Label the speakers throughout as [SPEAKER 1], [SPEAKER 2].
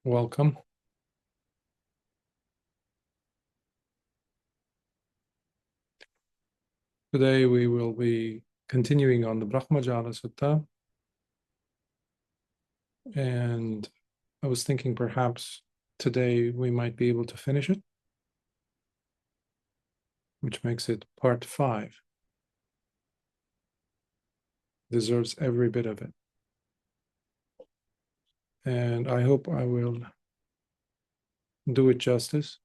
[SPEAKER 1] Welcome. Today we will be continuing on the Brahmajāla Sutta, and I was thinking perhaps today we might be able to finish it, which makes it part 5. Deserves every bit of it. And I hope I will do it justice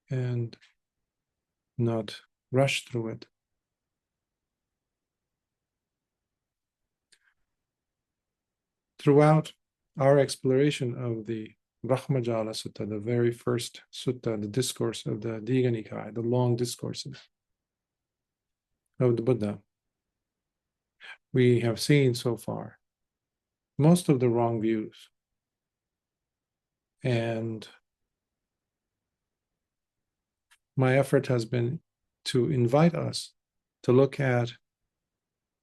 [SPEAKER 1] and not rush through it. Throughout our exploration of the Brahmajāla Sutta, the very first sutta, the discourse of the Digha Nikaya, the long discourses of the Buddha, we have seen so far most of the wrong views. And my effort has been to invite us to look at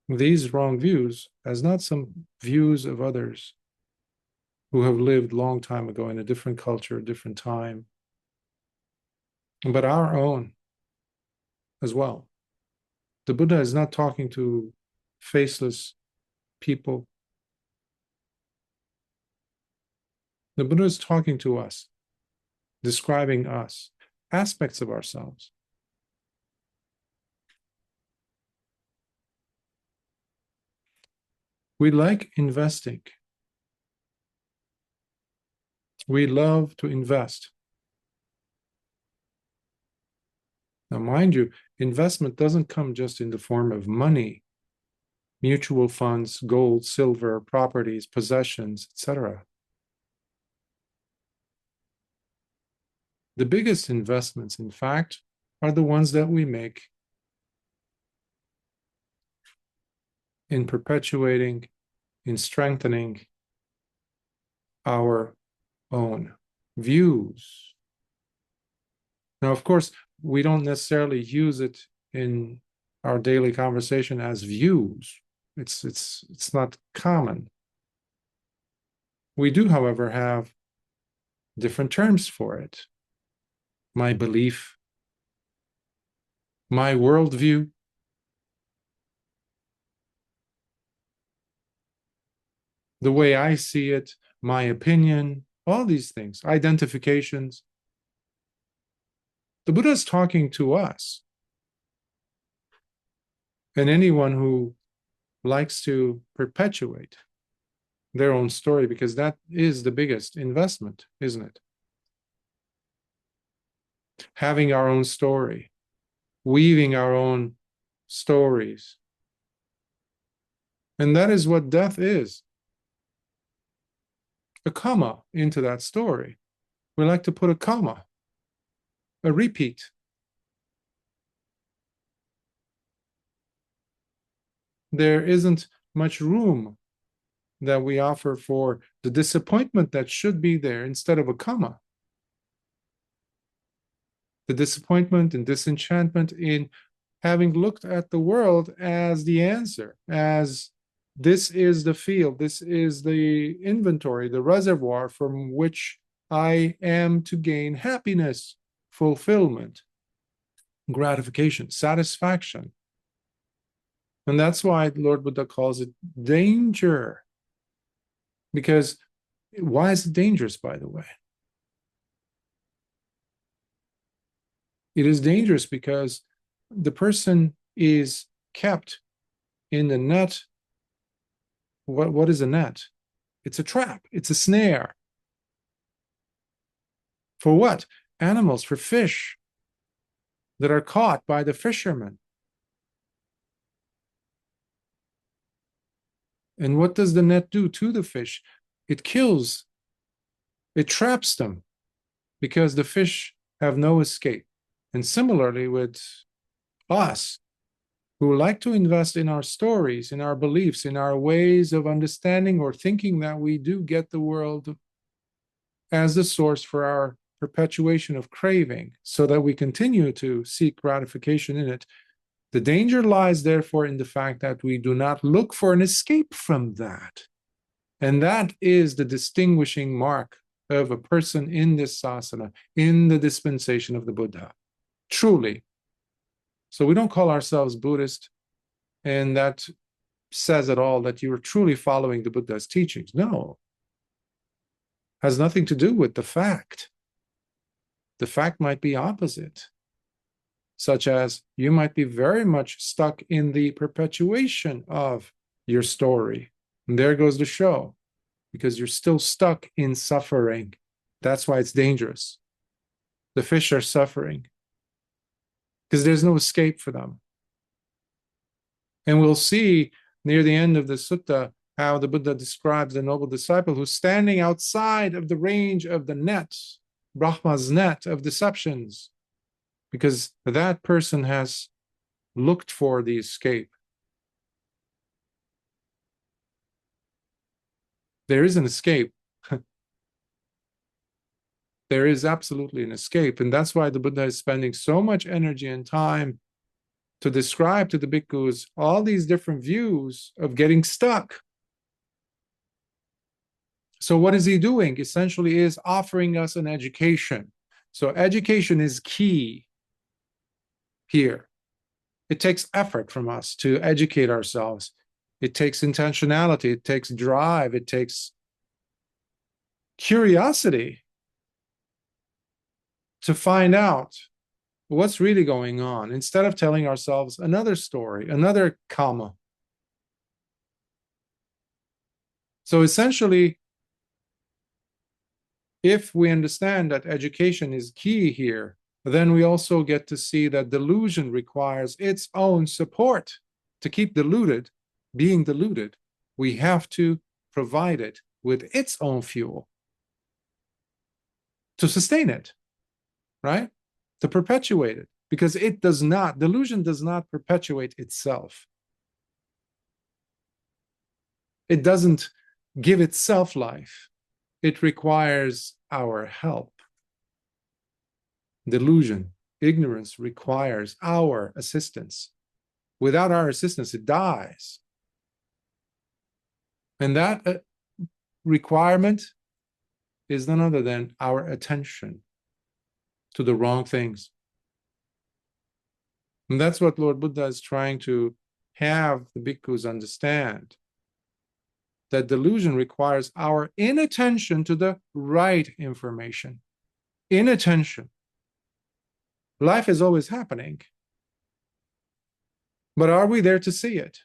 [SPEAKER 1] these wrong views as not some views of others who have lived long time ago in a different culture, different time, but our own as well. The Buddha is not talking to faceless people. The Buddha is talking to us, describing us, aspects of ourselves. We like investing. We love to invest. Now, mind you, investment doesn't come just in the form of money, mutual funds, gold, silver, properties, possessions, etc. The biggest investments, in fact, are the ones that we make in perpetuating, in strengthening our own views. Now, of course, we don't necessarily use it in our daily conversation as views. It's not common. We do, however, have different terms for it. My belief, my worldview, the way I see it, my opinion, all these things, identifications. The Buddha is talking to us. And anyone who likes to perpetuate their own story, because that is the biggest investment, isn't it? Having our own story, weaving our own stories. And that is what death is. A comma into that story. We like to put a comma, a repeat. There isn't much room that we offer for the disappointment that should be there instead of a comma. The disappointment and disenchantment in having looked at the world as the answer, as this is the field, this is the inventory, the reservoir from which I am to gain happiness, fulfillment, gratification, satisfaction. And that's why Lord Buddha calls it danger. Because why is it dangerous, by the way? It is dangerous because the person is kept in the net. What is a net? It's a trap. It's a snare. For what? Animals, for fish that are caught by the fishermen. And what does the net do to the fish? It kills. It traps them because the fish have no escape. And similarly with us, who like to invest in our stories, in our beliefs, in our ways of understanding or thinking that we do get the world as the source for our perpetuation of craving, so that we continue to seek gratification in it. The danger lies, therefore, in the fact that we do not look for an escape from that. And that is the distinguishing mark of a person in this sasana, in the dispensation of the Buddha. Truly. So we don't call ourselves Buddhist, and that says it all, that you're truly following the Buddha's teachings. No. Has nothing to do with the fact. The fact might be opposite, such as you might be very much stuck in the perpetuation of your story. And there goes the show, because you're still stuck in suffering. That's why it's dangerous. The fish are suffering because there's no escape for them. And we'll see near the end of the sutta how the Buddha describes the noble disciple who's standing outside of the range of the net, Brahma's net of deceptions, because that person has looked for the escape. There is an escape. There is absolutely an escape. And that's why the Buddha is spending so much energy and time to describe to the bhikkhus all these different views of getting stuck. So what is he doing? Essentially is offering us an education. So education is key here. It takes effort from us to educate ourselves. It takes intentionality. It takes drive. It takes curiosity to find out what's really going on, instead of telling ourselves another story, another karma. So essentially, if we understand that education is key here, then we also get to see that delusion requires its own support. To keep deluded, being deluded, we have to provide it with its own fuel to sustain it, right? To perpetuate it, because it does not, delusion does not perpetuate itself. It doesn't give itself life. It requires our help. Delusion, ignorance requires our assistance. Without our assistance, it dies. And that requirement is none other than our attention to the wrong things. And that's what Lord Buddha is trying to have the bhikkhus understand, that delusion requires our inattention to the right information. Inattention. Life is always happening. But are we there to see it?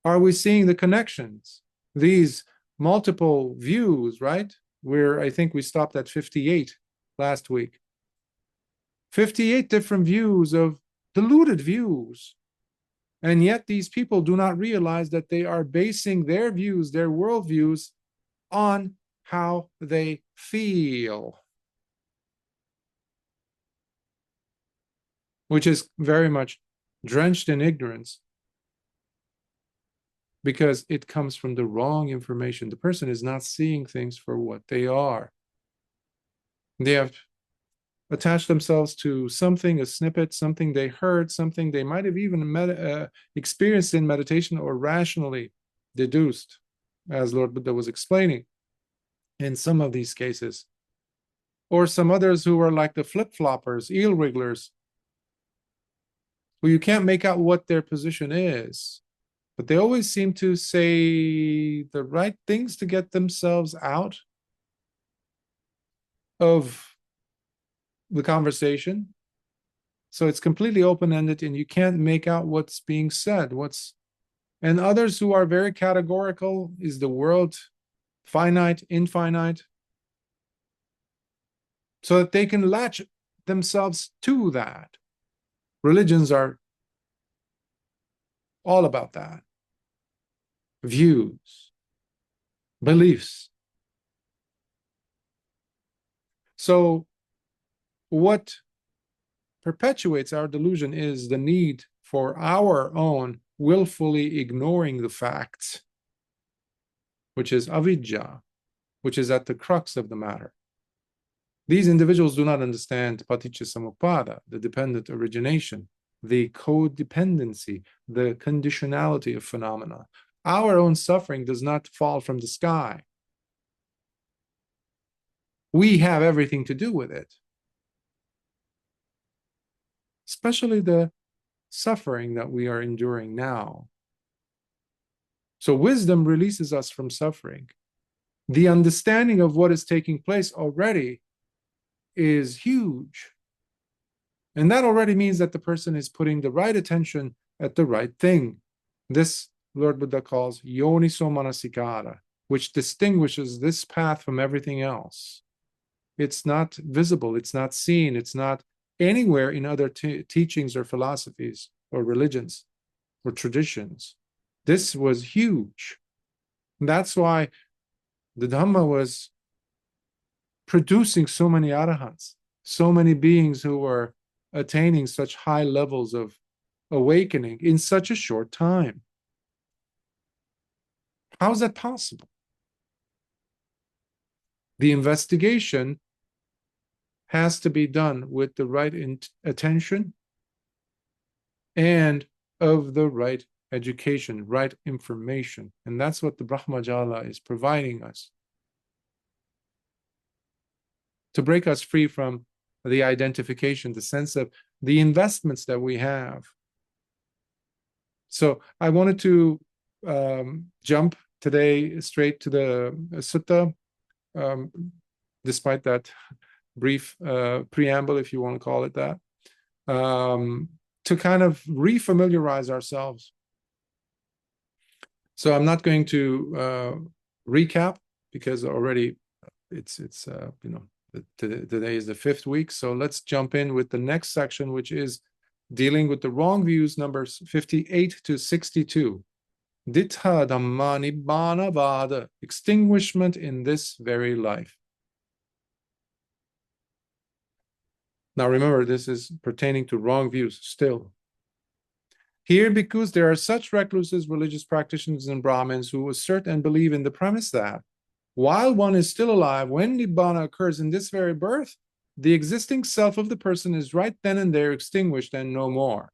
[SPEAKER 1] Are we seeing the connections? These multiple views, right? Where I think we stopped at 58 last week. 58 different views of deluded views. And yet these people do not realize that they are basing their views, their worldviews, on how they feel, which is very much drenched in ignorance, because it comes from the wrong information. The person is not seeing things for what they are. They have attached themselves to something, a snippet, something they heard, something they might have even experienced in meditation or rationally deduced, as Lord Buddha was explaining in some of these cases. Or some others who are like the flip-floppers, eel wrigglers, who you can't make out what their position is, but they always seem to say the right things to get themselves out of the conversation. So it's completely open-ended and you can't make out what's being said. And others who are very categorical. Is the world finite, infinite? So that they can latch themselves to that. Religions are all about that. Views, beliefs. So what perpetuates our delusion is the need for our own willfully ignoring the facts, which is avidya, which is at the crux of the matter. These individuals do not understand paticca-samuppada, the dependent origination, the codependency, the conditionality of phenomena. Our own suffering does not fall from the sky. we have everything to do with it, especially the suffering that we are enduring now. So wisdom releases us from suffering. The understanding of what is taking place already is huge. And that already means that the person is putting the right attention at the right thing. This Lord Buddha calls yoniso manasikara, which distinguishes this path from everything else. It's not visible, it's not seen, it's not anywhere in other teachings or philosophies or religions or traditions. This was huge. And that's why the Dhamma was producing so many arahants, so many beings who were attaining such high levels of awakening in such a short time. How is that possible? The investigation has to be done with the right attention and of the right education, right information. And that's what the Brahmajāla is providing us, to break us free from the identification, the sense of the investments that we have. So I wanted to jump today straight to the sutta, despite that brief preamble, if you want to call it that, to kind of refamiliarize ourselves. So I'm not going to recap, because already it's today is the 5th week. So let's jump in with the next section, which is dealing with the wrong views, numbers 58 to 62. Dittha Dhamma Nibbana Vada, extinguishment in this very life. Now remember, this is pertaining to wrong views still. Here, because there are such recluses, religious practitioners, and Brahmins who assert and believe in the premise that while one is still alive, when Nibbana occurs in this very birth, the existing self of the person is right then and there extinguished and no more.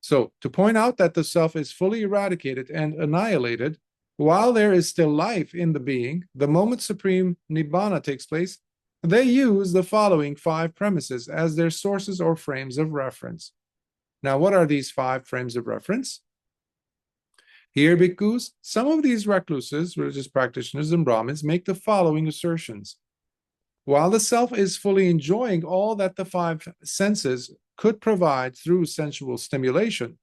[SPEAKER 1] So, to point out that the self is fully eradicated and annihilated, while there is still life in the being, the moment supreme Nibbana takes place, they use the following 5 premises as their sources or frames of reference. Now, what are these 5 frames of reference? Here, bhikkhus, some of these recluses, religious practitioners, and Brahmins make the following assertions. While the self is fully enjoying all that the 5 senses could provide through sensual stimulation,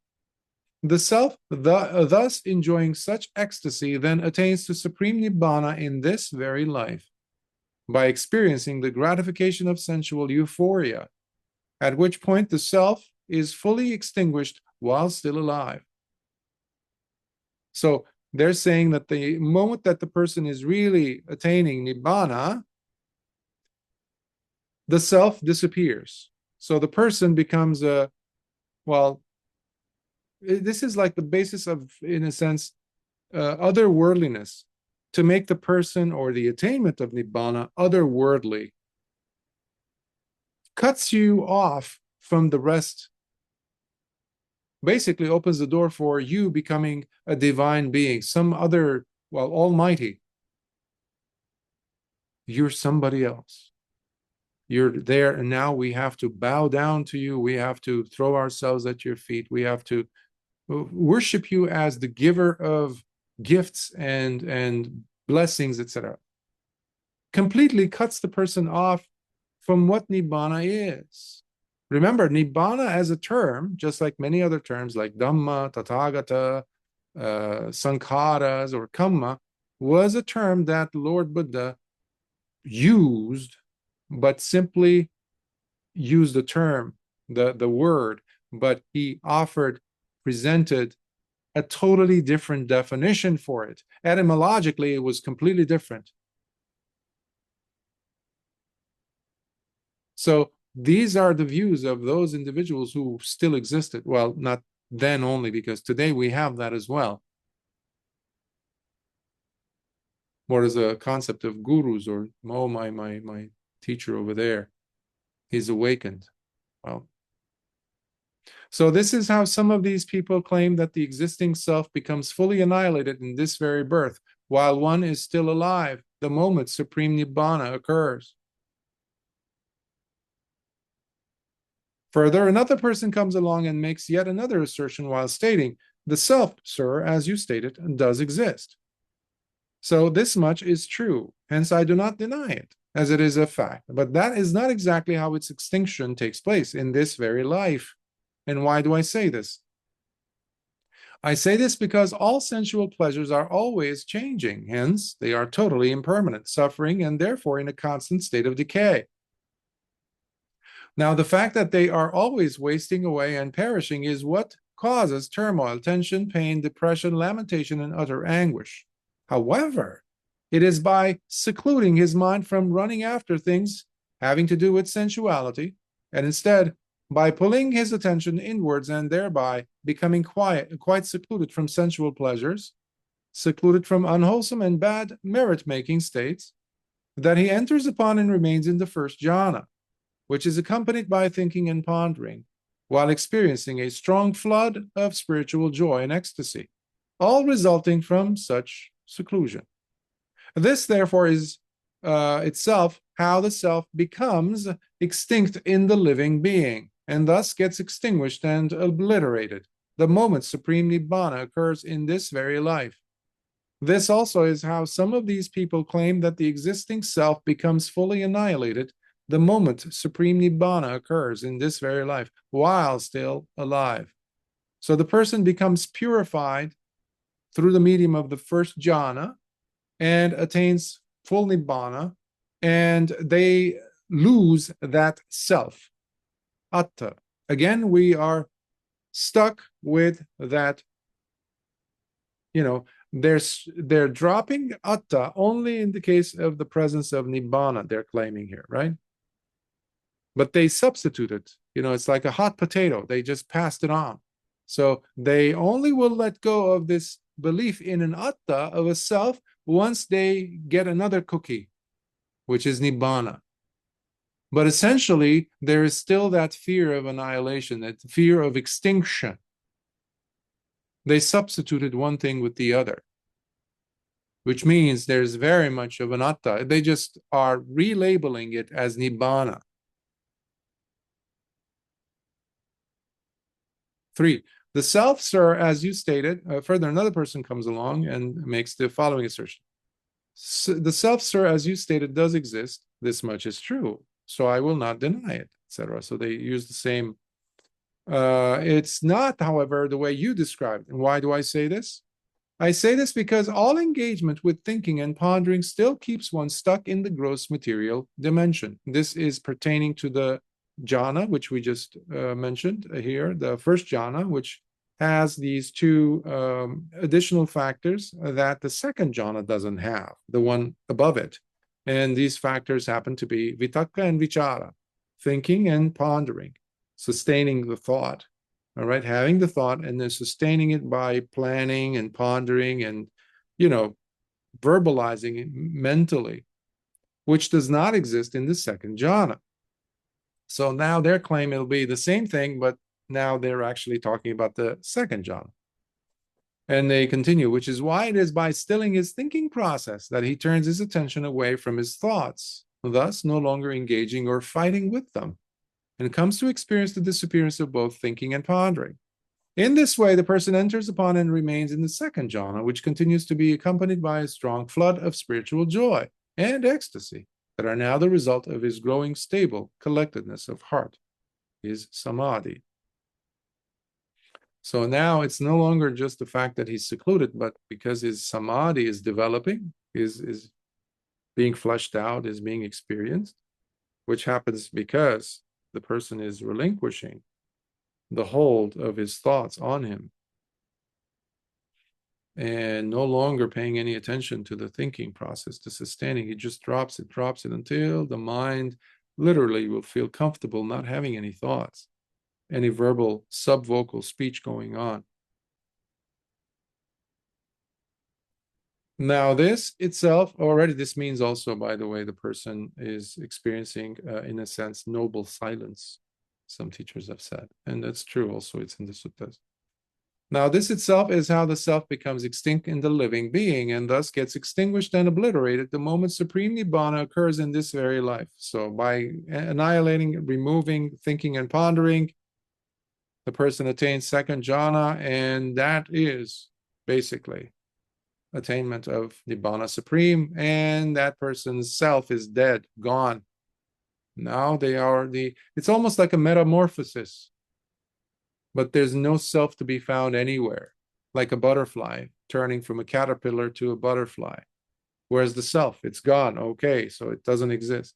[SPEAKER 1] the self, thus enjoying such ecstasy, then attains to supreme nibbana in this very life, by experiencing the gratification of sensual euphoria, at which point the self is fully extinguished while still alive. So they're saying that the moment that the person is really attaining nibbana, the self disappears. So the person becomes this is like the basis of, in a sense, otherworldliness, to make the person or the attainment of nibbana otherworldly. Cuts you off from the rest, basically opens the door for you becoming a divine being, some other, almighty. You're somebody else. You're there, and now we have to bow down to you. We have to throw ourselves at your feet. We have to worship you as the giver of gifts and blessings, etc. Completely cuts the person off from what nibbana is. Remember, nibbana as a term, just like many other terms like Dhamma, Tathagata, Sankharas, or Kamma, was a term that Lord Buddha used, but simply used the term, the word, but he presented a totally different definition for it. Etymologically, it was completely different. So these are the views of those individuals who still existed. Well, not then only, because today we have that as well. What is a concept of gurus, or my teacher over there, he's awakened. Well, so this is how some of these people claim that the existing self becomes fully annihilated in this very birth, while one is still alive, the moment supreme nibbana occurs. Further, another person comes along and makes yet another assertion while stating, the self, sir, as you stated, does exist. So this much is true, hence I do not deny it, as it is a fact. But that is not exactly how its extinction takes place in this very life. And why do I say this? I say this because all sensual pleasures are always changing, hence they are totally impermanent, suffering, and therefore in a constant state of decay. Now, the fact that they are always wasting away and perishing is what causes turmoil, tension, pain, depression, lamentation, and utter anguish. However, it is by secluding his mind from running after things having to do with sensuality, and instead by pulling his attention inwards and thereby becoming quite secluded from sensual pleasures, secluded from unwholesome and bad merit-making states, that he enters upon and remains in the first jhana, which is accompanied by thinking and pondering, while experiencing a strong flood of spiritual joy and ecstasy, all resulting from such seclusion. This, therefore, is itself how the self becomes extinct in the living being, and thus gets extinguished and obliterated the moment supreme nibbana occurs in this very life. This also is how some of these people claim that the existing self becomes fully annihilated the moment supreme nibbana occurs in this very life, while still alive. So the person becomes purified through the medium of the first jhana and attains full nibbana, and they lose that self, atta. Again, we are stuck with that, they're dropping atta only in the case of the presence of nibbana, they're claiming here, right? But they substituted, it's like a hot potato. They just passed it on. So they only will let go of this belief in an atta of a self once they get another cookie, which is nibbana. But essentially, there is still that fear of annihilation, that fear of extinction. They substituted one thing with the other, which means there's very much of an atta. They just are relabeling it as nibbana. 3, the self, sir, as you stated, further, another person comes along and makes the following assertion. The self, sir, as you stated, does exist. This much is true, so I will not deny it, etc. So they use the same. It's not, however, the way you described. And why do I say this? I say this because all engagement with thinking and pondering still keeps one stuck in the gross material dimension. This is pertaining to the jhana, which we just mentioned here, the first jhana, which has these two additional factors that the second jhana doesn't have, the one above it. And these factors happen to be vitakka and vichara, thinking and pondering, sustaining the thought, all right, having the thought and then sustaining it by planning and pondering and, verbalizing it mentally, which does not exist in the second jhana. So now their claim it'll be the same thing, but now they're actually talking about the second jhana. And they continue, which is why it is by stilling his thinking process that he turns his attention away from his thoughts, thus no longer engaging or fighting with them, and comes to experience the disappearance of both thinking and pondering. In this way, the person enters upon and remains in the second jhana, which continues to be accompanied by a strong flood of spiritual joy and ecstasy that are now the result of his growing stable collectedness of heart, his samadhi. So now it's no longer just the fact that he's secluded, but because his samadhi is developing, is being fleshed out, is being experienced, which happens because the person is relinquishing the hold of his thoughts on him and no longer paying any attention to the thinking process, the sustaining. He just drops it until the mind literally will feel comfortable not having any thoughts, any verbal subvocal speech going on. Now, this itself, already this means also, by the way, the person is experiencing, in a sense, noble silence, some teachers have said. And that's true also, it's in the suttas. Now, this itself is how the self becomes extinct in the living being and thus gets extinguished and obliterated the moment supreme nibbana occurs in this very life. So, by annihilating, removing, thinking, and pondering, the person attains second jhana, and that is basically attainment of nibbana supreme, and that person's self is dead, gone. Now they are it's almost like a metamorphosis, but there's no self to be found anywhere, like a butterfly turning from a caterpillar to a butterfly. Where's the self? It's gone. Okay, so it doesn't exist.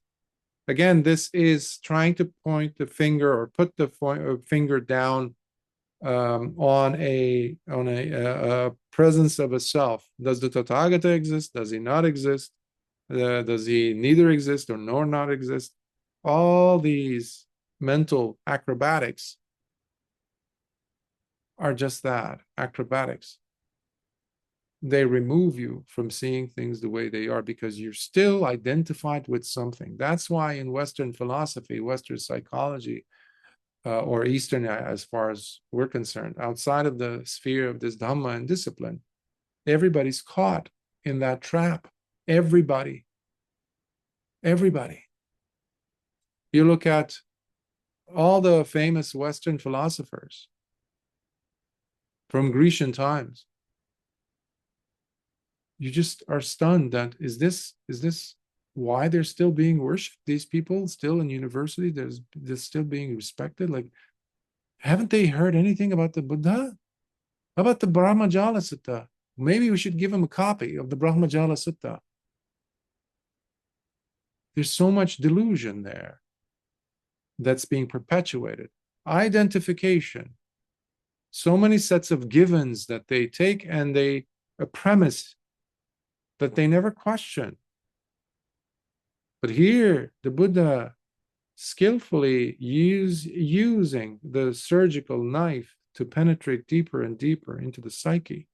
[SPEAKER 1] Again, this is trying to point the finger or put the finger down on a presence of a self. Does the Tathagata exist? Does he not exist? Does he neither exist or nor not exist? All these mental acrobatics are just that, acrobatics. They remove you from seeing things the way they are because you're still identified with something. That's why in Western philosophy, Western psychology, or Eastern, as far as we're concerned, outside of the sphere of this Dhamma and discipline, everybody's caught in that trap. Everybody. You look at all the famous Western philosophers from Grecian times. You just are stunned that is this why they're still being worshipped? These people still in university, they're still being respected. Like, haven't they heard anything about the Buddha? How about the Brahmajāla Sutta? Maybe we should give them a copy of the Brahmajāla Sutta. There's so much delusion there that's being perpetuated. Identification. So many sets of givens that they take and they a premise that they never question. But here, the Buddha skillfully using the surgical knife to penetrate deeper and deeper into the psyche.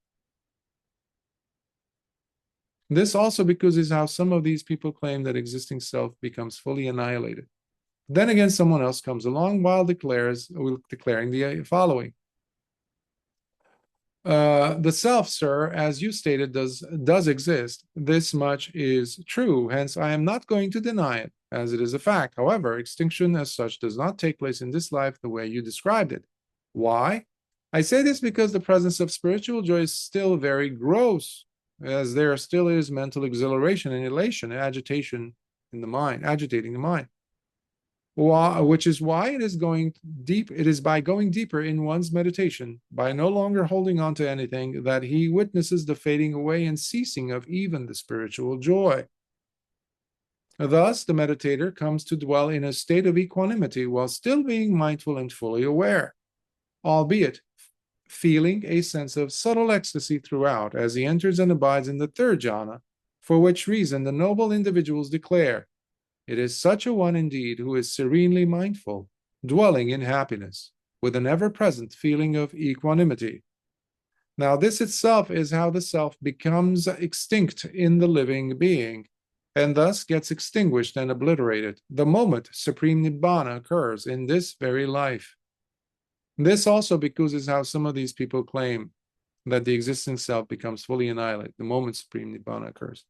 [SPEAKER 1] This also because is how some of these people claim that existing self becomes fully annihilated. Then again, someone else comes along while declaring the following. The self, sir, as you stated, does exist. This much is true. Hence, I am not going to deny it, as it is a fact. However, extinction as such does not take place in this life the way you described it. Why? I say this because the presence of spiritual joy is still very gross, as there still is mental exhilaration and elation and agitation in the mind, agitating the mind. Which is why it is going deep. It is by going deeper in one's meditation, by no longer holding on to anything, that he witnesses the fading away and ceasing of even the spiritual joy. Thus, the meditator comes to dwell in a state of equanimity while still being mindful and fully aware, albeit feeling a sense of subtle ecstasy throughout as he enters and abides in the third jhana, for which reason the noble individuals declare, it is such a one indeed who is serenely mindful, dwelling in happiness, with an ever-present feeling of equanimity. Now, this itself is how the self becomes extinct in the living being, and thus gets extinguished and obliterated the moment supreme nibbana occurs in this very life. This also because is how some of these people claim that the existing self becomes fully annihilated the moment supreme nibbana occurs.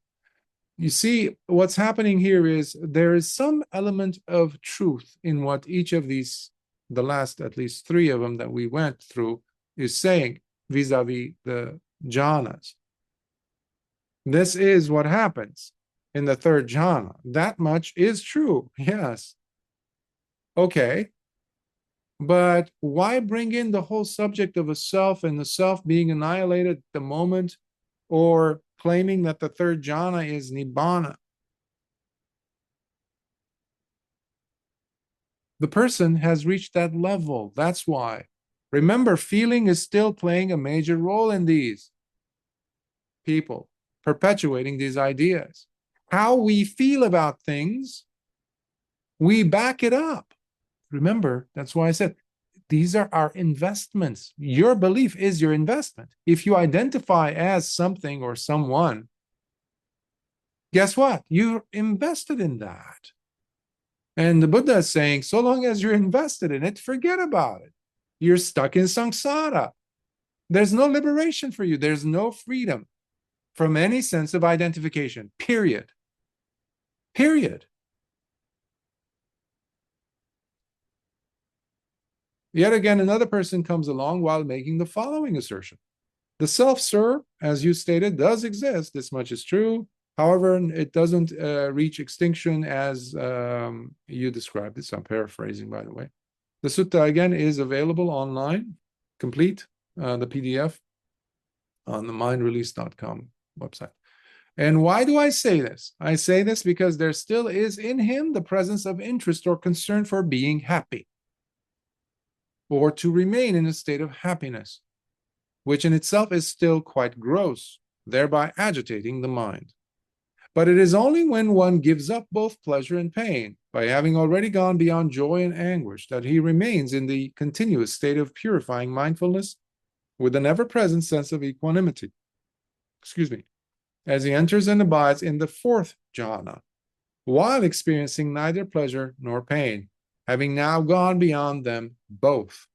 [SPEAKER 1] You see, what's happening here is there is some element of truth in what each of these, the last at least three of them that we went through, is saying vis-a-vis the jhanas. This is what happens in the third jhana. That much is true, yes. Okay, but why bring in the whole subject of a self and the self being annihilated at the moment, or claiming that the third jhana is nibbana? The person has reached that level. That's why. Remember, feeling is still playing a major role in these people, perpetuating these ideas. How we feel about things, we back it up. Remember, that's why I said, these are our investments. Your belief is your investment. If you identify as something or someone, guess what? You're invested in that. And the Buddha is saying, so long as you're invested in it, forget about it. You're stuck in samsara. There's no liberation for you. There's no freedom from any sense of identification, period. Period. Yet again, another person comes along while making the following assertion. The self, sir, as you stated, does exist. This much is true. However, it doesn't reach extinction as you described this. I'm paraphrasing, by the way. The sutta, again, is available online, complete, the PDF, on the mindrelease.com website. And why do I say this? I say this because there still is in him the presence of interest or concern for being happy, or to remain in a state of happiness, which in itself is still quite gross, thereby agitating the mind. But it is only when one gives up both pleasure and pain, by having already gone beyond joy and anguish, that he remains in the continuous state of purifying mindfulness with an ever-present sense of equanimity. Excuse me. As he enters and abides in the fourth jhana, while experiencing neither pleasure nor pain, having now gone beyond them both.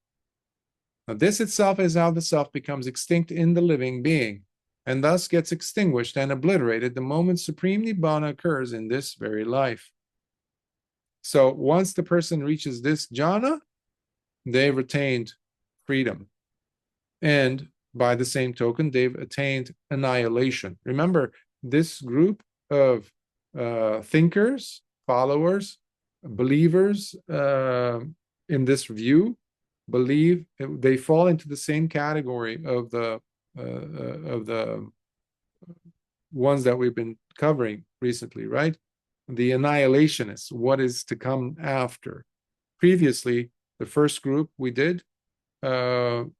[SPEAKER 1] Now, this itself is how the self becomes extinct in the living being, and thus gets extinguished and obliterated the moment supreme nibbana occurs in this very life. So once the person reaches this jhana, they've attained freedom. And by the same token, they've attained annihilation. Remember, this group of thinkers, followers, believers in this view, believe they fall into the same category of the ones that we've been covering recently, right? The annihilationists, what is to come after. Previously, the first group we did, the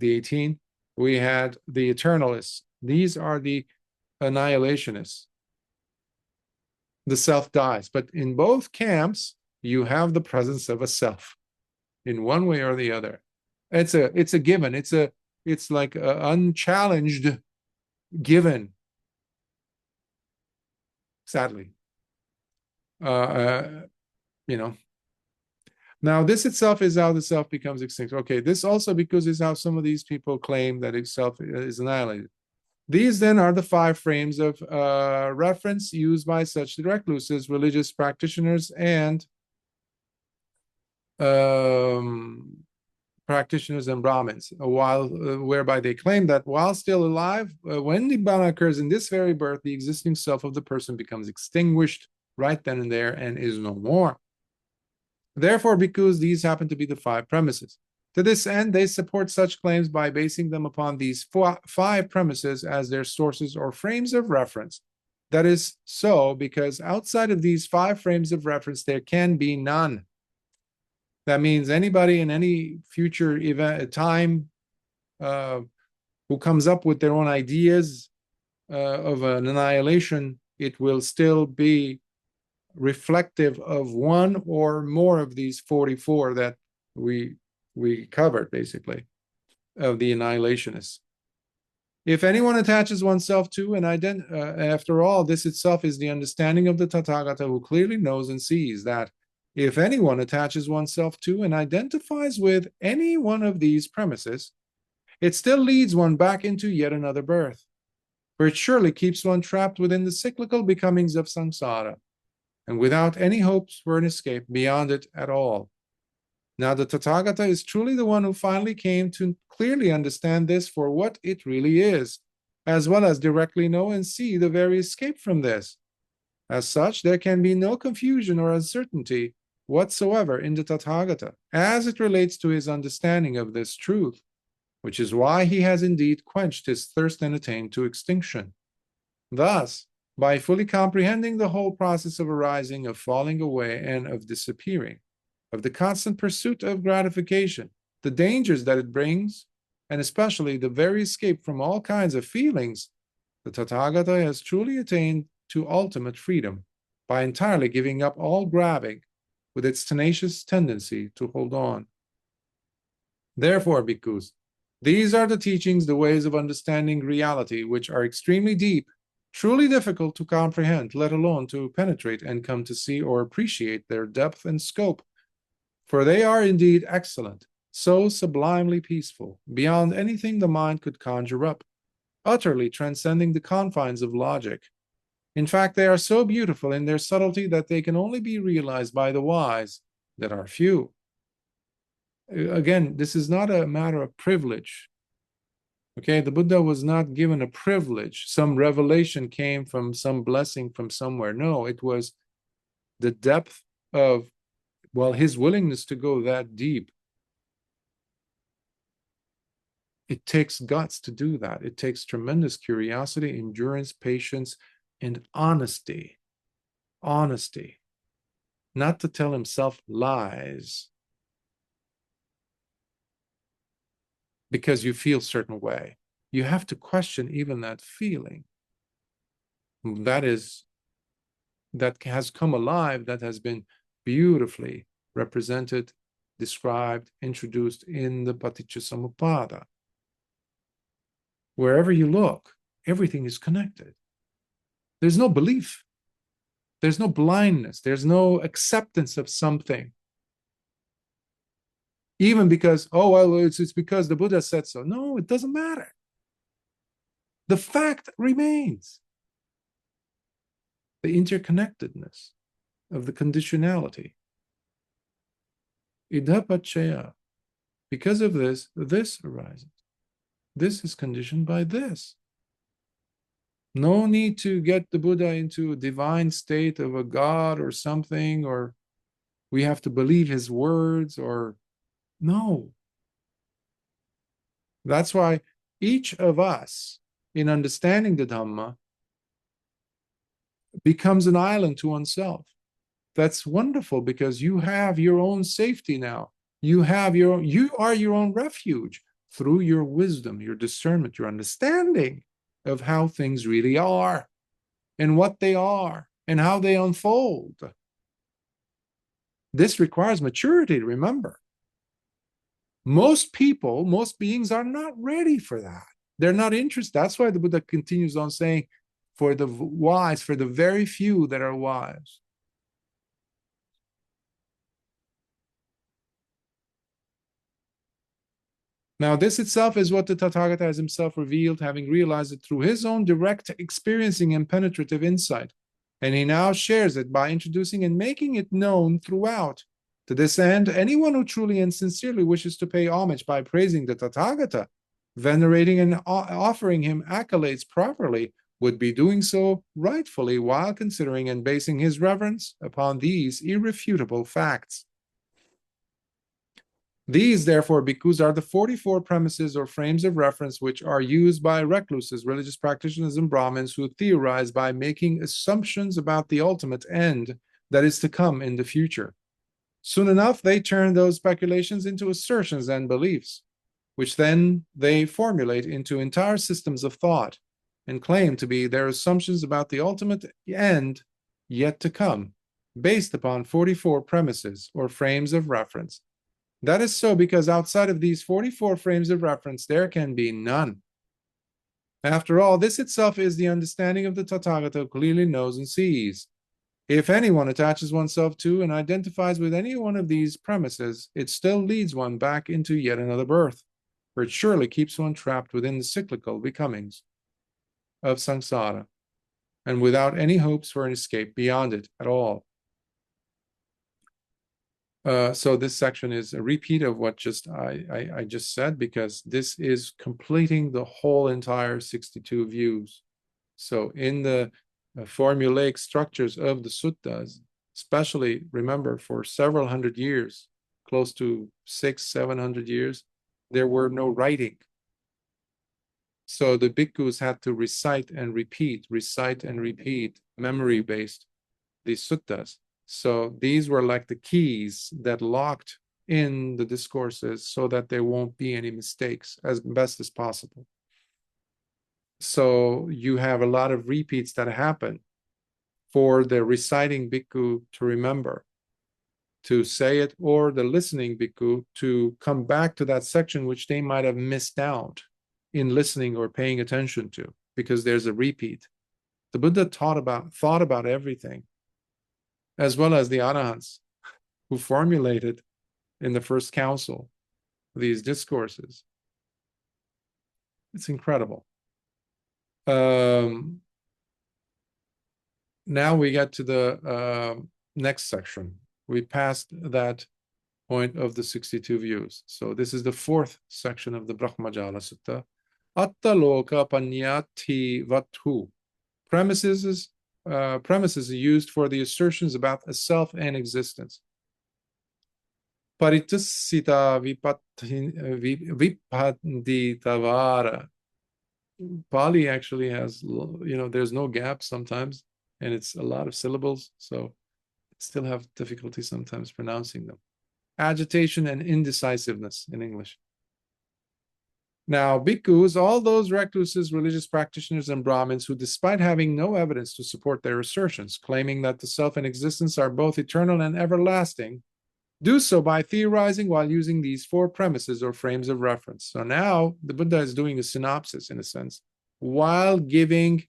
[SPEAKER 1] 18, we had the eternalists. These are the annihilationists. The self dies. But in both camps, you have the presence of a self in one way or the other. It's a given. It's like an unchallenged given. Sadly. You know. Now, this itself is how the self becomes extinct. Okay, this also because is how some of these people claim that itself is annihilated. These then are the 5 frames of reference used by such recluses, religious practitioners, and practitioners and Brahmins, whereby they claim that while still alive, when Nibbana occurs in this very birth, the existing self of the person becomes extinguished right then and there and is no more. Therefore, because these happen to be the 5 premises. To this end, they support such claims by basing them upon these 5 premises as their sources or frames of reference. That is so because outside of these 5 frames of reference, there can be none. That means anybody in any future event, time, who comes up with their own ideas of an annihilation, it will still be reflective of one or more of these 44 that we covered, basically, of the annihilationists. If anyone attaches oneself to and after all, this itself is the understanding of the Tathagata, who clearly knows and sees that if anyone attaches oneself to and identifies with any one of these premises, it still leads one back into yet another birth, for it surely keeps one trapped within the cyclical becomings of samsara, and without any hopes for an escape beyond it at all. Now, the Tathagata is truly the one who finally came to clearly understand this for what it really is, as well as directly know and see the very escape from this. As such, there can be no confusion or uncertainty whatsoever in the Tathagata as it relates to his understanding of this truth, which is why he has indeed quenched his thirst and attained to extinction. Thus, by fully comprehending the whole process of arising, of falling away, and of disappearing, of the constant pursuit of gratification, the dangers that it brings, and especially the very escape from all kinds of feelings, the Tathagata has truly attained to ultimate freedom by entirely giving up all grabbing with its tenacious tendency to hold on. Therefore, bhikkhus, these are the teachings, the ways of understanding reality, which are extremely deep, truly difficult to comprehend, let alone to penetrate and come to see or appreciate their depth and scope. For they are indeed excellent, so sublimely peaceful, beyond anything the mind could conjure up, utterly transcending the confines of logic. In fact, they are so beautiful in their subtlety that they can only be realized by the wise, that are few. Again, this is not a matter of privilege. Okay, the Buddha was not given a privilege. Some revelation came from some blessing from somewhere. No, it was the depth of, well, his willingness to go that deep. It takes guts to do that. It takes tremendous curiosity, endurance, patience, and honesty. Honesty. Not to tell himself lies because you feel a certain way. You have to question even that feeling. That has come alive, that has been beautifully represented, described, introduced in the Paticcasamuppada. Wherever you look, everything is connected. There's no belief. There's no blindness. There's no acceptance of something. Even because, oh, well, it's because the Buddha said so. No, it doesn't matter. The fact remains. The interconnectedness of the conditionality. Idapachaya. Because of this, this arises. This is conditioned by this. No need to get the Buddha into a divine state of a god or something, or we have to believe his words, or no. That's why each of us, in understanding the Dhamma, becomes an island to oneself. That's wonderful because you have your own safety now. You are your own refuge through your wisdom, your discernment, your understanding of how things really are and what they are and how they unfold. This requires maturity, remember. Most people, most beings are not ready for that. They're not interested. That's why the Buddha continues on saying, for the wise, for the very few that are wise. Now, this itself is what the Tathagata has himself revealed, having realized it through his own direct experiencing and penetrative insight. And he now shares it by introducing and making it known throughout. To this end, anyone who truly and sincerely wishes to pay homage by praising the Tathagata, venerating and offering him accolades properly, would be doing so rightfully while considering and basing his reverence upon these irrefutable facts. These, therefore, bhikkhus, are the 44 premises or frames of reference which are used by recluses, religious practitioners, and Brahmins who theorize by making assumptions about the ultimate end that is to come in the future. Soon enough, they turn those speculations into assertions and beliefs, which then they formulate into entire systems of thought and claim to be their assumptions about the ultimate end yet to come, based upon 44 premises or frames of reference. That is so because outside of these 44 frames of reference, there can be none. After all, this itself is the understanding of the Tathagata who clearly knows and sees. If anyone attaches oneself to and identifies with any one of these premises, it still leads one back into yet another birth, for it surely keeps one trapped within the cyclical becomings of samsara, and without any hopes for an escape beyond it at all. So this section is a repeat of what I just said, because this is completing the whole entire 62 views. So in the formulaic structures of the suttas, especially, remember, for several hundred years, close to 600-700 years, there were no writing. So the bhikkhus had to recite and repeat, memory-based, these suttas. So these were like the keys that locked in the discourses so that there won't be any mistakes as best as possible. So you have a lot of repeats that happen for the reciting bhikkhu to remember, to say it, or the listening bhikkhu to come back to that section which they might have missed out in listening or paying attention to, because there's a repeat. The Buddha thought about everything, as well as the Arahants who formulated in the first council these discourses. It's incredible. Now we get to the next section. We passed that point of the 62 views. So this is the fourth section of the Brahmajāla Sutta. Attaloka panyati vathu. Premises used for the assertions about a self and existence. Paritusita vipanditavara. Pali actually has, there's no gap sometimes, and it's a lot of syllables, so still have difficulty sometimes pronouncing them. Agitation and indecisiveness in English. Now, bhikkhus, all those recluses, religious practitioners, and Brahmins who, despite having no evidence to support their assertions, claiming that the self and existence are both eternal and everlasting, do so by theorizing while using these four premises or frames of reference. So now the Buddha is doing a synopsis, in a sense, while giving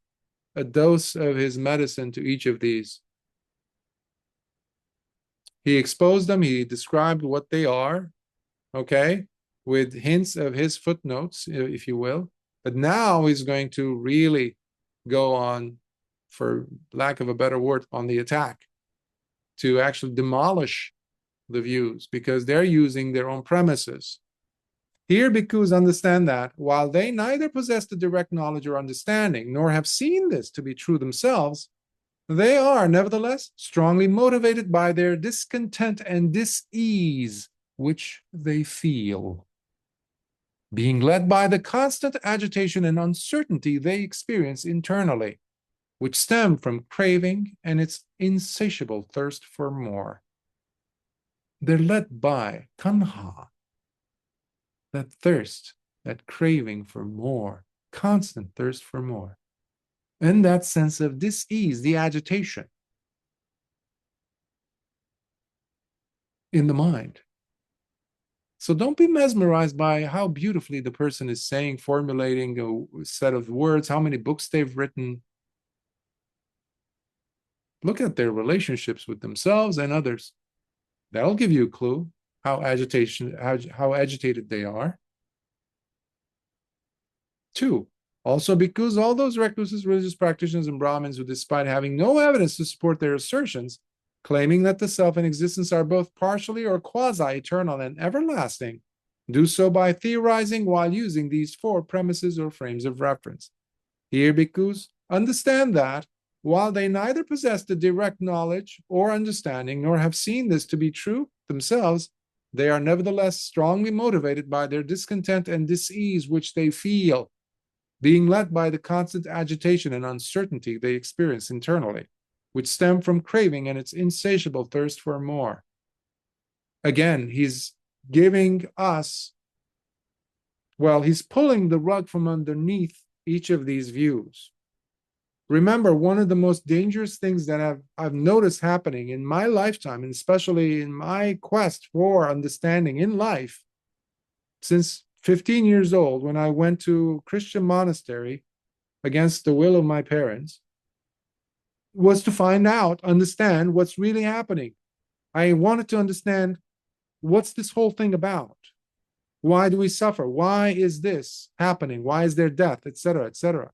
[SPEAKER 1] a dose of his medicine to each of these. He exposed them, he described what they are, okay, with hints of his footnotes, if you will. But now he's going to really go on, for lack of a better word, on the attack to actually demolish the views, because they're using their own premises. Here, bhikkhus understand that while they neither possess the direct knowledge or understanding, nor have seen this to be true themselves, they are nevertheless strongly motivated by their discontent and dis-ease, which they feel, being led by the constant agitation and uncertainty they experience internally, which stem from craving and its insatiable thirst for more. They're led by tanha, that thirst, that craving for more, constant thirst for more, and that sense of dis-ease, the agitation in the mind. So don't be mesmerized by how beautifully the person is saying, formulating a set of words, how many books they've written. Look at their relationships with themselves and others. That'll give you a clue how agitated they are. 2. Also, bhikkhus, all those recluses, religious practitioners, and Brahmins who, despite having no evidence to support their assertions, claiming that the self and existence are both partially or quasi-eternal and everlasting, do so by theorizing while using these four premises or frames of reference. Here, bhikkhus, understand that while they neither possess the direct knowledge or understanding, nor have seen this to be true themselves, they are nevertheless strongly motivated by their discontent and dis-ease which they feel, being led by the constant agitation and uncertainty they experience internally, which stem from craving and its insatiable thirst for more. Again, he's giving us, he's pulling the rug from underneath each of these views. Remember, one of the most dangerous things that I've noticed happening in my lifetime, and especially in my quest for understanding in life, since 15 years old, when I went to a Christian monastery against the will of my parents, was to find out, understand what's really happening. I wanted to understand, what's this whole thing about? Why do we suffer? Why is this happening? Why is there death, etc., etc.?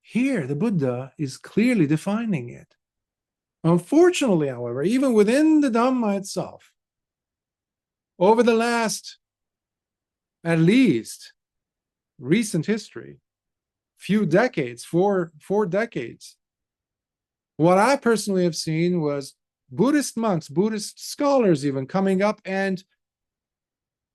[SPEAKER 1] Here, the Buddha is clearly defining it. Unfortunately, however, even within the Dhamma itself, over the last, at least, recent history, few decades, four decades, what I personally have seen was Buddhist monks, Buddhist scholars even coming up and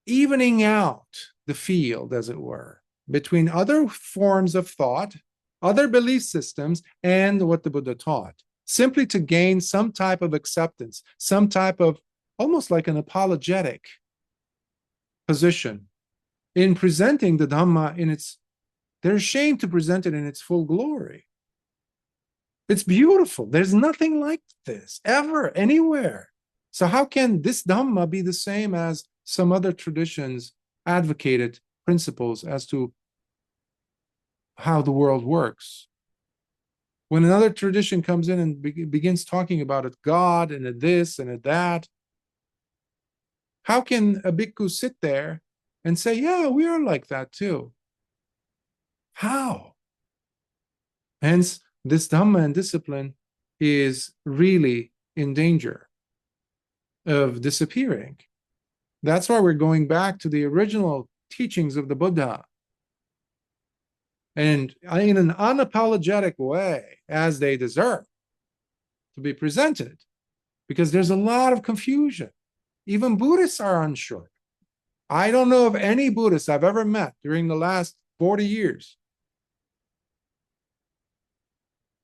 [SPEAKER 1] evening out the field, as it were, between other forms of thought, other belief systems, and what the Buddha taught, simply to gain some type of acceptance, some type of almost like an apologetic position in presenting the Dhamma in its, they're ashamed to present it in its full glory. It's beautiful. There's nothing like this ever, anywhere. So how can this Dhamma be the same as some other traditions advocated principles as to how the world works? When another tradition comes in and begins talking about a God and a this and a that, How can a bhikkhu sit there and say, yeah, we are like that too? How? Hence, this Dhamma and discipline is really in danger of disappearing. That's why we're going back to the original teachings of the Buddha. And in an unapologetic way, as they deserve to be presented, because there's a lot of confusion. Even Buddhists are unsure. I don't know of any Buddhist I've ever met during the last 40 years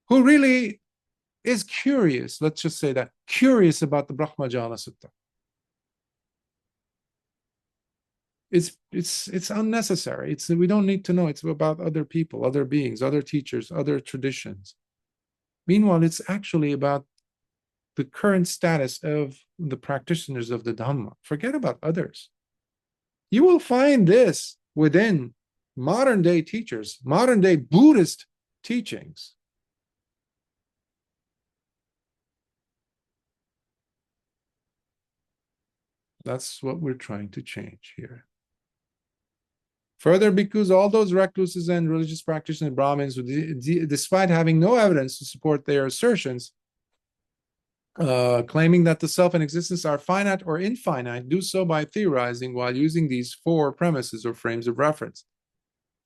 [SPEAKER 1] who really is curious, let's just say that, curious about the Brahmajāla Sutta. It's unnecessary. We don't need to know. It's about other people, other beings, other teachers, other traditions. Meanwhile, it's actually about the current status of the practitioners of the Dhamma. Forget about others. You will find this within modern day teachers, modern day Buddhist teachings. That's what we're trying to change here. Further, because all those recluses and religious practitioners and Brahmins, who, despite having no evidence to support their assertions, claiming that the self and existence are finite or infinite, do so by theorizing while using these four premises or frames of reference.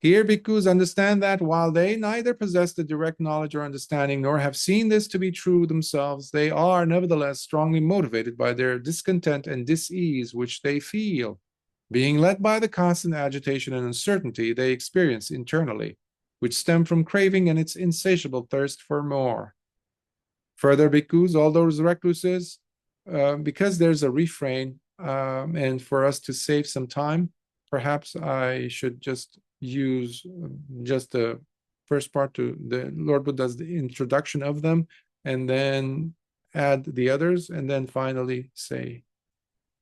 [SPEAKER 1] Here, bhikkhus understand that while they neither possess the direct knowledge or understanding, nor have seen this to be true themselves, they are nevertheless strongly motivated by their discontent and dis-ease which they feel, being led by the constant agitation and uncertainty they experience internally, which stem from craving and its insatiable thirst for more. Further, bhikkhus, all those recluses, because there's a refrain, and for us to save some time, perhaps I should just use just the first part to the Lord Buddha's the introduction of them, and then add the others, and then finally say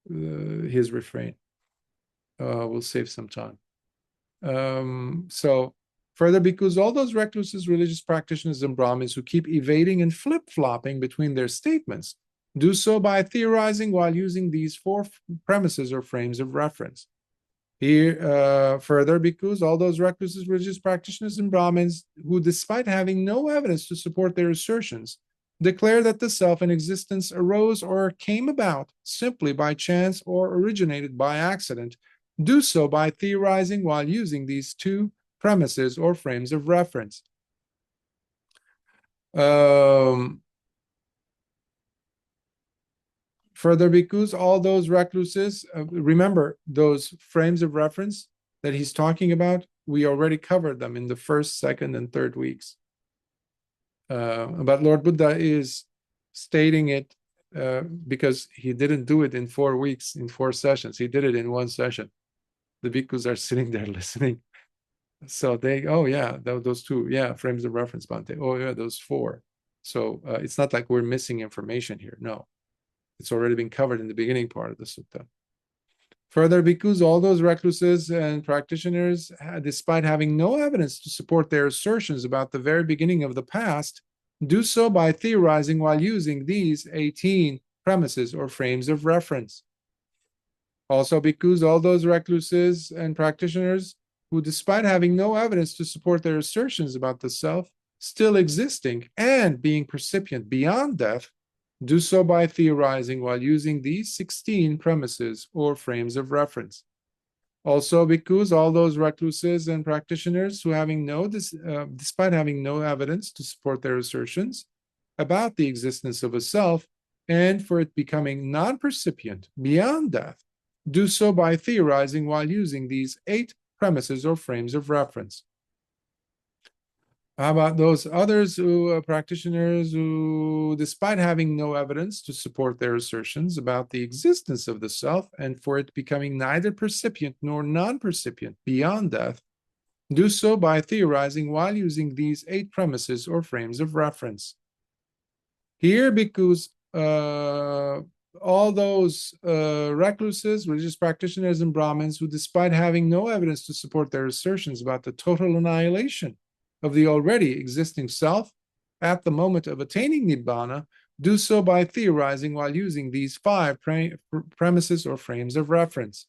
[SPEAKER 1] his refrain. We'll save some time. So further, because all those recluses, religious practitioners, and Brahmins who keep evading and flip-flopping between their statements do so by theorizing while using these four premises or frames of reference. Here, further, because all those recluses, religious practitioners, and Brahmins who, despite having no evidence to support their assertions, declare that the self and existence arose or came about simply by chance or originated by accident, do so by theorizing while using these two premises or frames of reference. Further, because all those recluses, remember those frames of reference that he's talking about, we already covered them in the first, second, and third weeks. But Lord Buddha is stating it because he didn't do it in 4 weeks, in 4 sessions. He did it in 1 session. The bhikkhus are sitting there listening. So they, oh yeah, those 2, yeah, frames of reference, Bhante. Oh yeah, those 4. So it's not like we're missing information here. No, it's already been covered in the beginning part of the sutta. Further, because all those recluses and practitioners, despite having no evidence to support their assertions about the very beginning of the past, do so by theorizing while using these 18 premises or frames of reference. Also, because all those recluses and practitioners who, despite having no evidence to support their assertions about the self still existing and being percipient beyond death, do so by theorizing while using these 16 premises or frames of reference. Also, because all those recluses and practitioners who, despite having no evidence to support their assertions about the existence of a self and for it becoming non-percipient beyond death, do so by theorizing while using these 8 premises or frames of reference. How about those others who practitioners who, despite having no evidence to support their assertions about the existence of the self and for it becoming neither percipient nor non-percipient beyond death, do so by theorizing while using these 8 premises or frames of reference. Here, because all those recluses, religious practitioners, and Brahmins who, despite having no evidence to support their assertions about the total annihilation of the already existing self at the moment of attaining Nibbana, do so by theorizing while using these 5 premises or frames of reference.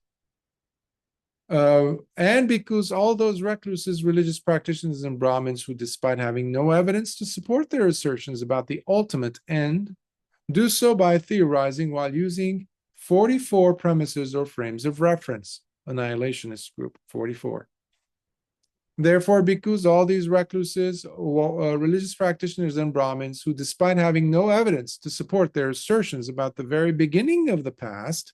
[SPEAKER 1] And because all those recluses, religious practitioners, and Brahmins who, despite having no evidence to support their assertions about the ultimate end, do so by theorizing while using 44 premises or frames of reference. Annihilationist group, 44. Therefore, bhikkhus, all these recluses, religious practitioners, and Brahmins who, despite having no evidence to support their assertions about the very beginning of the past,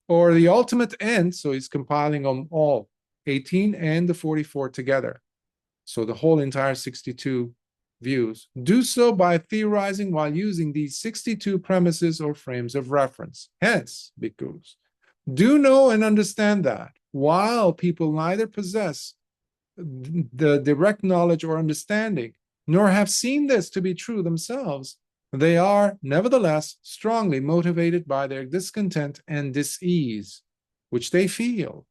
[SPEAKER 1] or the ultimate end, so he's compiling them all, 18 and the 44 together, so the whole entire 62 views, do so by theorizing while using these 62 premises or frames of reference. Hence, bhikkhus, do know and understand that while people neither possess the direct knowledge or understanding, nor have seen this to be true themselves, they are nevertheless strongly motivated by their discontent and dis-ease, which they feel,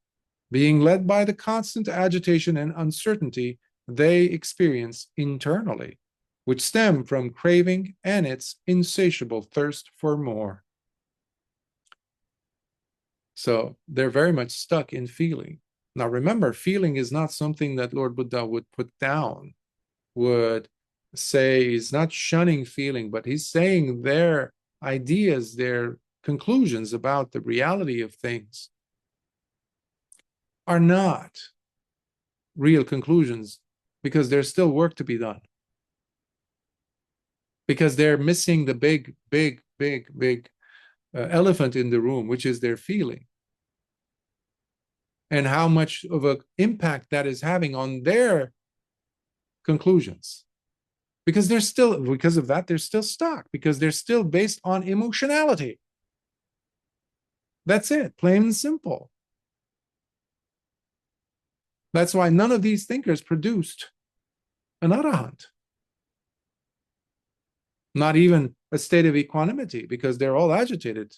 [SPEAKER 1] being led by the constant agitation and uncertainty they experience internally, which stem from craving and its insatiable thirst for more. So they're very much stuck in feeling. Now remember, feeling is not something that Lord Buddha would put down, would say. He's not shunning feeling, but he's saying their ideas, their conclusions about the reality of things are not real conclusions, because there's still work to be done. Because they're missing the big elephant in the room, which is their feeling. And how much of an impact that is having on their conclusions. Because they're still, because of that, they're still stuck, because they're still based on emotionality. That's it, plain and simple. That's why none of these thinkers produced an arahant. Not even a state of equanimity, because they're all agitated.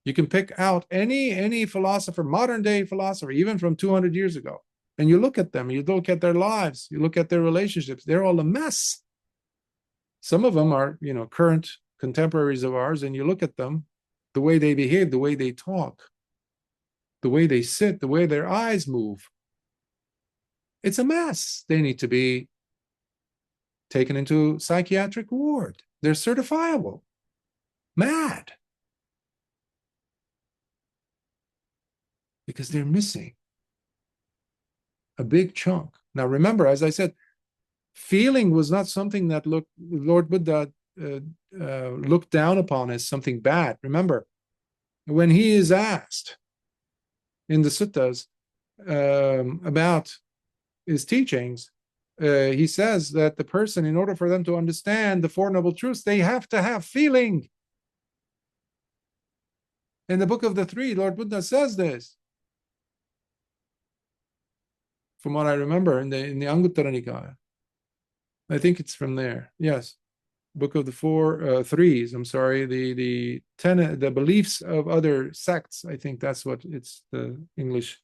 [SPEAKER 1] You can pick out any philosopher, modern day philosopher, even from 200 years ago, and you look at them, you look at their lives, you look at their relationships, they're all a mess. Some of them are, current contemporaries of ours, and you look at them, the way they behave, the way they talk, the way they sit, the way their eyes move. It's a mess. They need to be taken into psychiatric ward. They're certifiable. Mad. Because they're missing a big chunk. Now remember, as I said, feeling was not something that Lord Buddha looked down upon as something bad. Remember, when he is asked in the suttas about his teachings, he says that the person, in order for them to understand the Four Noble Truths, they have to have feeling. In the Book of the Three, Lord Buddha says this. From what I remember, in the Anguttara Nikaya. I think it's from there. Yes. Book of the Four Threes. I'm sorry. The beliefs of other sects. I think that's what it's the English.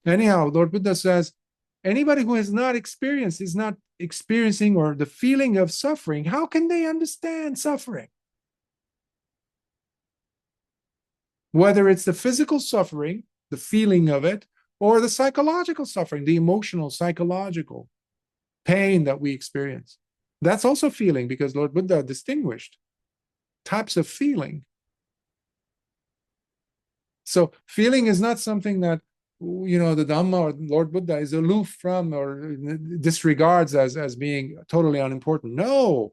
[SPEAKER 1] Anyhow, Lord Buddha says, anybody who has not experienced, is not experiencing or the feeling of suffering, how can they understand suffering? Whether it's the physical suffering, the feeling of it, or the psychological suffering, the emotional, psychological pain that we experience. That's also feeling, because Lord Buddha distinguished types of feeling. So feeling is not something that, the Dhamma or Lord Buddha is aloof from or disregards as being totally unimportant. No,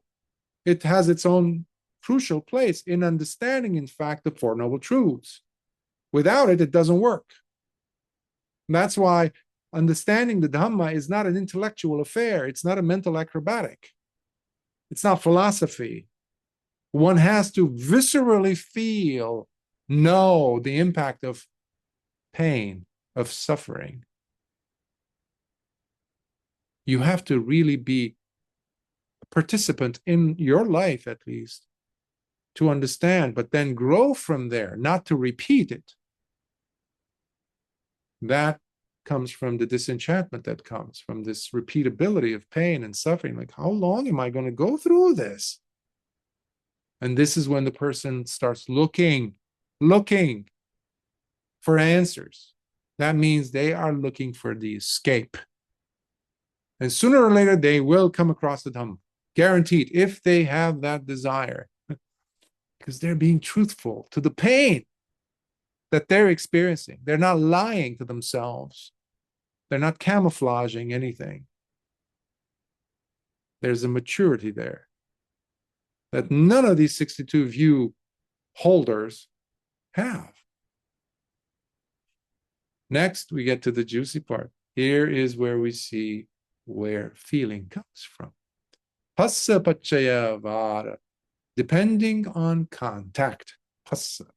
[SPEAKER 1] it has its own crucial place in understanding, in fact, the Four Noble Truths. Without it, it doesn't work. And that's why understanding the Dhamma is not an intellectual affair. It's not a mental acrobatic. It's not philosophy. One has to viscerally know the impact of pain, of suffering. You have to really be a participant in your life, at least, to understand, but then grow from there, not to repeat it. That comes from the disenchantment that comes from this repeatability of pain and suffering. Like, how long am I going to go through this? And this is when the person starts looking for answers. That means they are looking for the escape. And sooner or later, they will come across the Dhamma. Guaranteed, if they have that desire. Because they're being truthful to the pain that they're experiencing. They're not lying to themselves. They're not camouflaging anything. There's a maturity there that none of these 62 view holders have. Next, we get to the juicy part. Here is where we see where feeling comes from. Passa paccaya vara, depending on contact. Passa.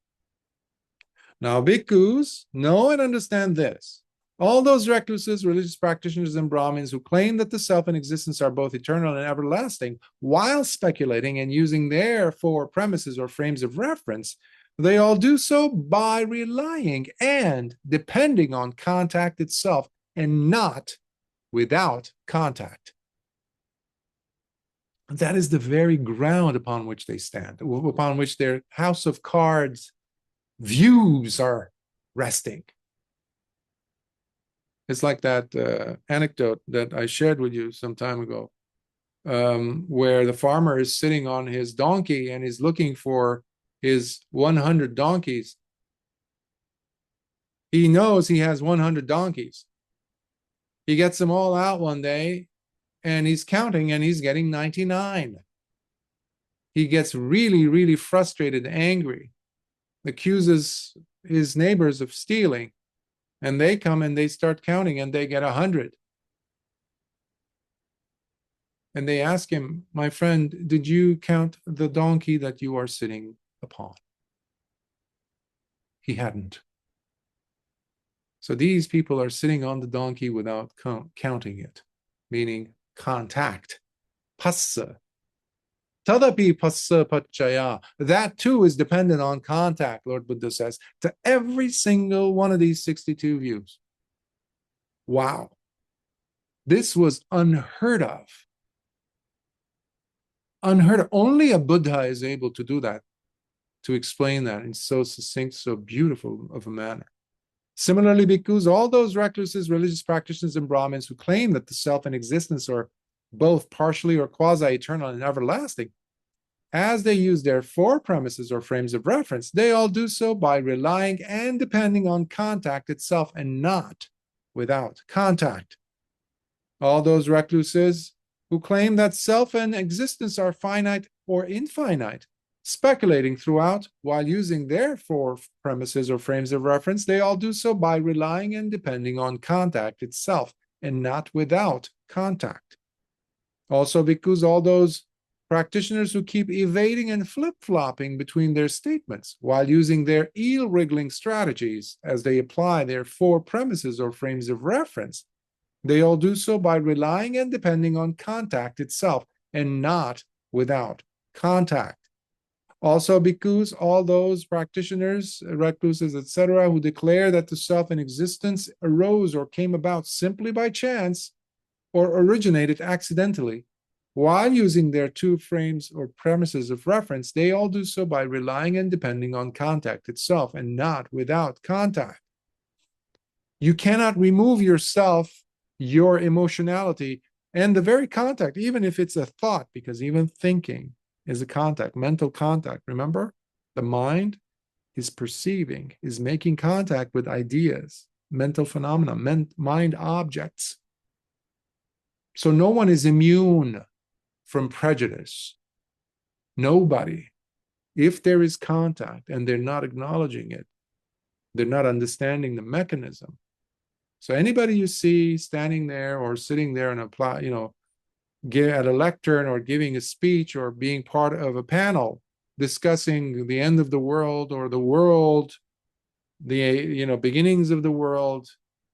[SPEAKER 1] Now, bhikkhus, know and understand this. All those recluses, religious practitioners, and Brahmins who claim that the self and existence are both eternal and everlasting, while speculating and using their four premises or frames of reference, they all do so by relying and depending on contact itself and not without contact. That is the very ground upon which they stand, upon which their house of cards views are resting. It's like that anecdote that I shared with you some time ago, where the farmer is sitting on his donkey and is looking for his 100 donkeys. He knows he has 100 donkeys. He gets them all out one day and he's counting and he's getting 99. He gets really, really frustrated, angry, accuses his neighbors of stealing. And they come and they start counting and they get 100. And they ask him, my friend, did you count the donkey that you are sitting upon? He hadn't. So these people are sitting on the donkey without counting it, meaning contact. Passa. Tadapi passa paccaya. That too is dependent on contact, Lord Buddha says, to every single one of these 62 views. Wow. This was unheard of. Unheard of. Only a Buddha is able to do that, to explain that in so succinct, so beautiful of a manner. Similarly, bhikkhus, all those recluses, religious practitioners, and Brahmins who claim that the self and existence are both partially or quasi-eternal and everlasting, as they use their four premises or frames of reference, they all do so by relying and depending on contact itself and not without contact. All those recluses who claim that self and existence are finite or infinite, speculating throughout while using their four premises or frames of reference, they all do so by relying and depending on contact itself and not without contact. Also, bhikkhus, all those practitioners who keep evading and flip-flopping between their statements while using their eel-wriggling strategies as they apply their four premises or frames of reference, they all do so by relying and depending on contact itself and not without contact. Also, bhikkhus, all those practitioners, recluses, etc., who declare that the self and existence arose or came about simply by chance or originated accidentally, while using their two frames or premises of reference, they all do so by relying and depending on contact itself and not without contact. You cannot remove yourself, your emotionality, and the very contact, even if it's a thought, because even thinking is a contact, mental contact. Remember, the mind is perceiving, is making contact with ideas, mental phenomena, mind objects. So no one is immune from prejudice. Nobody. If there is contact and they're not acknowledging it, they're not understanding the mechanism. So anybody you see standing there or sitting there and apply, at a lectern or giving a speech or being part of a panel discussing the end of the world or the world, the beginnings of the world,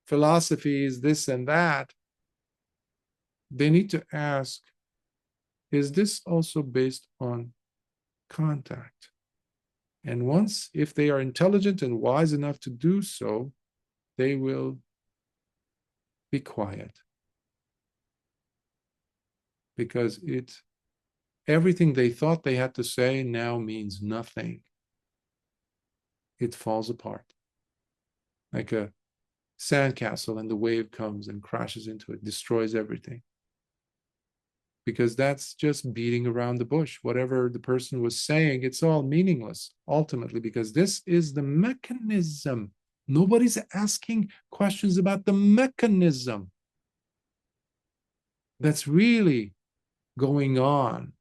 [SPEAKER 1] philosophies, this and that, they need to ask, is this also based on contact? And once, if they are intelligent and wise enough to do so, they will be quiet, because it everything they thought they had to say now means nothing. It falls apart like a sandcastle, and the wave comes and crashes into it, destroys everything. Because that's just beating around the bush. Whatever the person was saying, it's all meaningless ultimately, because this is the mechanism. Nobody's asking questions about the mechanism that's really going on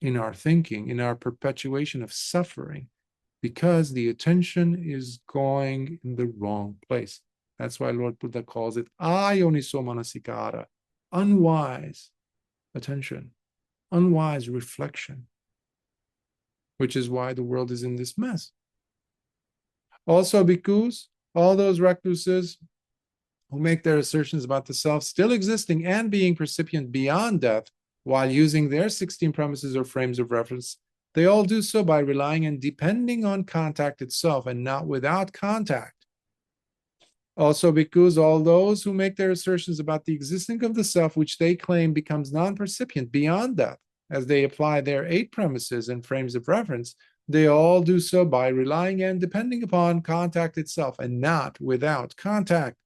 [SPEAKER 1] in our thinking, in our perpetuation of suffering, because the attention is going in the wrong place. That's why Lord Buddha calls it ayoniso manasikara, unwise attention, unwise reflection, which is why the world is in this mess. Also, bhikkhus, all those recluses who make their assertions about the self still existing and being percipient beyond death while using their 16 premises or frames of reference, they all do so by relying and depending on contact itself and not without contact. Also, bhikkhus, all those who make their assertions about the existence of the self, which they claim becomes non-percipient beyond death, as they apply their 8 premises and frames of reference, they all do so by relying and depending upon contact itself and not without contact.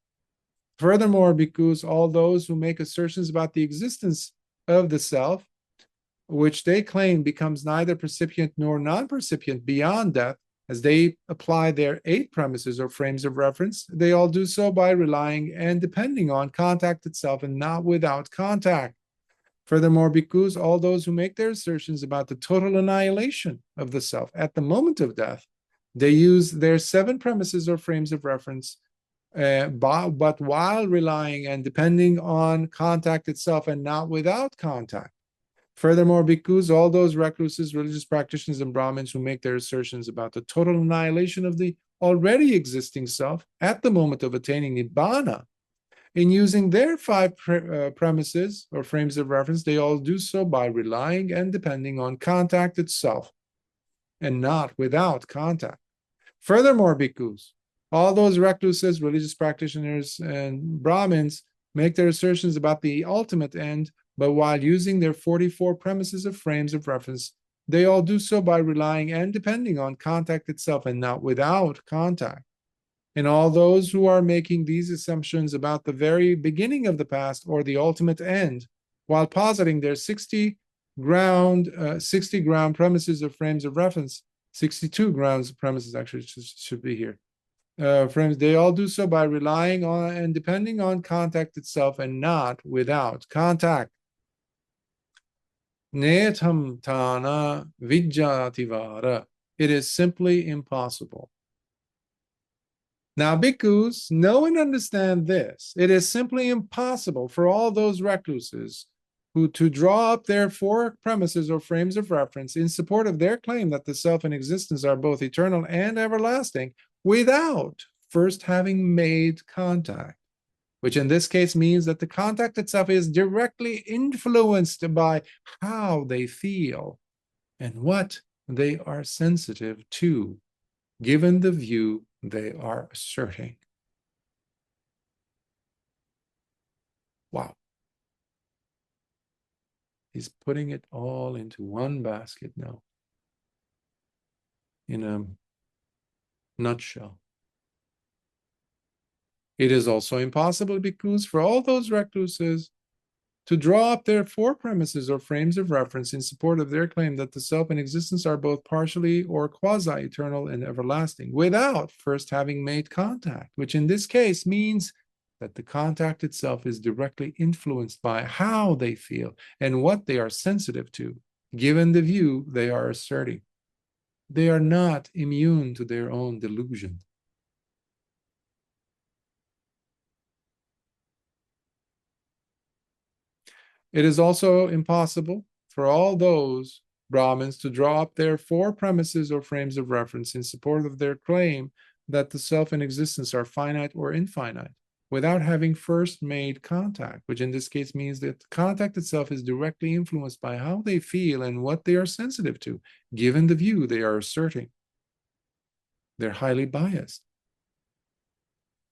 [SPEAKER 1] Furthermore, bhikkhus, all those who make assertions about the existence of the self, which they claim becomes neither percipient nor non-percipient beyond death, as they apply their 8 premises or frames of reference, they all do so by relying and depending on contact itself and not without contact. Furthermore, bhikkhus, all those who make their assertions about the total annihilation of the self at the moment of death, they use their 7 premises or frames of reference, but while relying and depending on contact itself and not without contact. Furthermore, bhikkhus, all those recluses, religious practitioners, and Brahmins who make their assertions about the total annihilation of the already existing self at the moment of attaining nibbana, in using their 5 premises or frames of reference, they all do so by relying and depending on contact itself and not without contact. Furthermore, bhikkhus, all those recluses, religious practitioners, and Brahmins make their assertions about the ultimate end, but while using their 44 premises of frames of reference, they all do so by relying and depending on contact itself and not without contact. And all those who are making these assumptions about the very beginning of the past or the ultimate end, while positing their 60 ground premises or frames of reference, 62 grounds premises actually should be here. Frames, they all do so by relying on and depending on contact itself and not without contact. Netam tana vijjativara. It is simply impossible. Now, bhikkhus, know and understand this. It is simply impossible for all those recluses who to draw up their 4 premises or frames of reference in support of their claim that the self and existence are both eternal and everlasting without first having made contact, which in this case means that the contact itself is directly influenced by how they feel and what they are sensitive to, given the view they are asserting. Wow. He's putting it all into one basket now, in a nutshell. It is also impossible, bhikkhus, for all those recluses to draw up their 4 premises or frames of reference in support of their claim that the self and existence are both partially or quasi-eternal and everlasting without first having made contact, which in this case means that the contact itself is directly influenced by how they feel and what they are sensitive to, given the view they are asserting. They are not immune to their own delusion. It is also impossible for all those Brahmins to draw up their 4 premises or frames of reference in support of their claim that the self and existence are finite or infinite without having first made contact, which in this case means that contact itself is directly influenced by how they feel and what they are sensitive to, given the view they are asserting. They're highly biased.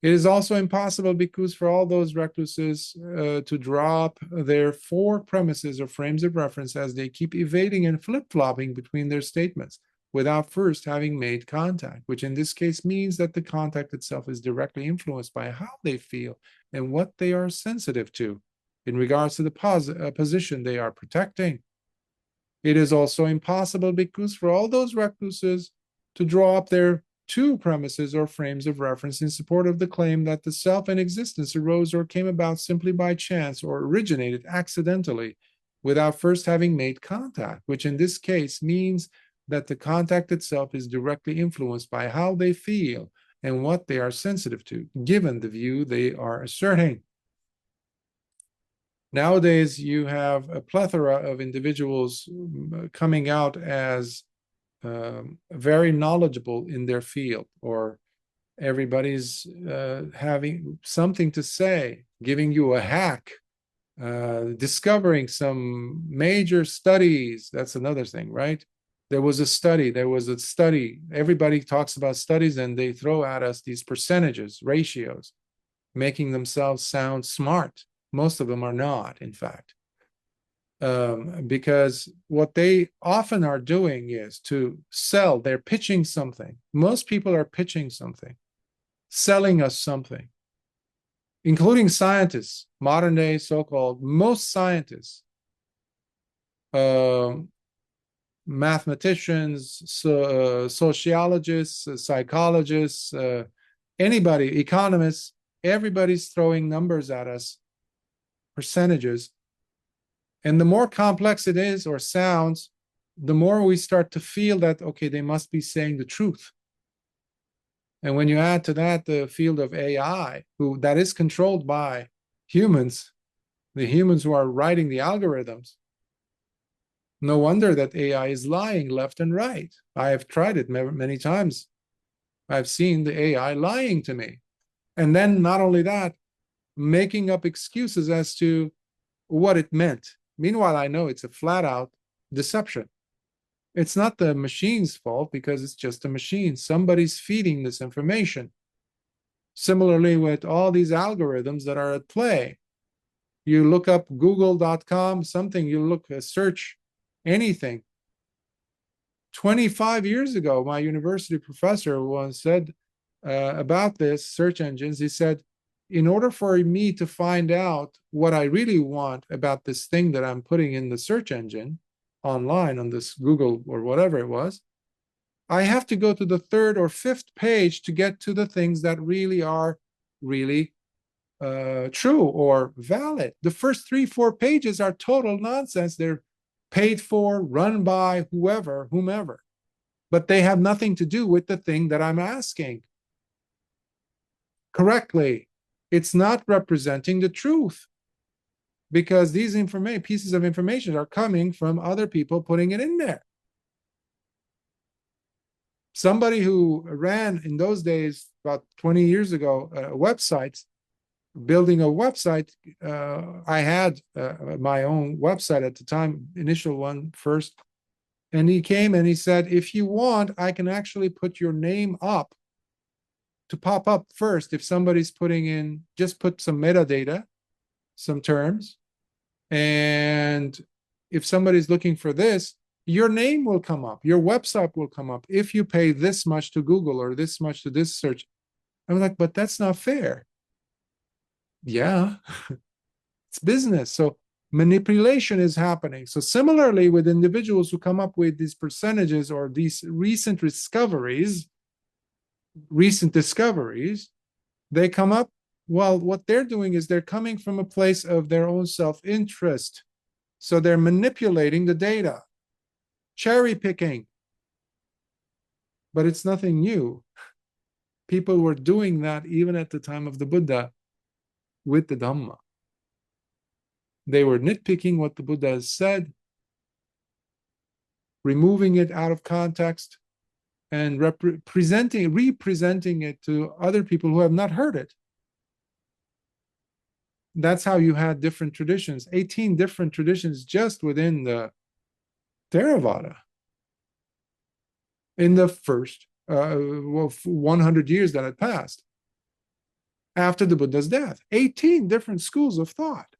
[SPEAKER 1] It is also impossible, bhikkhus, for all those recluses to drop their 4 premises or frames of reference as they keep evading and flip-flopping between their statements without first having made contact, which in this case means that the contact itself is directly influenced by how they feel and what they are sensitive to in regards to the position they are protecting. It is also impossible, bhikkhus, for all those recluses to draw up their 2 premises or frames of reference in support of the claim that the self and existence arose or came about simply by chance or originated accidentally without first having made contact, which in this case means that the contact itself is directly influenced by how they feel and what they are sensitive to, given the view they are asserting. Nowadays, you have a plethora of individuals coming out as very knowledgeable in their field, or everybody's having something to say, giving you a hack, discovering some major studies. That's another thing, right? There was a study. Everybody talks about studies and they throw at us these percentages, ratios, making themselves sound smart. Most of them are not, in fact. Because what they often are doing is to sell. They're pitching something. Most people are pitching something, selling us something, including scientists, modern day so-called, most scientists, mathematicians, sociologists, psychologists, anybody, economists, everybody's throwing numbers at us, percentages. And the more complex it is or sounds, the more we start to feel that, okay, they must be saying the truth. And when you add to that the field of AI, that is controlled by humans, the humans who are writing the algorithms, no wonder that AI is lying left and right. I have tried it many times. I've seen the AI lying to me. And then not only that, making up excuses as to what it meant. Meanwhile, I know it's a flat out deception. It's not the machine's fault because it's just a machine. Somebody's feeding this information. Similarly, with all these algorithms that are at play, you look up google.com, something, you search anything. 25 years ago, my university professor once said about this search engines, he said, in order for me to find out what I really want about this thing that I'm putting in the search engine online on this Google or whatever it was, I have to go to the 3rd or 5th page to get to the things that really are true or valid. The first 3-4 pages are total nonsense. They're paid for, run by whomever, but they have nothing to do with the thing that I'm asking correctly. It's not representing the truth because these pieces of information are coming from other people putting it in there. Somebody who ran in those days, about 20 years ago, websites, building a website. I had my own website at the time, initial one first. And he came and he said, if you want, I can actually put your name up to pop up first. If somebody's putting in, just put some metadata, some terms. And if somebody's looking for this, your name will come up, your website will come up if you pay this much to Google or this much to this search. I'm like, but that's not fair. Yeah, it's business. So manipulation is happening. So similarly with individuals who come up with these percentages or these recent discoveries, they come up, well, what they're doing is they're coming from a place of their own self-interest. So they're manipulating the data, cherry picking. But it's nothing new. People were doing that even at the time of the Buddha with the Dhamma. They were nitpicking what the Buddha has said, removing it out of context, and representing it to other people who have not heard it. That's how you had different traditions, 18 different traditions just within the Theravada in the first 100 years that had passed. after the Buddha's death. 18 different schools of thought.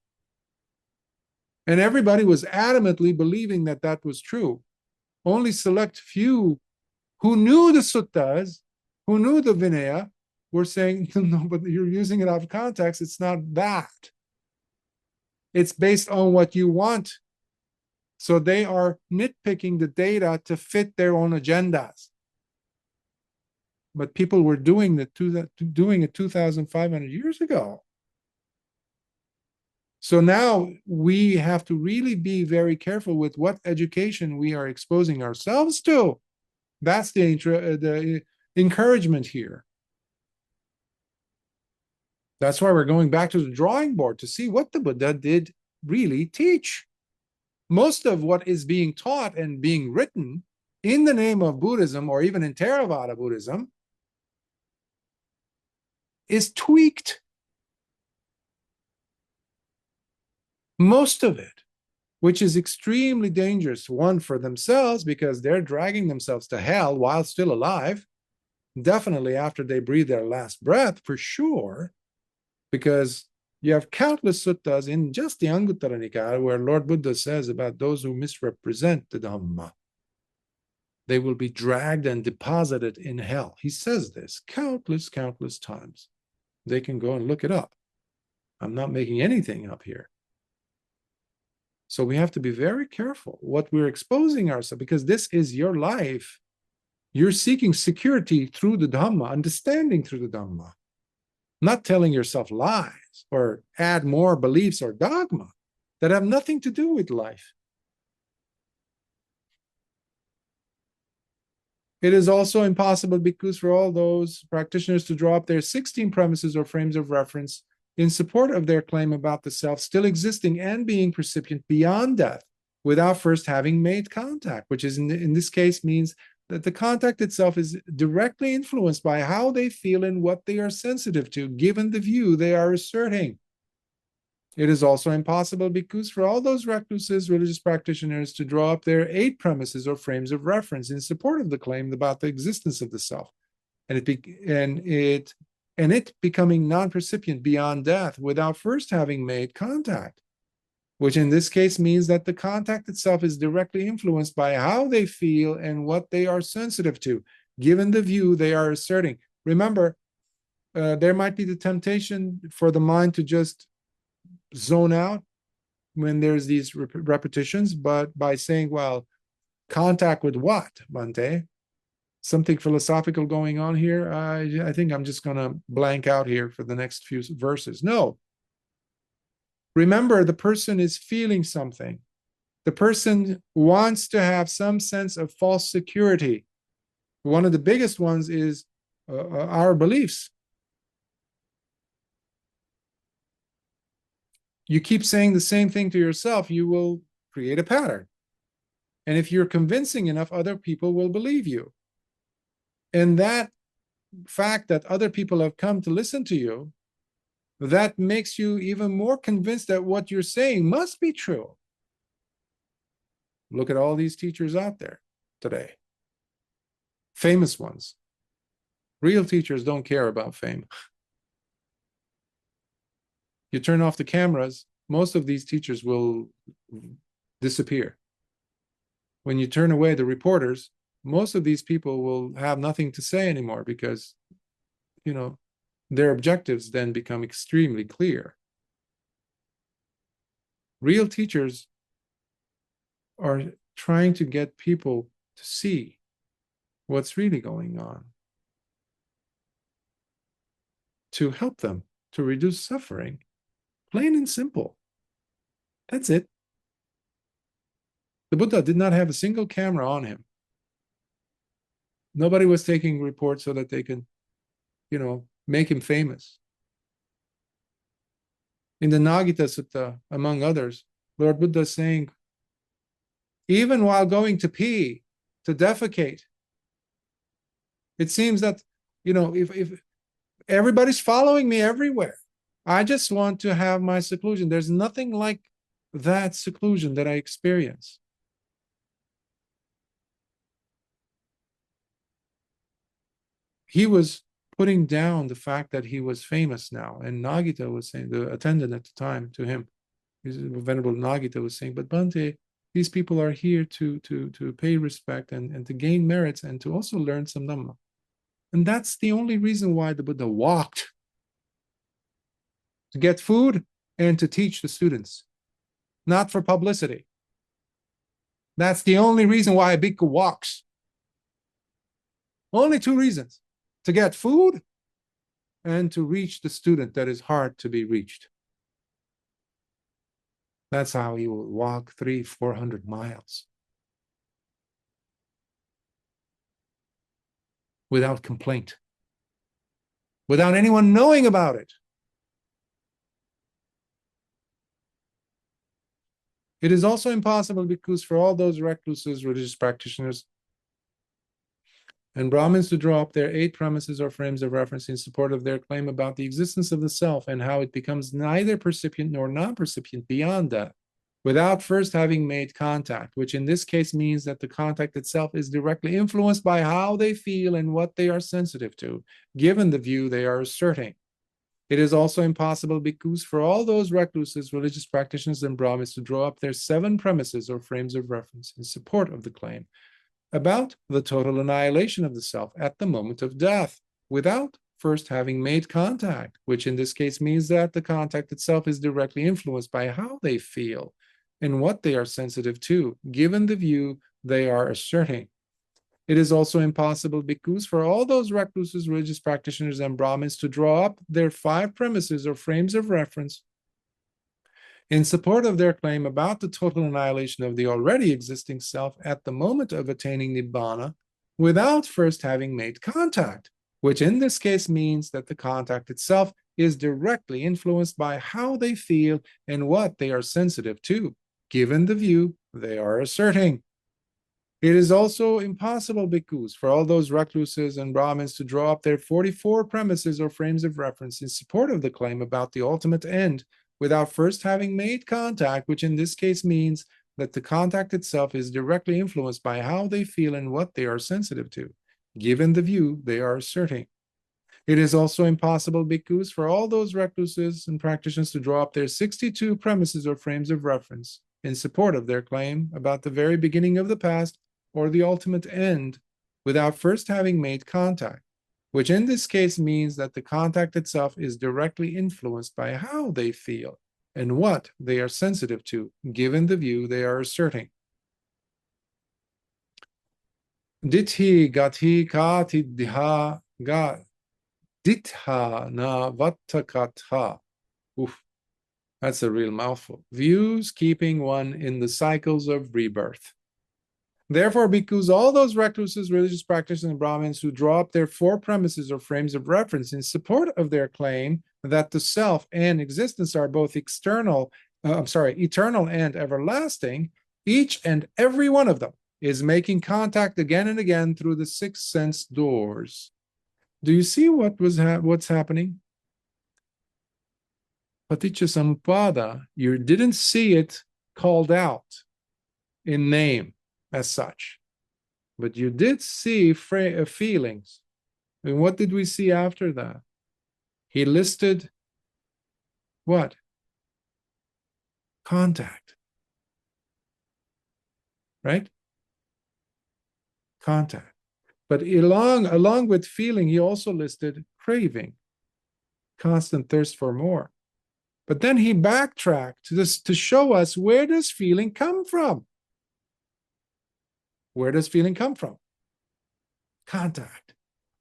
[SPEAKER 1] And everybody was adamantly believing that that was true. Only select few who knew the suttas, who knew the Vinaya, were saying, no, but you're using it out of context. It's not that. It's based on what you want. So they are nitpicking the data to fit their own agendas. But people were doing it 2,500 years ago. So now we have to really be very careful with what education we are exposing ourselves to. That's the encouragement here. That's why we're going back to the drawing board to see what the Buddha did really teach. Most of what is being taught and being written in the name of Buddhism, or even in Theravada Buddhism, is tweaked. Most of it, which is extremely dangerous, one, for themselves, because they're dragging themselves to hell while still alive, definitely after they breathe their last breath, for sure, because you have countless suttas in just the Anguttara Nikaya where Lord Buddha says about those who misrepresent the Dhamma, they will be dragged and deposited in hell. He says this countless times. They can go and look it up. I'm not making anything up here. So we have to be very careful what we're exposing ourselves, because this is your life. You're seeking security through the Dhamma, understanding through the Dhamma, not telling yourself lies or add more beliefs or dogma that have nothing to do with life. It is also impossible, bhikkhus, for all those practitioners to draw up their 16 premises or frames of reference in support of their claim about the self still existing and being percipient beyond death without first having made contact, which is in this case means that the contact itself is directly influenced by how they feel and what they are sensitive to, given the view they are asserting. It is also impossible, bhikkhus, for all those recluses, religious practitioners, to draw up their 8 premises or frames of reference in support of the claim about the existence of the self, and it becoming non-percipient beyond death without first having made contact, which in this case means that the contact itself is directly influenced by how they feel and what they are sensitive to, given the view they are asserting. Remember, there might be the temptation for the mind to just zone out when there's these repetitions, but by saying, well, contact with what, Bhante? Something philosophical going on here? I think I'm just going to blank out here for the next few verses. No. Remember, the person is feeling something. The person wants to have some sense of false security. One of the biggest ones is our beliefs. You keep saying the same thing to yourself, you will create a pattern. And if you're convincing enough, other people will believe you. And that fact that other people have come to listen to you, that makes you even more convinced that what you're saying must be true. Look at all these teachers out there today. Famous ones. Real teachers don't care about fame. You turn off the cameras, most of these teachers will disappear. When you turn away the reporters, most of these people will have nothing to say anymore because, their objectives then become extremely clear. Real teachers are trying to get people to see what's really going on, to help them, to reduce suffering. Plain and simple. That's it. The Buddha did not have a single camera on him. Nobody was taking reports so that they can, make him famous. In the Nagita Sutta, among others, Lord Buddha is saying, even while going to pee, to defecate, it seems that, if everybody's following me everywhere, I just want to have my seclusion. There's nothing like that seclusion that I experience. He was putting down the fact that he was famous now. And Nagita was saying, the attendant at the time to him, Venerable Nagita was saying, but Bhante, these people are here to pay respect and to gain merits and to also learn some Dhamma. And that's the only reason why the Buddha walked, to get food and to teach the students, not for publicity. That's the only reason why a bhikkhu walks. Only two reasons: to get food and to reach the student that is hard to be reached. That's how he will walk 300-400 miles without complaint, without anyone knowing about it. It is also impossible, because for all those recluses, religious practitioners, and Brahmins to draw up their 8 premises or frames of reference in support of their claim about the existence of the self and how it becomes neither percipient nor non-percipient beyond that, without first having made contact, which in this case means that the contact itself is directly influenced by how they feel and what they are sensitive to, given the view they are asserting. It is also impossible, because for all those recluses, religious practitioners, and Brahmins to draw up their 7 premises or frames of reference in support of the claim about the total annihilation of the self at the moment of death, without first having made contact, which in this case means that the contact itself is directly influenced by how they feel and what they are sensitive to, given the view they are asserting. It is also impossible, because for all those recluses, religious practitioners, and Brahmins to draw up their 5 premises or frames of reference in support of their claim about the total annihilation of the already existing self at the moment of attaining Nibbana, without first having made contact, which in this case means that the contact itself is directly influenced by how they feel and what they are sensitive to, given the view they are asserting. It is also impossible, bhikkhus, for all those recluses and Brahmins to draw up their 44 premises or frames of reference in support of the claim about the ultimate end, without first having made contact, which in this case means that the contact itself is directly influenced by how they feel and what they are sensitive to, given the view they are asserting. It is also impossible, bhikkhus, for all those recluses and practitioners to draw up their 62 premises or frames of reference in support of their claim about the very beginning of the past or the ultimate end, without first having made contact, which in this case means that the contact itself is directly influenced by how they feel and what they are sensitive to, given the view they are asserting. Dithi gati kati diha ga ditha na vattakatha. Oof, that's a real mouthful. Views keeping one in the cycles of rebirth. Therefore, bhikkhus, all those recluses, religious practitioners, and Brahmins who draw up their 4 premises or frames of reference in support of their claim that the self and existence are both eternal and everlasting, each and every one of them is making contact again and again through the 6 sense doors. Do you see what's happening? Paticca Samuppada, you didn't see it called out in name as such, but you did see feelings. And what did we see after that? He listed what? Contact, right? Contact. But along with feeling, he also listed craving, constant thirst for more. But then he backtracked to show us, where does feeling come from? Where does feeling come from? Contact.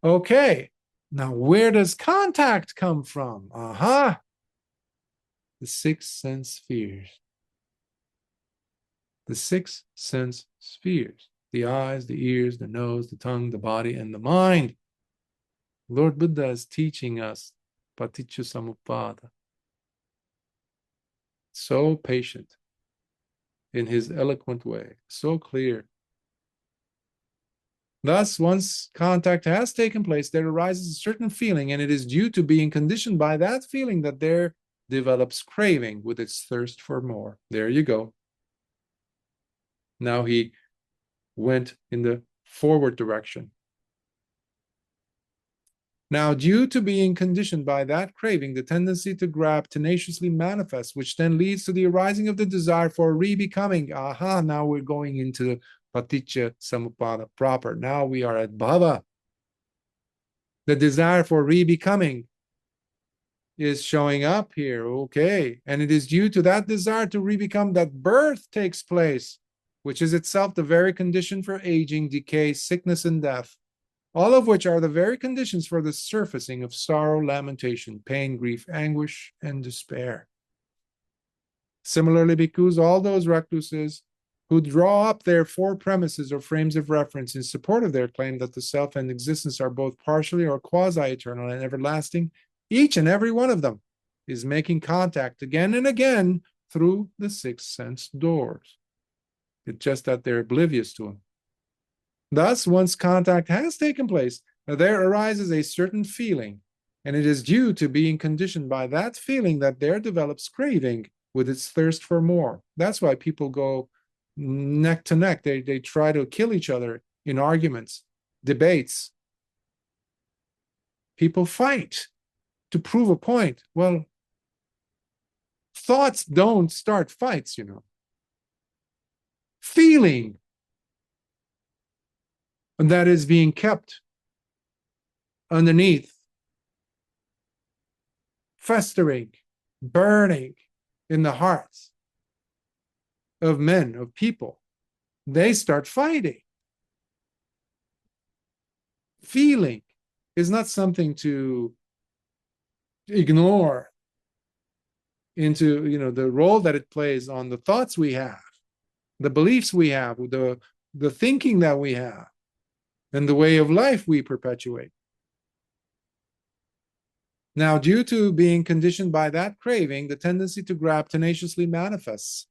[SPEAKER 1] Okay, now where does contact come from? The 6 sense spheres. The 6 sense spheres. The eyes, the ears, the nose, the tongue, the body, and the mind. Lord Buddha is teaching us Paticca Samuppada. So patient in his eloquent way, so clear. Thus, once contact has taken place, there arises a certain feeling, and it is due to being conditioned by that feeling that there develops craving with its thirst for more. There you go. Now he went in the forward direction. Now, due to being conditioned by that craving, the tendency to grab tenaciously manifests, which then leads to the arising of the desire for re-becoming. Aha, now we're going into Paticca Samuppada proper. Now we are at Bhava. The desire for re-becoming is showing up here, okay. And it is due to that desire to re-become that birth takes place, which is itself the very condition for aging, decay, sickness, and death. All of which are the very conditions for the surfacing of sorrow, lamentation, pain, grief, anguish, and despair. Similarly, bhikkhus, all those recluses who draw up their four premises or frames of reference in support of their claim that the self and existence are both partially or quasi-eternal and everlasting, each and every one of them is making contact again and again through the six sense doors. It's just that they're oblivious to them. Thus, once contact has taken place, there arises a certain feeling, and it is due to being conditioned by that feeling that there develops craving with its thirst for more. That's why people go neck to neck. They try to kill each other in arguments, debates. People fight to prove a point. Well, thoughts don't start fights, you know. Feeling that is being kept underneath, festering, burning in the hearts of men, of people, they start fighting. Feeling is not something to ignore into, you know, the role that it plays on the thoughts we have, the beliefs we have, the thinking that we have, and the way of life we perpetuate. Now, due to being conditioned by that craving, the tendency to grab tenaciously manifests.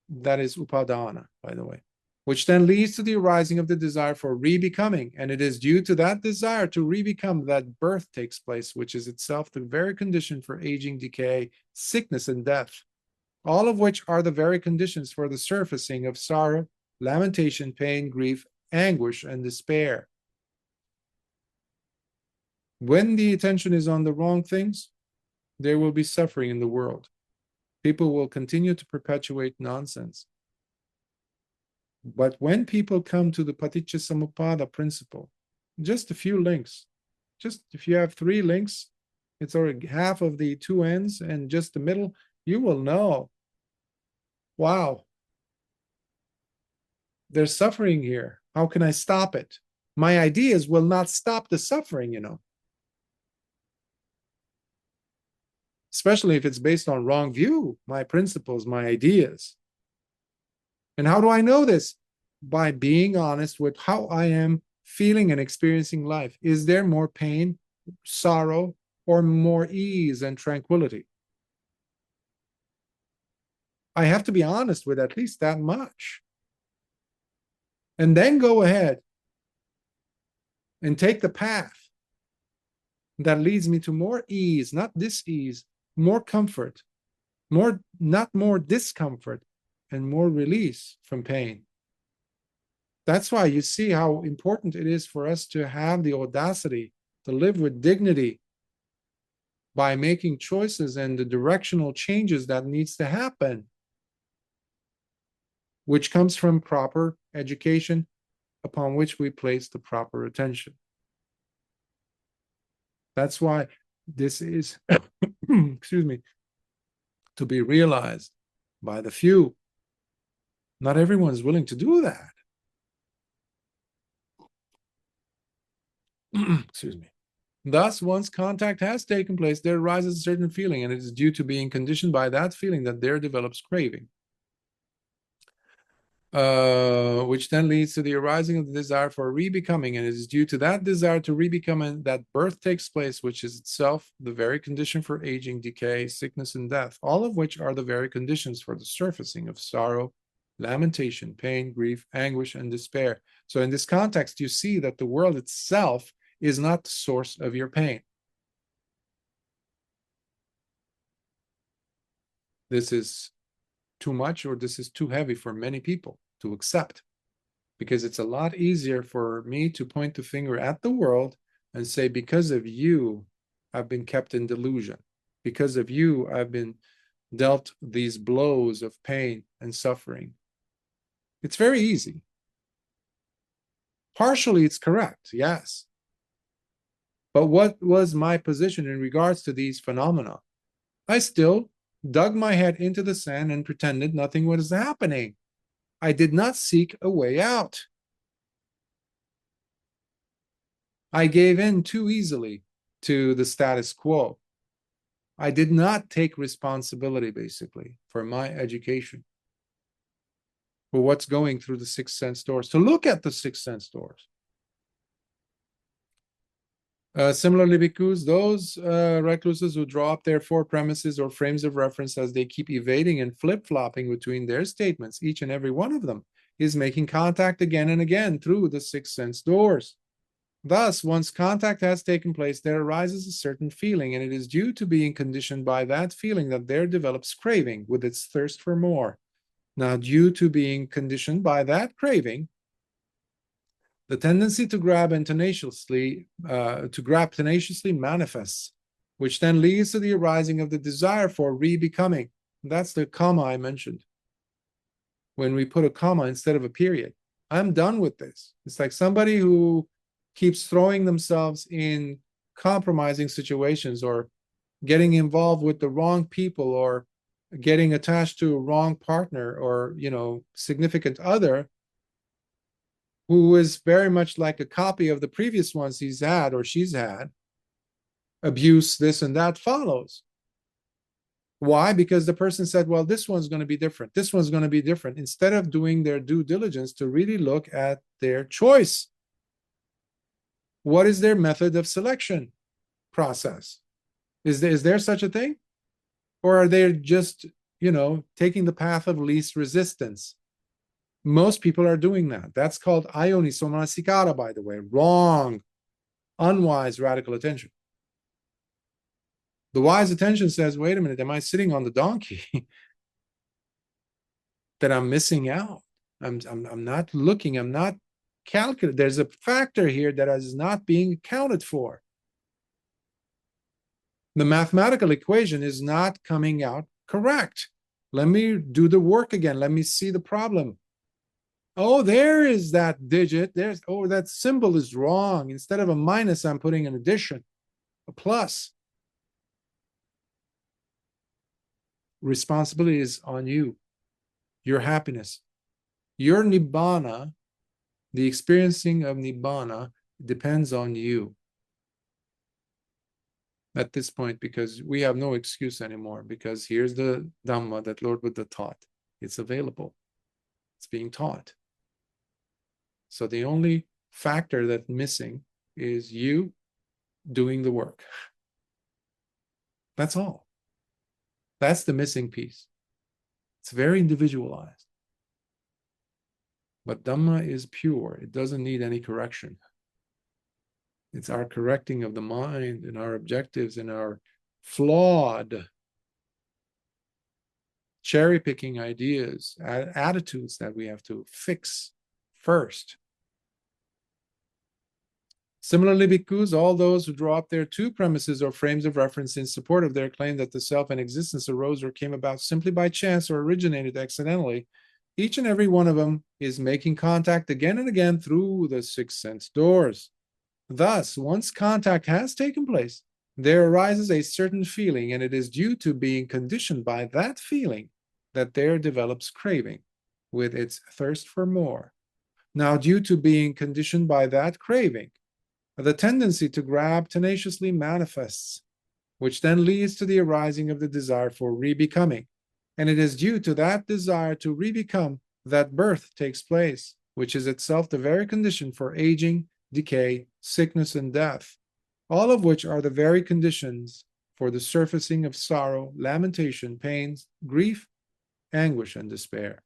[SPEAKER 1] That is upadana, by the way, which then leads to the arising of the desire for re-becoming. And it is due to that desire to re-become that birth takes place, which is itself the very condition for aging, decay, sickness, and death, all of which are the very conditions for the surfacing of sorrow, lamentation, pain, grief, anguish, and despair. When the attention is on the wrong things, there will be suffering in the world. People will continue to perpetuate nonsense. But when people come to the Paticca Samuppada principle, just a few links, just if you have 3 links, it's already half of the 2 ends and just the middle, you will know, wow, there's suffering here. How can I stop it? My ideas will not stop the suffering, you know. Especially if it's based on wrong view, my principles, my ideas. And how do I know this? By being honest with how I am feeling and experiencing life. Is there more pain, sorrow, or more ease and tranquility? I have to be honest with at least that much. And then go ahead and take the path that leads me to more ease, not dis-ease, more comfort, not more discomfort, and more release from pain. That's why you see how important it is for us to have the audacity to live with dignity by making choices and the directional changes that needs to happen, which comes from proper education upon which we place the proper attention. That's why this is, excuse me, to be realized by the few. Not everyone is willing to do that. Excuse me. Thus, once contact has taken place, there arises a certain feeling, and it is due to being conditioned by that feeling that there develops craving, which then leads to the arising of the desire for re-becoming, and it is due to that desire to re-become and that birth takes place, which is itself the very condition for aging, decay, sickness, and death, all of which are the very conditions for the surfacing of sorrow, lamentation, pain, grief, anguish, and despair. So in this context, you see that the world itself is not the source of your pain. This is too much, or this is too heavy for many people to accept, because it's a lot easier for me to point the finger at the world and say, because of you, I've been kept in delusion. Because of you, I've been dealt these blows of pain and suffering. It's very easy. Partially, it's correct, yes. But what was my position in regards to these phenomena? I still dug my head into the sand and pretended nothing was happening. I did not seek a way out. I gave in too easily to the status quo. I did not take responsibility, basically, for my education, for what's going through the six sense doors, to look at the six sense doors. Similarly, bhikkhus, those recluses who draw up their four premises or frames of reference as they keep evading and flip-flopping between their statements, each and every one of them is making contact again and again through the six sense doors. Thus, once contact has taken place, there arises a certain feeling, and it is due to being conditioned by that feeling that there develops craving with its thirst for more. Now, due to being conditioned by that craving, the tendency to grab tenaciously manifests, which then leads to the arising of the desire for re-becoming. That's the comma I mentioned. When we put a comma instead of a period, I'm done with this. It's like somebody who keeps throwing themselves in compromising situations or getting involved with the wrong people or getting attached to a wrong partner or, significant other, who is very much like a copy of the previous ones he's had or she's had. Abuse, this and that follows. Why? Because the person said, well, this one's going to be different. This one's going to be different, instead of doing their due diligence to really look at their choice. What is their method of selection process? Is there such a thing? Or are they just, taking the path of least resistance? Most people are doing that. That's called ayoniso manasikara, by the way. Wrong, unwise radical attention. The wise attention says, wait a minute, am I sitting on the donkey that I'm missing out? I'm not looking, I'm not calculating. There's a factor here that is not being accounted for. The mathematical equation is not coming out correct. Let me do the work again. Let me see the problem. Oh, there is that digit. That symbol is wrong. Instead of a minus, I'm putting an addition, a plus. Responsibility is on you, your happiness. Your nibbana, the experiencing of nibbana, depends on you at this point, because we have no excuse anymore, because here's the Dhamma that Lord Buddha taught. It's available. It's being taught. So the only factor that's missing is you doing the work. That's all. That's the missing piece. It's very individualized. But Dhamma is pure. It doesn't need any correction. It's our correcting of the mind and our objectives and our flawed cherry-picking ideas, attitudes that we have to fix first. Similarly, bhikkhus, all those who draw up their two premises or frames of reference in support of their claim that the self and existence arose or came about simply by chance or originated accidentally, each and every one of them is making contact again and again through the six sense doors. Thus, once contact has taken place, there arises a certain feeling, and it is due to being conditioned by that feeling that there develops craving with its thirst for more. Now, due to being conditioned by that craving, the tendency to grab tenaciously manifests, which then leads to the arising of the desire for re-becoming. And it is due to that desire to re-become that birth takes place, which is itself the very condition for aging, decay, sickness, and death, all of which are the very conditions for the surfacing of sorrow, lamentation, pains, grief, anguish, and despair.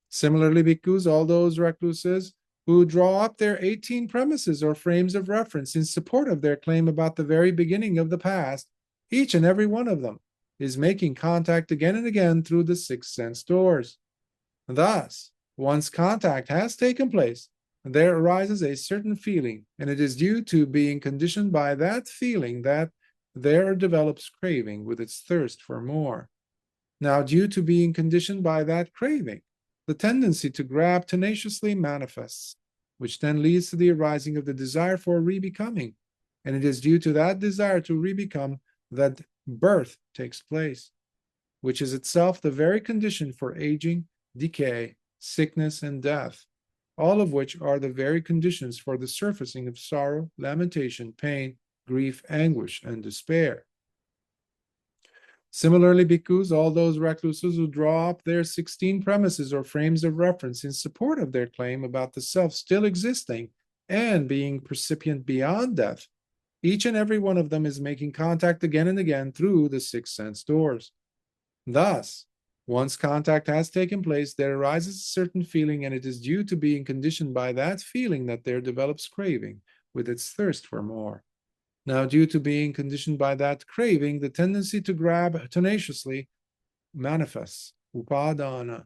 [SPEAKER 1] Similarly, bhikkhus, all those recluses who draw up their 18 premises or frames of reference in support of their claim about the very beginning of the past, each and every one of them is making contact again and again through the six sense doors. Thus, once contact has taken place, there arises a certain feeling, and it is due to being conditioned by that feeling that there develops craving with its thirst for more. Now, due to being conditioned by that craving, the tendency to grab tenaciously manifests, which then leads to the arising of the desire for rebecoming. And it is due to that desire to rebecome that birth takes place, which is itself the very condition for aging, decay, sickness, and death, all of which are the very conditions for the surfacing of sorrow, lamentation, pain, grief, anguish, and despair. Similarly, bhikkhus, all those recluses who draw up their 16 premises or frames of reference in support of their claim about the self still existing and being percipient beyond death, each and every one of them is making contact again and again through the 6 sense doors. Thus, once contact has taken place, there arises a certain feeling, and it is due to being conditioned by that feeling that there develops craving with its thirst for more. Now, due to being conditioned by that craving, the tendency to grab tenaciously manifests, upadana,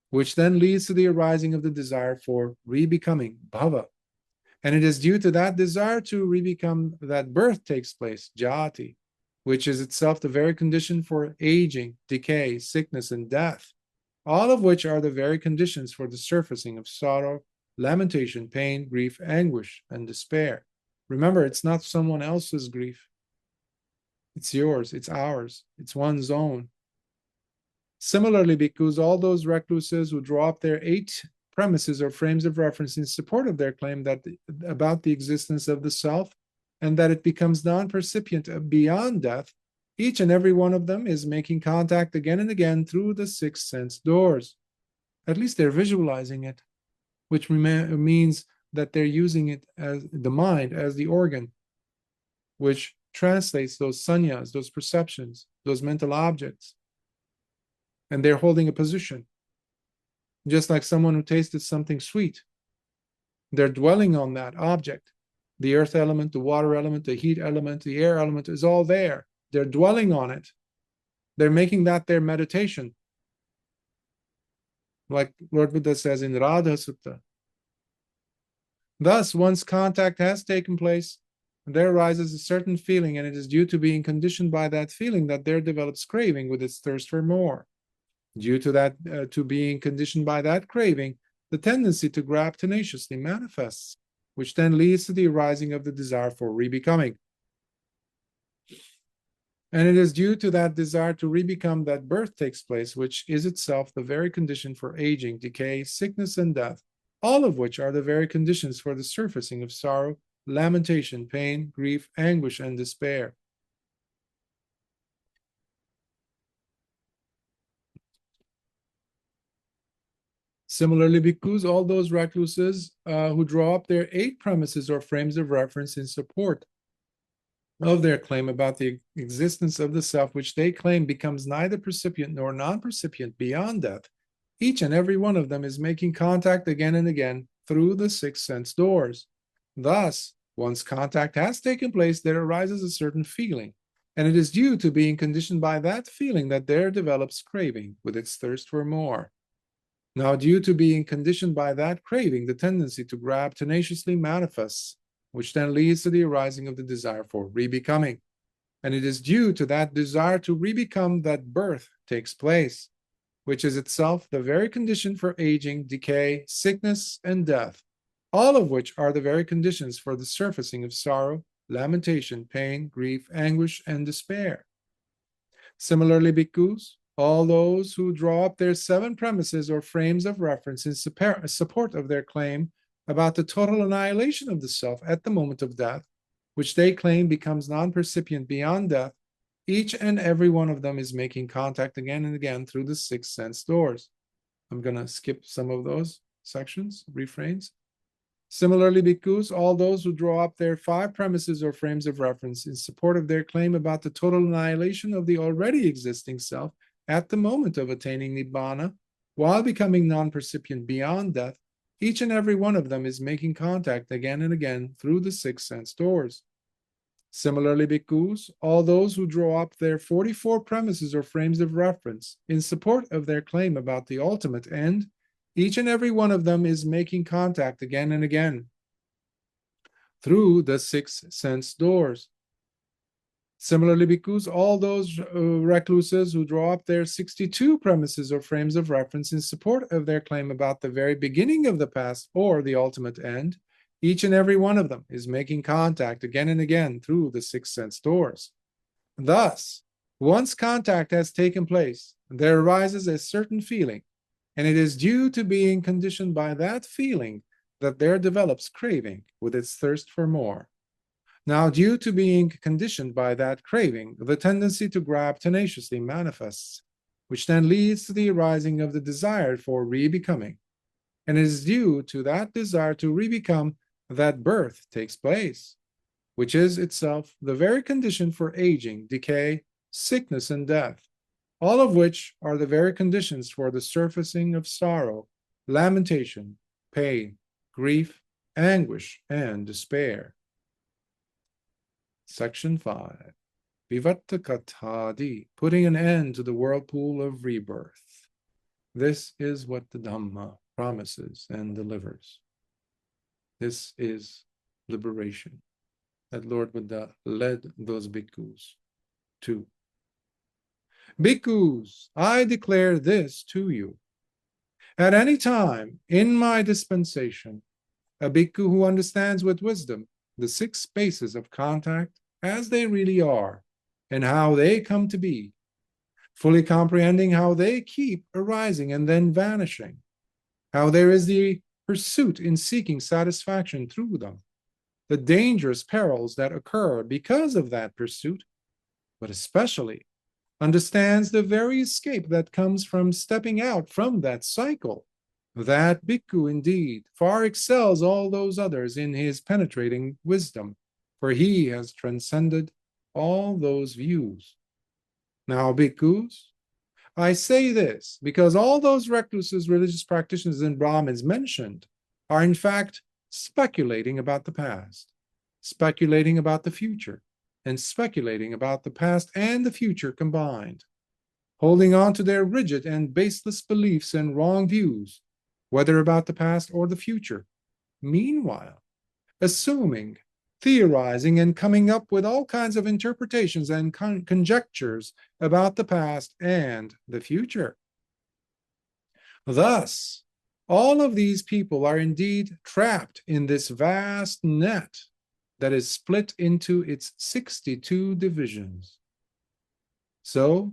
[SPEAKER 1] which then leads to the arising of the desire for rebecoming, bhava. And it is due to that desire to rebecome that birth takes place, jati, which is itself the very condition for aging, decay, sickness, and death, all of which are the very conditions for the surfacing of sorrow, lamentation, pain, grief, anguish, and despair. Remember, it's not someone else's grief. It's yours, it's ours, it's one's own. Similarly, bhikkhus, all those recluses who draw up their 8 premises or frames of reference in support of their claim about the existence of the self, and that it becomes non-percipient beyond death, each and every one of them is making contact again and again through the 6 sense doors. At least they're visualizing it, which means that they're using it as the mind, as the organ, which translates those sannyas, those perceptions, those mental objects. And they're holding a position. Just like someone who tasted something sweet. They're dwelling on that object. The earth element, the water element, the heat element, the air element is all there. They're dwelling on it. They're making that their meditation. Like Lord Buddha says in Radha Sutta. Thus, once contact has taken place, there arises a certain feeling, and it is due to being conditioned by that feeling that there develops craving with its thirst for more. Due to that, to being conditioned by that craving, the tendency to grab tenaciously manifests, which then leads to the arising of the desire for rebecoming. And it is due to that desire to rebecome that birth takes place, which is itself the very condition for aging, decay, sickness, and death, all of which are the very conditions for the surfacing of sorrow, lamentation, pain, grief, anguish, and despair. Similarly, bhikkhus, all those recluses who draw up their 8 premises or frames of reference in support of their claim about the existence of the self, which they claim becomes neither percipient nor non-percipient beyond death, each and every one of them is making contact again and again through the 6 sense doors. Thus, once contact has taken place, there arises a certain feeling, and it is due to being conditioned by that feeling that there develops craving with its thirst for more. Now, due to being conditioned by that craving, the tendency to grab tenaciously manifests, which then leads to the arising of the desire for rebecoming. And it is due to that desire to rebecome that birth takes place, which is itself the very condition for aging, decay, sickness, and death, all of which are the very conditions for the surfacing of sorrow, lamentation, pain, grief, anguish, and despair. Similarly, bhikkhus, all those who draw up their 7 premises or frames of reference in support of their claim about the total annihilation of the self at the moment of death, which they claim becomes non-percipient beyond death, each and every one of them is making contact again and again through the 6 sense doors. I'm going to skip some of those sections, refrains. Similarly, bhikkhus, all those who draw up their 5 premises or frames of reference in support of their claim about the total annihilation of the already existing self at the moment of attaining nibbana, while becoming non-percipient beyond death, each and every one of them is making contact again and again through the 6 sense doors. Similarly, bhikkhus, all those who draw up their 44 premises or frames of reference in support of their claim about the ultimate end Each and every one of them is making contact again and again through the 6 sense doors. Similarly, bhikkhus, all those recluses who draw up their 62 premises or frames of reference in support of their claim about the very beginning of the past or the ultimate end, each and every one of them is making contact again and again through the 6 sense doors. Thus, once contact has taken place, there arises a certain feeling, and it is due to being conditioned by that feeling that there develops craving with its thirst for more. Now, due to being conditioned by that craving, the tendency to grab tenaciously manifests, which then leads to the arising of the desire for re-becoming. And it is due to that desire to re-become that birth takes place, which is itself the very condition for aging, decay, sickness, and death, all of which are the very conditions for the surfacing of sorrow, lamentation, pain, grief, anguish, and despair. Section 5. Vivatta Katadi, putting an end to the whirlpool of rebirth. This is what the Dhamma promises and delivers. This is liberation that Lord Buddha led those bhikkhus to. Bhikkhus, I declare this to you. At any time in my dispensation, a bhikkhu who understands with wisdom the 6 spaces of contact as they really are and how they come to be, fully comprehending how they keep arising and then vanishing, how there is the pursuit in seeking satisfaction through them, the dangerous perils that occur because of that pursuit, but especially understands the very escape that comes from stepping out from that cycle. That bhikkhu indeed far excels all those others in his penetrating wisdom, for he has transcended all those views. Now, bhikkhus, I say this because all those recluses, religious practitioners, and Brahmins mentioned are in fact speculating about the past, speculating about the future, and speculating about the past and the future combined, holding on to their rigid and baseless beliefs and wrong views, whether about the past or the future. Meanwhile, assuming, theorizing, and coming up with all kinds of interpretations and conjectures about the past and the future. Thus, all of these people are indeed trapped in this vast net that is split into its 62 divisions. So,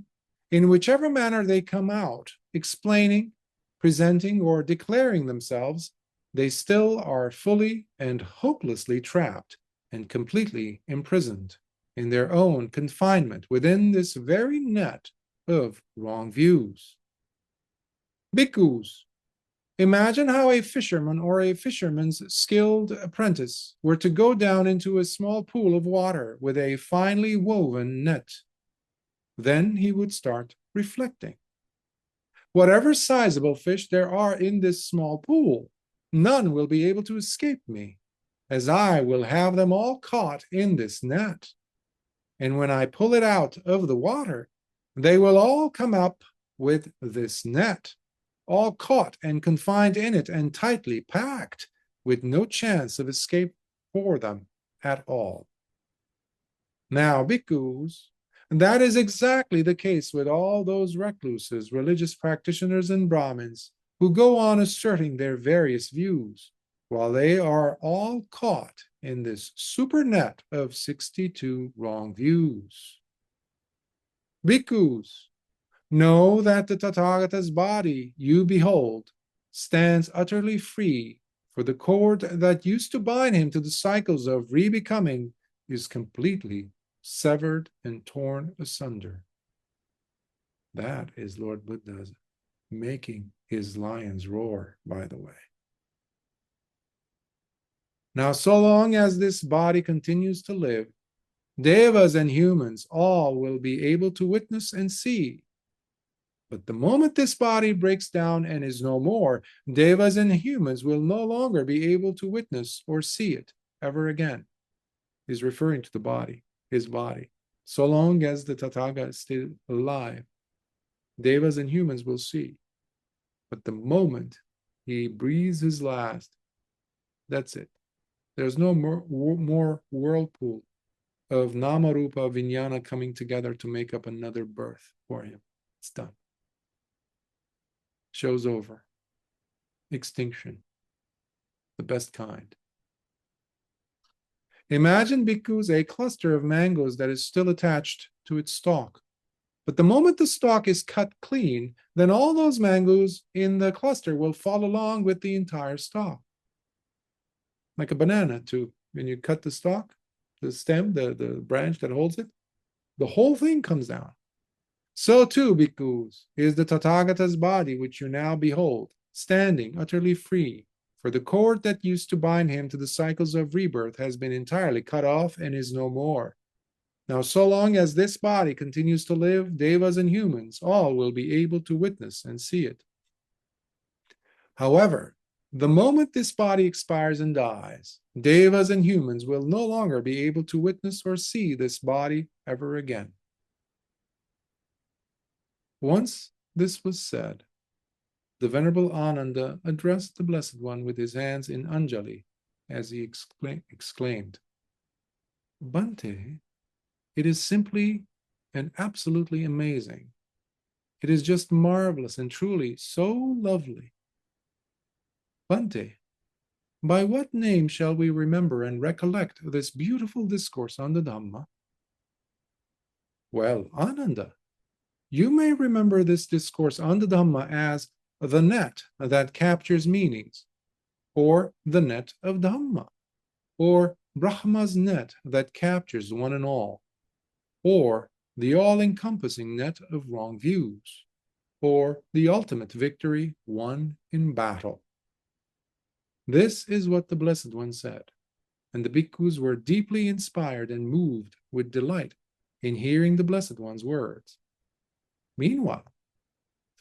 [SPEAKER 1] in whichever manner they come out, explaining, presenting, or declaring themselves, they still are fully and hopelessly trapped and completely imprisoned in their own confinement within this very net of wrong views. Bhikkhus, imagine how a fisherman or a fisherman's skilled apprentice were to go down into a small pool of water with a finely woven net. Then he would start reflecting. Whatever sizable fish there are in this small pool, none will be able to escape me, as I will have them all caught in this net. And when I pull it out of the water, they will all come up with this net, all caught and confined in it and tightly packed, with no chance of escape for them at all. Now, bhikkhus, that is exactly the case with all those recluses, religious practitioners, and Brahmins who go on asserting their various views, while they are all caught in this super net of 62 wrong views. Bhikkhus, know that the Tathagata's body you behold stands utterly free, for the cord that used to bind him to the cycles of re-becoming is completely severed and torn asunder. That is Lord Buddha's making his lions roar, by the way. Now, so long as this body continues to live, devas and humans all will be able to witness and see. But the moment this body breaks down and is no more, devas and humans will no longer be able to witness or see it ever again. He's referring to the body, his body. So long as the Tathagata is still alive, devas and humans will see. But the moment He breathes his last. That's it. There's no more whirlpool of Namarupa Vijnana coming together to make up another birth for him. It's done. Show's over. Extinction. The best kind. Imagine, bhikkhus, a cluster of mangoes that is still attached to its stalk. But the moment the stalk is cut clean, then all those mangoes in the cluster will fall along with the entire stalk. Like a banana, too. When you cut the stalk, the stem, the branch that holds it, the whole thing comes down. So too, bhikkhus, is the Tathagata's body, which you now behold, standing utterly free. For the cord that used to bind him to the cycles of rebirth has been entirely cut off and is no more. Now, so long as this body continues to live, devas and humans, all will be able to witness and see it. However, the moment this body expires and dies, devas and humans will no longer be able to witness or see this body ever again. Once this was said, the Venerable Ananda addressed the Blessed One with his hands in Anjali as he exclaimed, Bhante, it is simply and absolutely amazing. It is just marvelous and truly so lovely. Bhante, by what name shall we remember and recollect this beautiful discourse on the Dhamma? Well, Ananda, you may remember this discourse on the Dhamma as the net that captures meanings, or the net of Dhamma, or Brahma's net that captures one and all, or the all-encompassing net of wrong views, or the ultimate victory won in battle. This is what the Blessed One said, and the bhikkhus were deeply inspired and moved with delight in hearing the Blessed One's words. Meanwhile,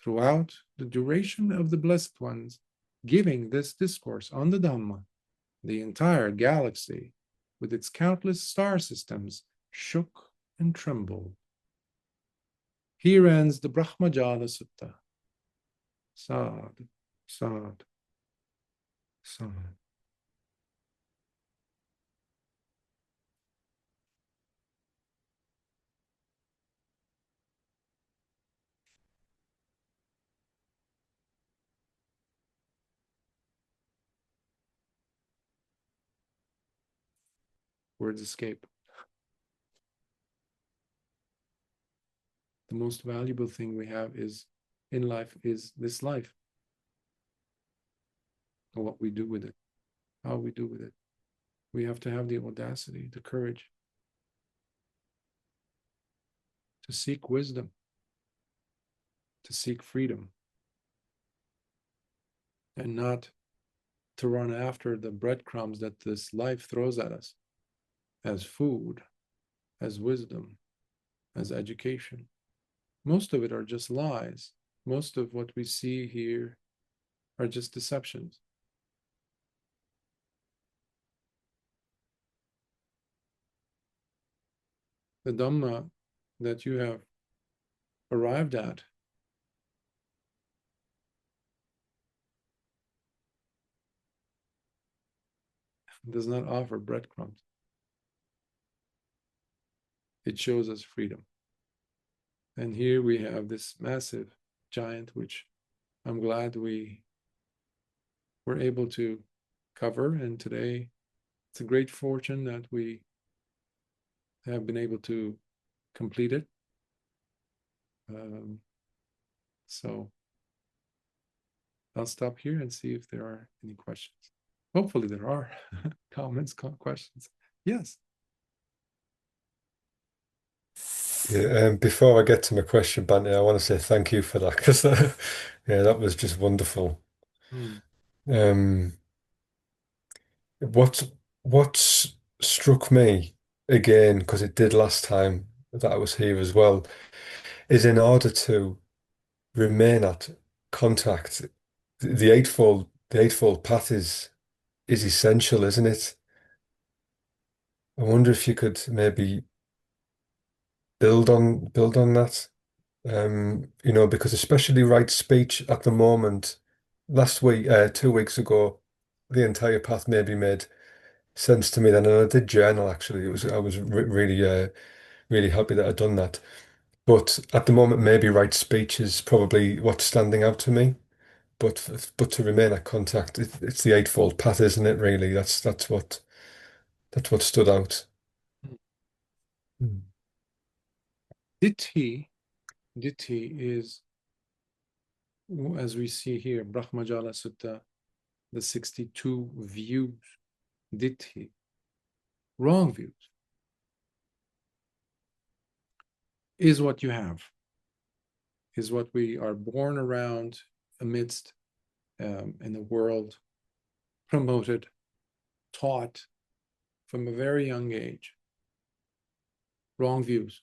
[SPEAKER 1] throughout the duration of the Blessed One's giving this discourse on the Dhamma, the entire galaxy, with its countless star systems, shook and trembled. Here ends the Brahmajāla Sutta. Sad, sad, sad. Words escape. The most valuable thing we have is in life is this life. And what we do with it, how we do with it. We have to have the audacity, the courage to seek wisdom, to seek freedom, and not to run after the breadcrumbs that this life throws at us as food, as wisdom, as education. Most of it are just lies. Most of what we see here are just deceptions. The Dhamma that you have arrived at does not offer breadcrumbs. It shows us freedom. And here we have this massive giant, which I'm glad we were able to cover. And today, it's a great fortune that we have been able to complete it. So I'll stop here and see if there are any questions. Hopefully there are comments, questions. Yes.
[SPEAKER 2] Yeah, before I get to my question, Bhante, I want to say thank you for that because yeah, that was just wonderful.
[SPEAKER 1] Hmm.
[SPEAKER 2] Um, what what struck me again, because it did last time that I was here as well, is in order to remain at contact, the eightfold path is essential, isn't it? I wonder if you could maybe build on that. Because especially right speech at the moment, last week, 2 weeks ago, the entire path maybe made sense to me then, and I did journal actually. It was I was really really happy that I'd done that. But at the moment, maybe right speech is probably what's standing out to me. But to remain at contact, it's the eightfold path, isn't it? Really, that's what stood out. Mm.
[SPEAKER 1] Ditti, ditti is, as we see here, Brahmajāla Sutta, the 62 views. Ditti, wrong views, is what you have, is what we are born around, amidst, in the world, promoted, taught from a very young age. Wrong views.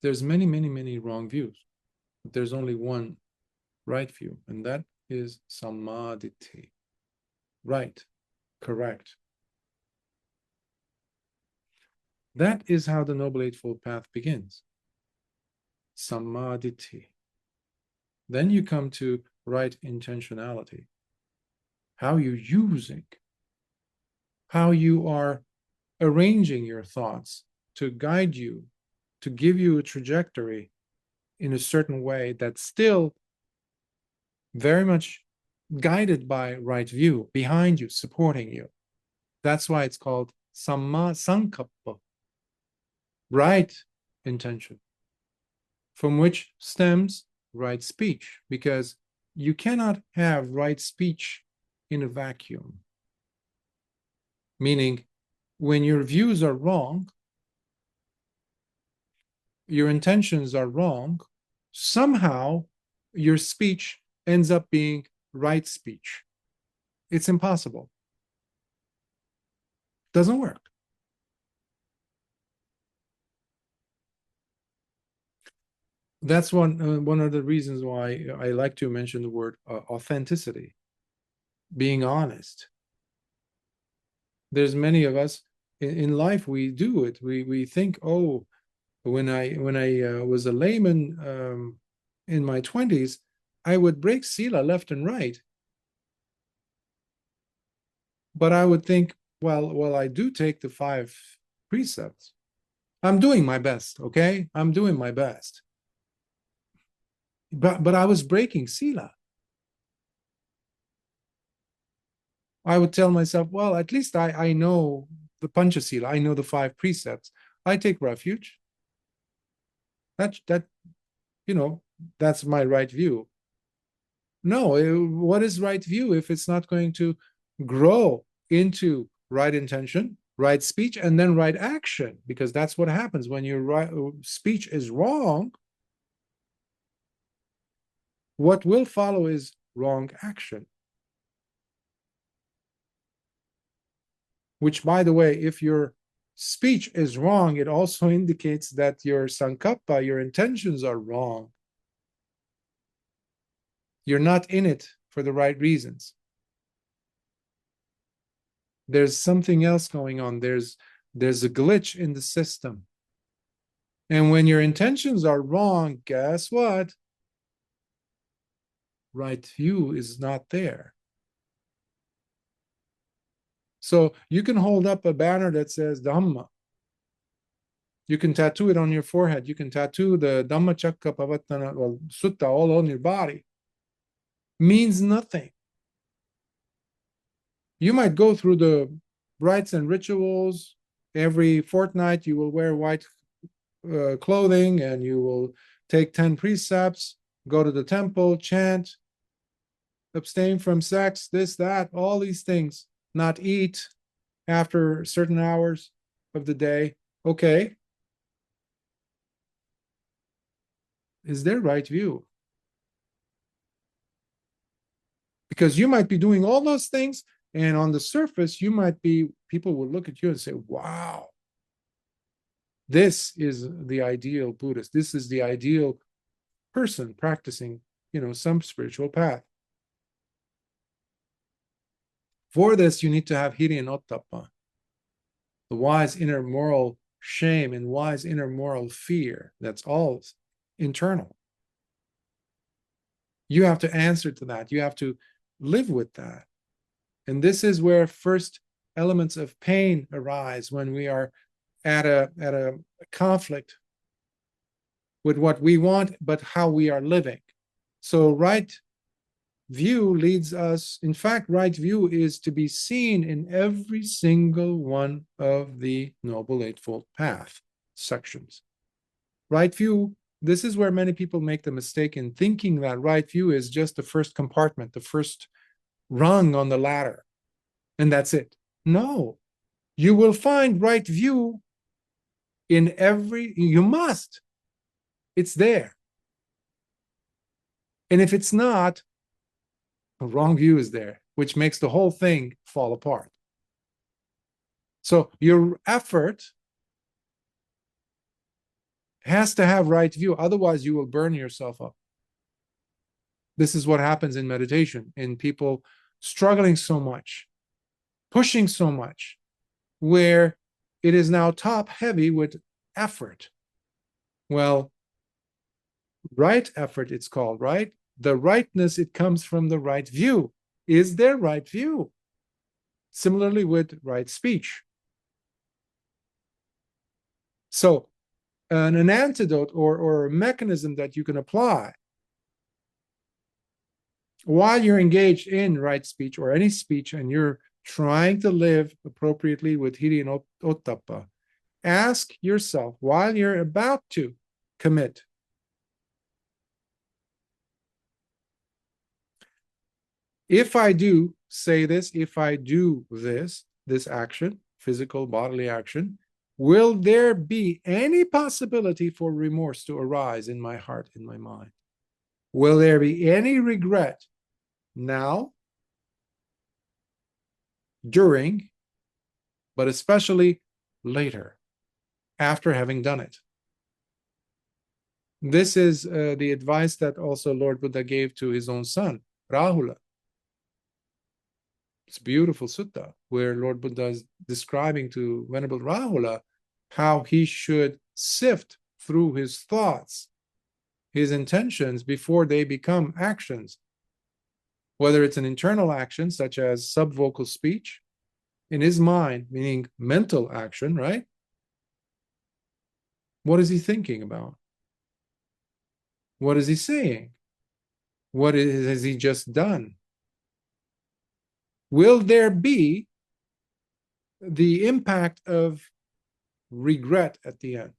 [SPEAKER 1] There's many, many, many wrong views, but there's only one right view, and that is samadhi. Right, correct. That is how the Noble Eightfold Path begins. Samadhi. Then you come to right intentionality. How you're using, how you are arranging your thoughts to guide you, to give you a trajectory in a certain way that's still very much guided by right view, behind you, supporting you. That's why it's called samma sankappa, right intention, from which stems right speech, because you cannot have right speech in a vacuum. Meaning, when your views are wrong, your intentions are wrong, somehow your speech ends up being right speech. It's impossible. Doesn't work. That's one of the reasons why I like to mention the word authenticity, being honest. There's many of us in life, we do it. We think, oh, when I was a layman in my 20s, I would break sila left and right. But I would think, well, I do take the 5 precepts. I'm doing my best, okay? I'm doing my best. But I was breaking sila. I would tell myself, well, at least I know the Panchasila, I know the 5 precepts. I take refuge. That that's my right view. No, what is right view if it's not going to grow into right intention, right speech, and then right action? Because that's what happens when your right speech is wrong. What will follow is wrong action. Which, by the way, if your speech is wrong, it also indicates that your sankappa, your intentions are wrong. You're not in it for the right reasons. There's something else going on. There's a glitch in the system. And when your intentions are wrong, guess what? Right view is not there. So you can hold up a banner that says Dhamma. You can tattoo it on your forehead. You can tattoo the Dhamma Chakka Pavattana or Sutta all on your body. Means nothing. You might go through the rites and rituals. Every fortnight, you will wear white clothing and you will take 10 precepts, go to the temple, chant, abstain from sex, this, that, all these things, not eat after certain hours of the day. Okay. Is there right view? Because you might be doing all those things, and on the surface, people will look at you and say, wow, this is the ideal Buddhist. This is the ideal person practicing, some spiritual path. For this, you need to have hiri and ottappa, the wise inner moral shame and wise inner moral fear. That's all internal. You have to answer to that. You have to live with that. And this is where first elements of pain arise, when we are at a conflict with what we want, but how we are living. So right view leads us, in fact, right view is to be seen in every single one of the Noble Eightfold Path sections. Right view, this is where many people make the mistake in thinking that right view is just the first compartment, the first rung on the ladder, and that's it. No, you will find right view in every, you must. It's there. And if it's not, a wrong view is there, which makes the whole thing fall apart. So your effort has to have right view, otherwise you will burn yourself up. This is what happens in meditation, in people struggling so much, pushing so much, where it is now top heavy with effort. Well, right effort, it's called, right? The rightness, it comes from the right view. Is there right view? Similarly with right speech. So an antidote or a mechanism that you can apply while you're engaged in right speech or any speech and you're trying to live appropriately with hiri and ottappa, ask yourself while you're about to commit, if I do say this, if I do this action, physical bodily action, will there be any possibility for remorse to arise in my heart, in my mind? Will there be any regret now, during, but especially later, after having done it? This is the advice that also Lord Buddha gave to his own son, Rahula. It's a beautiful sutta where Lord Buddha is describing to Venerable Rahula how he should sift through his thoughts, his intentions, before they become actions. Whether it's an internal action, such as subvocal speech, in his mind, meaning mental action, right? What is he thinking about? What is he saying? What has he just done? Will there be the impact of regret at the end?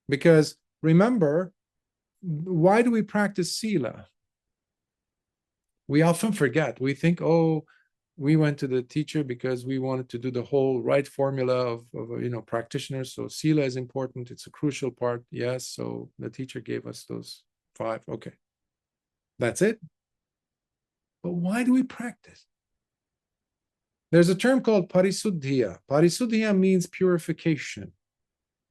[SPEAKER 1] Because remember, why do we practice sila? We often forget. We think, oh, we went to the teacher because we wanted to do the whole right formula of practitioners. So sila is important. It's a crucial part. Yes. So the teacher gave us those 5. Okay. That's it. But why do we practice? There's a term called parisuddhiya. Parisuddhiya means purification.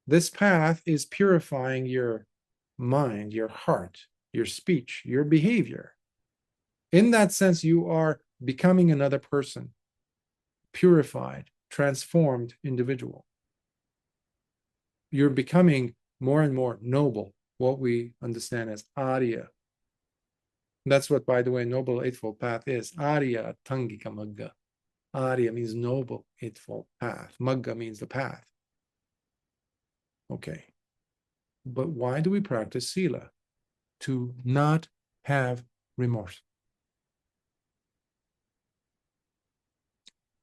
[SPEAKER 1] This path is purifying your mind, your heart, your speech, your behavior. In that sense, you are becoming another person, purified, transformed individual. You're becoming more and more noble, what we understand as Arya. That's what, by the way, Noble Eightfold Path is. Arya Tangika Magga. Arya means Noble Eightfold Path. Magga means the path. Okay. But why do we practice sila? To not have remorse.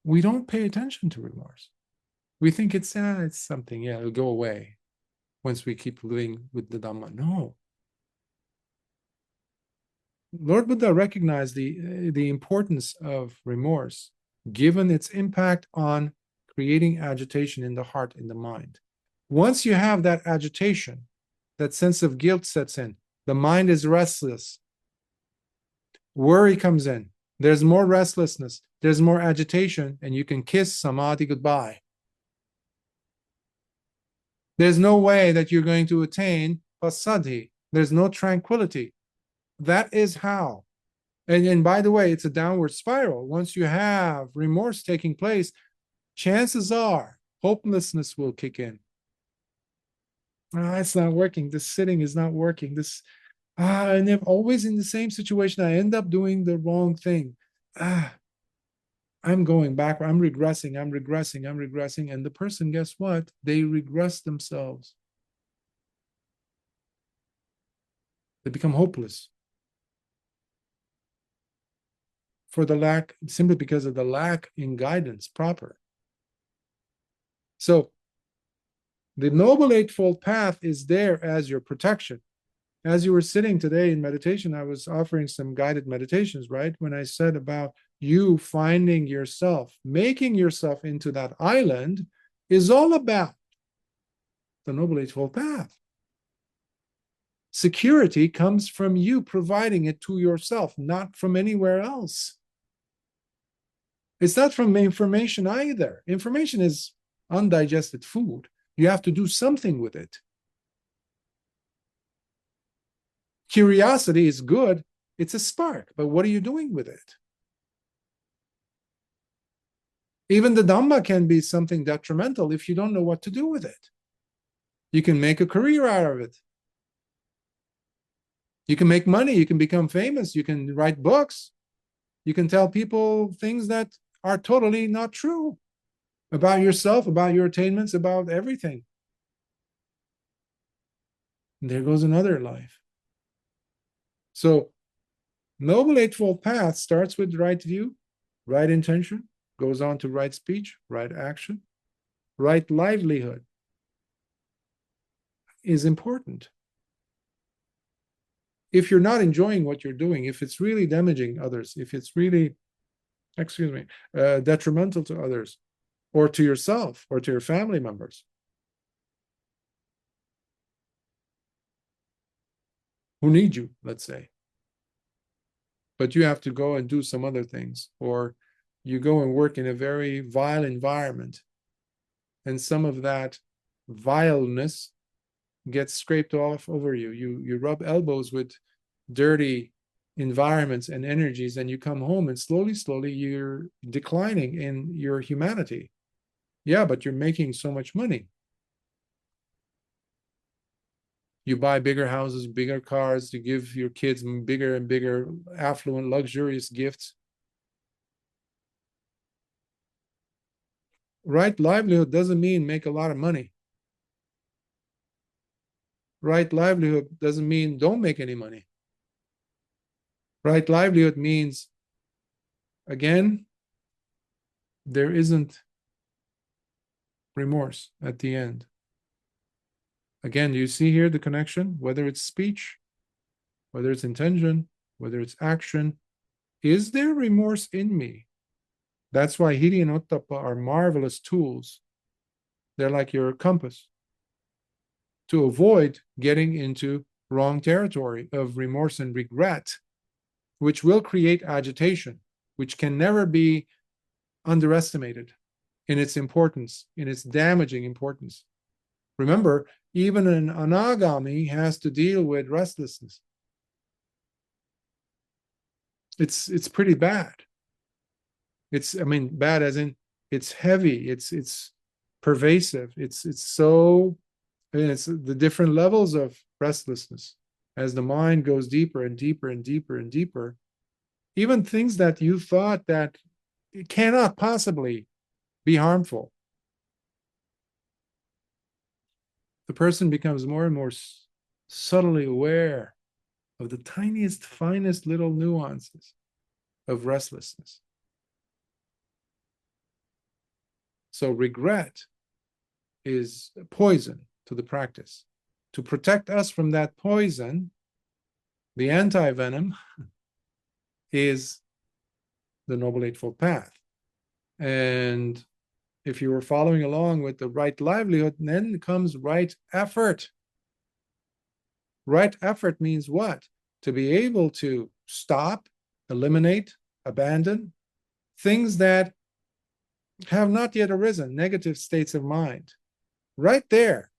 [SPEAKER 1] We don't pay attention to remorse. We think it's something, it'll go away once we keep living with the Dhamma. No. Lord Buddha recognized the importance of remorse, given its impact on creating agitation in the heart, in the mind. Once you have that agitation, that sense of guilt sets in, the mind is restless. Worry comes in. There's more restlessness. There's more agitation, and you can kiss samadhi goodbye. There's no way that you're going to attain passaddhi. There's no tranquility. That is how. And by the way, it's a downward spiral. Once you have remorse taking place, chances are hopelessness will kick in. It's not working. This sitting is not working. This And I'm always in the same situation. I end up doing the wrong thing. I'm going back. I'm regressing. I'm regressing. I'm regressing. And the person, guess what? They regress themselves. They become hopeless for the lack, simply because of the lack in guidance proper. So the Noble Eightfold Path is there as your protection. As you were sitting today in meditation, I was offering some guided meditations, right? When I said about you finding yourself, making yourself into that island is all about the Noble Eightfold Path. Security comes from you providing it to yourself, not from anywhere else. It's not from information either. Information is undigested food. You have to do something with it. Curiosity is good. It's a spark, but what are you doing with it? Even the Dhamma can be something detrimental if you don't know what to do with it. You can make a career out of it. You can make money. You can become famous. You can write books. You can tell people things that are totally not true about yourself, about your attainments, about everything. And there goes another life. So, Noble Eightfold Path starts with right view, right intention, goes on to right speech, right action, right livelihood is important. If you're not enjoying what you're doing, if it's really damaging others, if it's really, detrimental to others, or to yourself, or to your family members, who need you, let's say, but you have to go and do some other things, or you go and work in a very vile environment, and some of that vileness gets scraped off over you. You rub elbows with dirty environments and energies, and you come home and slowly you're declining in your humanity. Yeah, but you're making so much money. You buy bigger houses, bigger cars, you give your kids bigger and bigger affluent luxurious gifts. Right livelihood doesn't mean make a lot of money. Right livelihood doesn't mean don't make any money. Right livelihood means, again, there isn't remorse at the end. Again, you see here the connection, whether it's speech, whether it's intention, whether it's action. Is there remorse in me? That's why Hiri and Ottappa are marvelous tools. They're like your compass to avoid getting into wrong territory of remorse and regret, which will create agitation, which can never be underestimated in its importance, in its damaging importance. Remember, even an anagami has to deal with restlessness. It's pretty bad. Bad as in it's heavy, it's pervasive, it's so, it's the different levels of restlessness as the mind goes deeper and deeper and deeper and deeper. Even things that you thought that it cannot possibly be harmful, the person becomes more and more subtly aware of the tiniest, finest little nuances of restlessness. So regret is poison to the practice. To protect us from that poison, the anti-venom is the Noble Eightfold Path. And if you were following along with the right livelihood, then comes right effort. Right effort means what? To be able to stop, eliminate, abandon things that have not yet arisen, negative states of mind. Right there,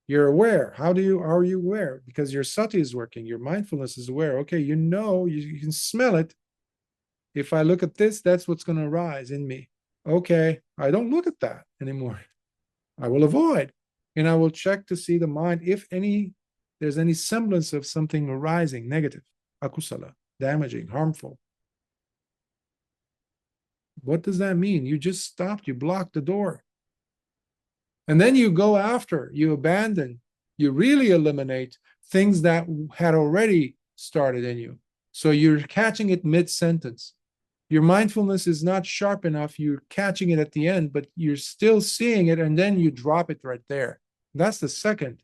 [SPEAKER 1] you're aware. Are you aware? Because your sati is working, your mindfulness is aware. Okay, you can smell it. If I look at this, that's what's going to arise in me. Okay, I don't look at that anymore. I will avoid, and I will check to see the mind if anything there's any semblance of something arising, negative, akusala, damaging, harmful. What does that mean? You just stopped, you blocked the door. And then you go after, you abandon, you really eliminate things that had already started in you. So you're catching it mid-sentence. Your mindfulness is not sharp enough. You're catching it at the end, but you're still seeing it, and then you drop it right there. That's the second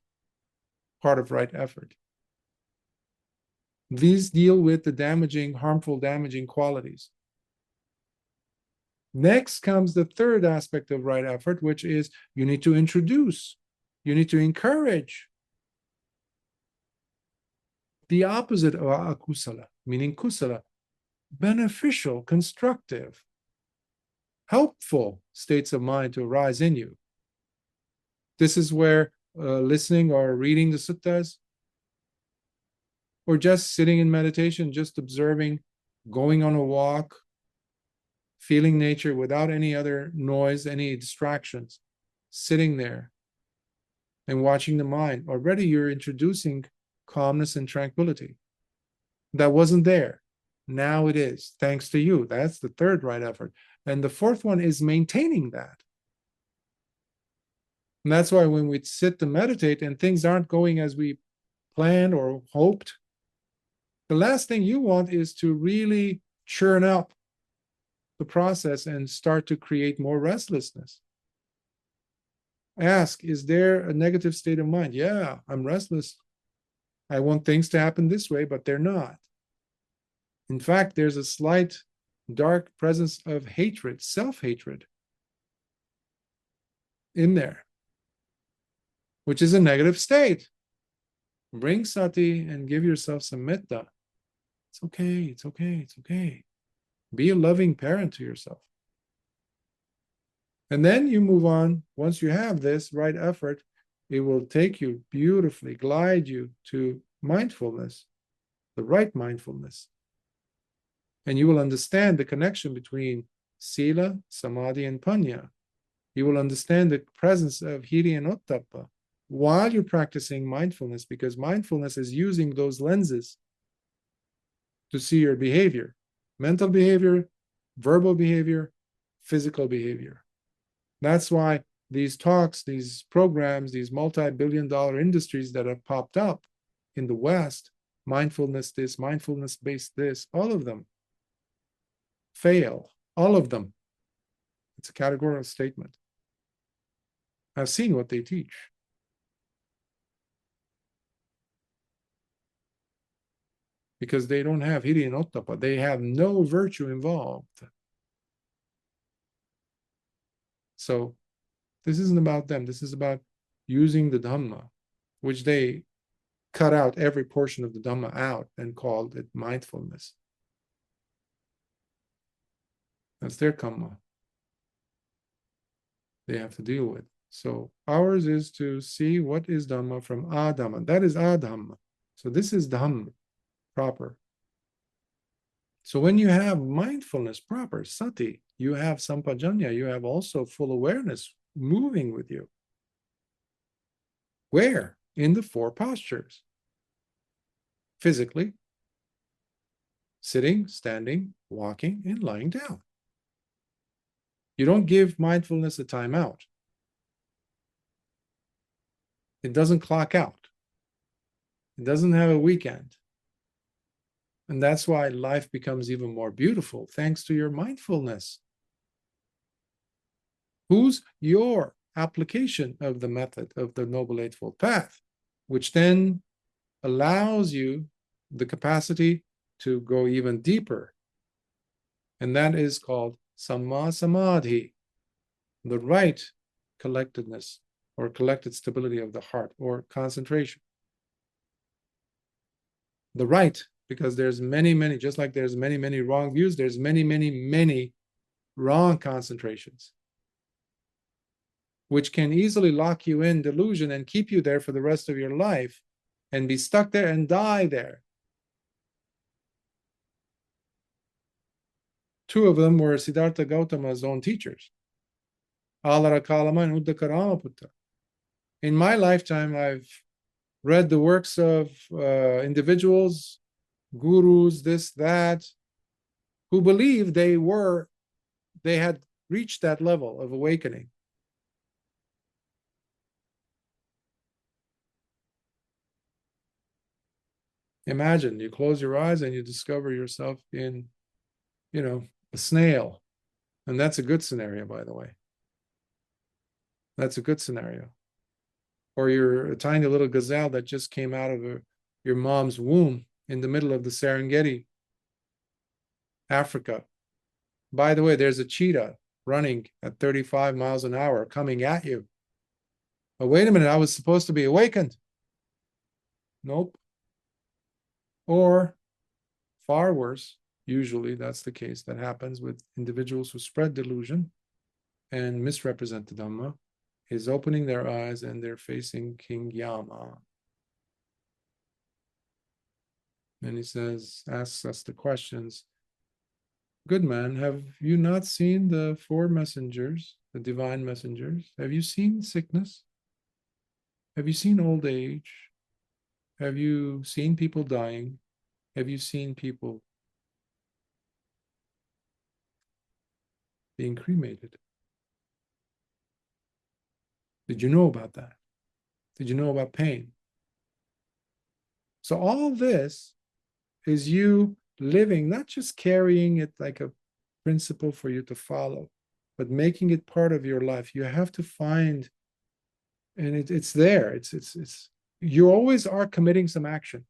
[SPEAKER 1] part of right effort. These deal with the damaging, harmful, damaging qualities. Next comes the third aspect of right effort, which is you need to introduce, you need to encourage the opposite of akusala, meaning kusala, beneficial, constructive, helpful states of mind to arise in you. This is where listening or reading the suttas, or just sitting in meditation, just observing, going on a walk, feeling nature without any other noise, any distractions, sitting there and watching the mind. Already you're introducing calmness and tranquility. That wasn't there. Now it is, thanks to you. That's the third right effort. And the fourth one is maintaining that. And that's why when we sit to meditate and things aren't going as we planned or hoped, the last thing you want is to really churn up the process and start to create more restlessness. Ask, is there a negative state of mind? Yeah, I'm restless. I want things to happen this way, but they're not. In fact, there's a slight dark presence of hatred, self-hatred in there, which is a negative state. Bring sati and give yourself some metta. It's okay, it's okay, it's okay. Be a loving parent to yourself. And then you move on. Once you have this right effort, it will take you beautifully, glide you to mindfulness, the right mindfulness. And you will understand the connection between sila, samadhi, and panya. You will understand the presence of hiri and ottappa while you're practicing mindfulness, because mindfulness is using those lenses to see your behavior, mental behavior, verbal behavior, physical behavior. That's why these talks, these programs, these multi-billion-dollar industries that have popped up in the West, mindfulness this, mindfulness-based this, all of them fail. All of them. It's a categorical statement. I've seen what they teach. Because they don't have hiri and ottappa. They have no virtue involved. So this isn't about them. This is about using the Dhamma, which they cut out every portion of the Dhamma out and called it mindfulness. That's their karma they have to deal with. So ours is to see what is Dhamma from Adhamma. That is Adhamma. So this is Dhamma proper. So when you have mindfulness proper, sati, you have sampajanya, you have also full awareness moving with you. Where? In the four postures. Physically, sitting, standing, walking, and lying down. You don't give mindfulness a timeout. It doesn't clock out. It doesn't have a weekend. And that's why life becomes even more beautiful, thanks to your mindfulness. Who's your application of the method of the Noble Eightfold Path, which then allows you the capacity to go even deeper. And that is called Samma Samadhi, the right collectedness or collected stability of the heart or concentration. The right, because there's many, just like there's many wrong views, there's many wrong concentrations, which can easily lock you in delusion and keep you there for the rest of your life and be stuck there and die there. Two of them were Siddhartha Gautama's own teachers, Alara Kalama and Uddaka Ramaputta. In my lifetime, I've read the works of individuals, gurus, this, that, who believed they had reached that level of awakening. Imagine you close your eyes and you discover yourself in, a snail. And that's a good scenario, by the way. That's a good scenario. Or you're a tiny little gazelle that just came out of your mom's womb in the middle of the Serengeti, Africa. By the way, there's a cheetah running at 35 miles an hour coming at you. Oh, wait a minute, I was supposed to be awakened. Nope. Or far worse, usually that's the case that happens with individuals who spread delusion and misrepresent the Dhamma, is opening their eyes and they're facing King Yama. And he asks us the questions. Good man, have you not seen the four messengers, the divine messengers? Have you seen sickness? Have you seen old age? Have you seen people dying? Have you seen people being cremated? Did you know about that? Did you know about pain? So all this is you living, not just carrying it like a principle for you to follow, but making it part of your life. You have to find, and it's there. It's you always are committing some action.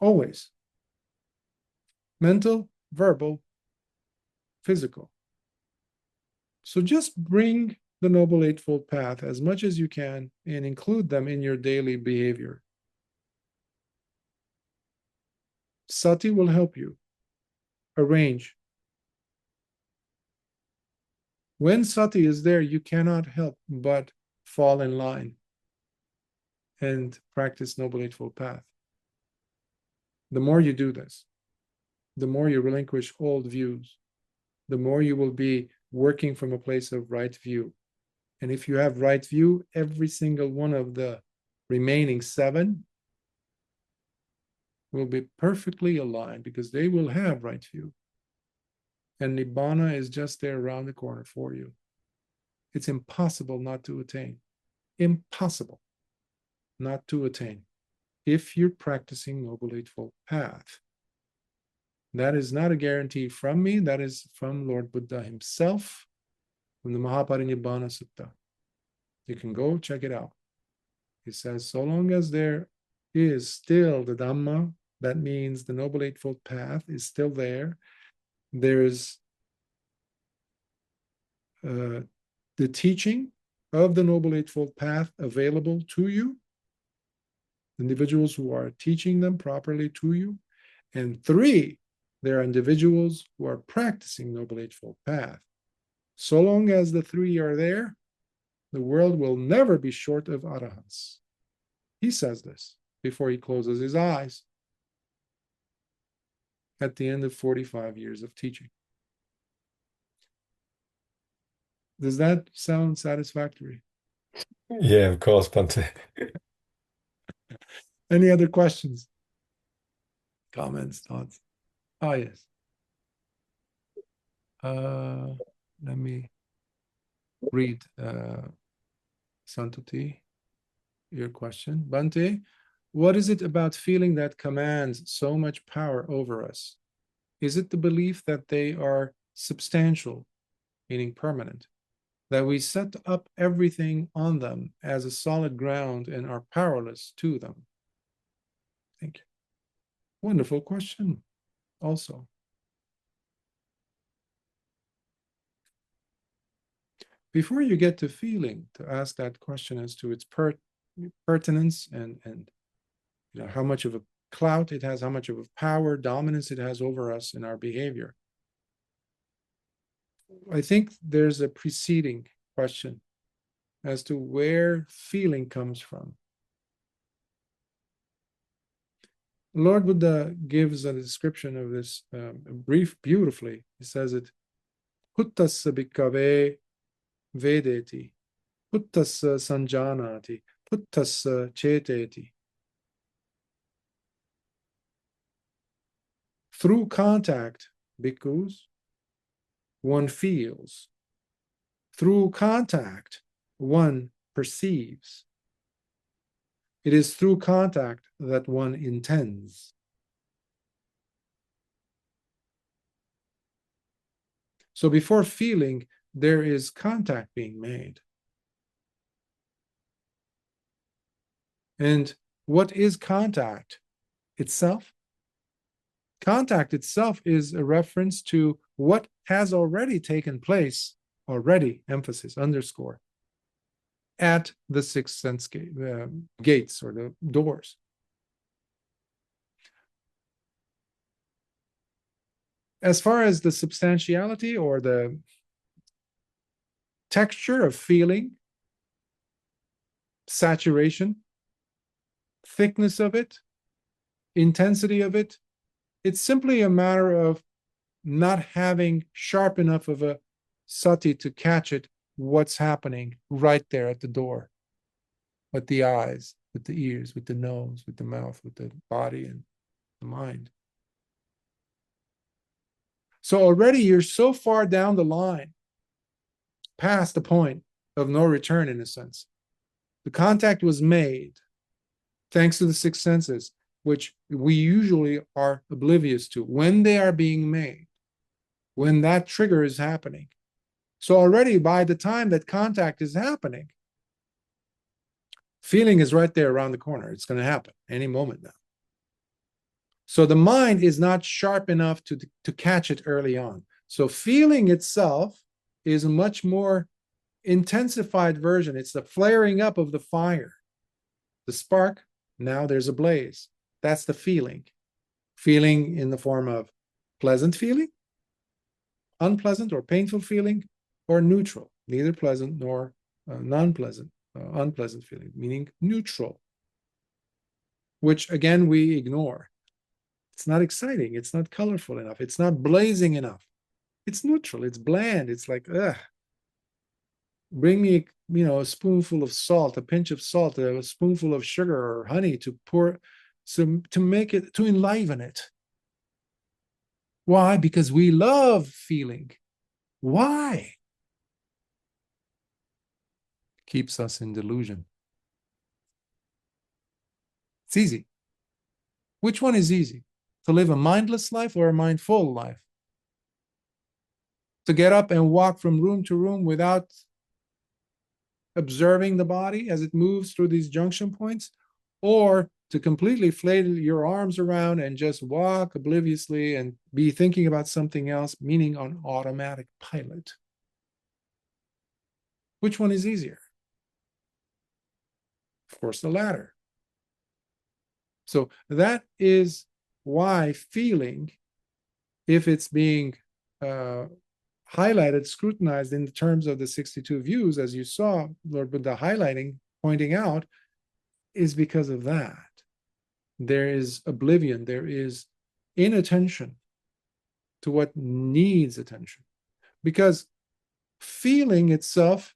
[SPEAKER 1] Always. Mental, verbal, physical. So just bring the Noble Eightfold Path as much as you can and include them in your daily behavior. Sati will help you arrange. When Sati is there, you cannot help but fall in line and practice Noble Eightfold Path. The more you do this, the more you relinquish old views, the more you will be working from a place of right view. And if you have right view, every single one of the remaining 7 will be perfectly aligned because they will have right view. And Nibbana is just there around the corner for you. It's impossible not to attain. Impossible not to attain if you're practicing Noble Eightfold Path. That is not a guarantee from me. That is from Lord Buddha himself, from the Mahaparinibbana Sutta. You can go check it out. He says, so long as there is still the Dhamma, that means the Noble Eightfold Path is still there. There's the teaching of the Noble Eightfold Path available to you, individuals who are teaching them properly to you. And 3, there are individuals who are practicing Noble Eightfold Path. So long as the 3 are there, the world will never be short of arahants. He says this before he closes his eyes at the end of 45 years of teaching. Does that sound satisfactory?
[SPEAKER 2] Yeah, of course, Bhante.
[SPEAKER 1] Any other questions? Comments, thoughts? Oh, yes. Let me read Santuti, your question. Bhante, what is it about feeling that commands so much power over us? Is it the belief that they are substantial, meaning permanent, that we set up everything on them as a solid ground and are powerless to them? Thank you. Wonderful question also. Before you get to feeling, to ask that question as to its pertinence and how much of a clout it has, how much of a power, dominance it has over us in our behavior. I think there's a preceding question as to where feeling comes from. Lord Buddha gives a description of this brief beautifully. He says it, Puttassa bhikkave vedeti, Puttassa sanjanati, puttasa ceteti. Through contact, bhikkhus, one feels. Through contact, one perceives. It is through contact that one intends. So before feeling, there is contact being made. And what is contact itself? Contact itself is a reference to what has already taken place, already, emphasis, underscore, at the sixth sense gates or the doors. As far as the substantiality or the texture of feeling, saturation, thickness of it, intensity of it, it's simply a matter of not having sharp enough of a sati to catch it, what's happening right there at the door, with the eyes, with the ears, with the nose, with the mouth, with the body and the mind. So already you're so far down the line, past the point of no return in a sense. The contact was made thanks to the six senses, which we usually are oblivious to when they are being made, when that trigger is happening. So already by the time that contact is happening, feeling is right there around the corner. It's going to happen any moment now. So the mind is not sharp enough to catch it early on. So feeling itself is a much more intensified version. It's the flaring up of the fire. The spark, now there's a blaze. That's the feeling. Feeling in the form of pleasant feeling, unpleasant or painful feeling, or neutral, neither pleasant nor non-pleasant, unpleasant feeling, meaning neutral, which again we ignore. It's not exciting. It's not colorful enough. It's not blazing enough. It's neutral. It's bland. It's like, ugh. Bring me, a spoonful of salt, a pinch of salt, a spoonful of sugar or honey to pour, so to make it, to enliven it. Why? Because we love feeling. Why? Keeps us in delusion. It's easy. Which one is easy? To live a mindless life or a mindful life? To get up and walk from room to room without observing the body as it moves through these junction points, or to completely flail your arms around and just walk obliviously and be thinking about something else, meaning on automatic pilot? Which one is easier? Of course, the latter. So that is why feeling, if it's being highlighted, scrutinized in the terms of the 62 views, as you saw Lord Buddha highlighting, pointing out, is because of that. There is oblivion, there is inattention to what needs attention. Because feeling itself,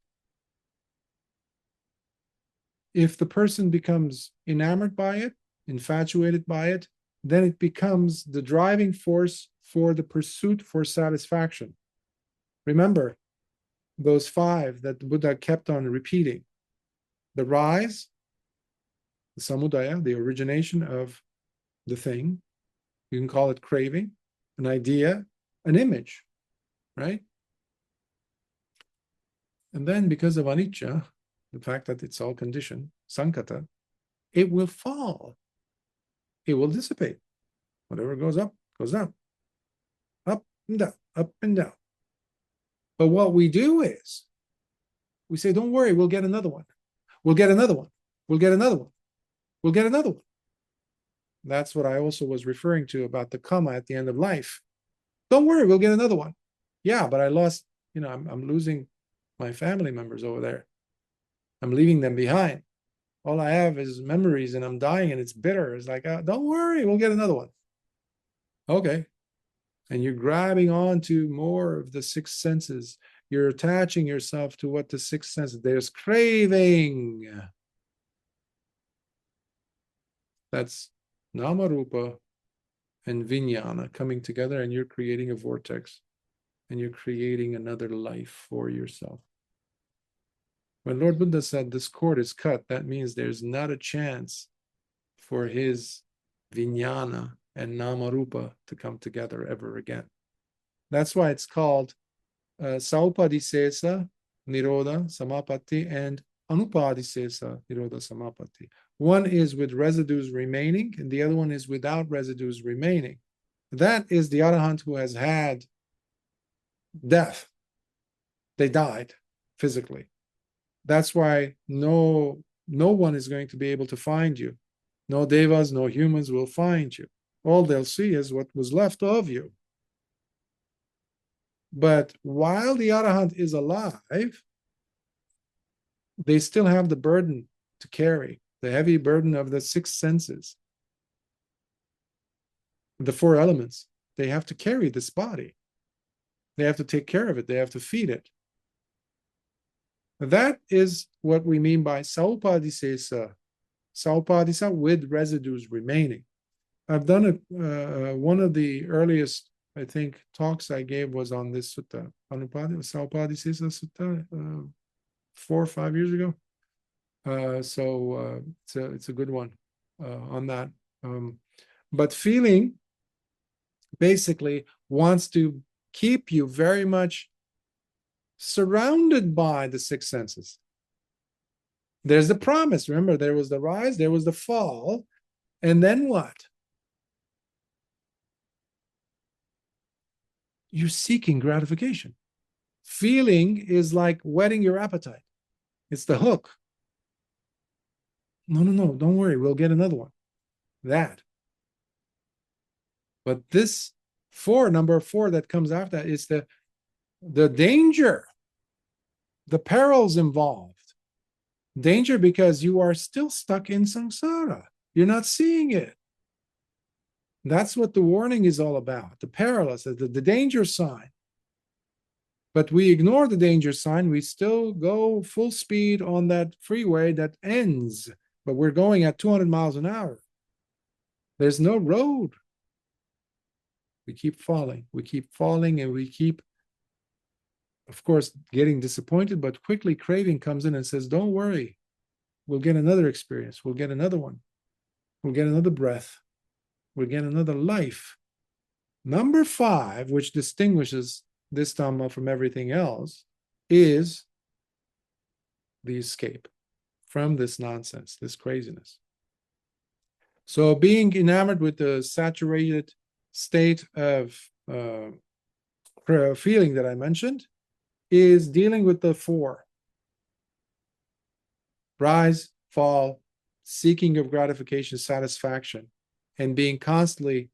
[SPEAKER 1] if the person becomes enamored by it, infatuated by it, then it becomes the driving force for the pursuit for satisfaction. Remember those 5 that the Buddha kept on repeating: the rise, the samudaya, the origination of the thing. You can call it craving, an idea, an image, right? And then because of anicca, the fact that it's all conditioned, sankata, it will fall. It will dissipate. Whatever goes up, goes down. Up and down, up and down. But what we do is, we say, don't worry, we'll get another one. We'll get another one. We'll get another one. We'll get another one. That's what I also was referring to about the karma at the end of life. Don't worry, we'll get another one. Yeah, but I lost, I'm losing my family members over there. I'm leaving them behind. All I have is memories and I'm dying and it's bitter. It's like, don't worry, we'll get another one. Okay. And you're grabbing on to more of the 6 senses. You're attaching yourself to what the 6 senses, there's craving. That's Namarupa and Vijnana coming together, and you're creating a vortex, and you're creating another life for yourself. When Lord Buddha said this cord is cut, that means there's not a chance for his Vijnana and Namarupa to come together ever again. That's why it's called Saupadisesa Nirodha Samapatti and Anupadisesa Nirodha Samapatti. One is with residues remaining, and the other one is without residues remaining. That is the Arahant who has had death. They died physically. That's why no one is going to be able to find you. No devas, no humans will find you. All they'll see is what was left of you. But while the Arahant is alive, they still have the burden to carry, the heavy burden of the six senses, the four elements. They have to carry this body. They have to take care of it. They have to feed it. That is what we mean by Saupadisesa. Saupadisa with residues remaining. I've done one of the earliest, I think, talks I gave was on this sutta, Saupadisesa Sutta, 4 or 5 years ago. So it's a good one on that. But feeling basically wants to keep you very much surrounded by the six senses. There's the promise. Remember, there was the rise, there was the fall, and then what? You're seeking gratification. Feeling is like whetting your appetite. It's the hook. No, don't worry, we'll get another one. That. But this number 4 that comes after that is the danger, the perils involved. Danger because you are still stuck in samsara. You're not seeing it. That's what the warning is all about. The perilous, the danger sign. But we ignore the danger sign. We still go full speed on that freeway that ends. But we're going at 200 miles an hour. There's no road. We keep falling. We keep falling, and we keep, of course, getting disappointed, but quickly craving comes in and says, don't worry. We'll get another experience. We'll get another one. We'll get another breath. We'll get another life. Number 5, which distinguishes this Dhamma from everything else, is the escape from this nonsense, this craziness. So being enamored with the saturated state of feeling that I mentioned is dealing with the 4. Rise, fall, seeking of gratification, satisfaction, and being constantly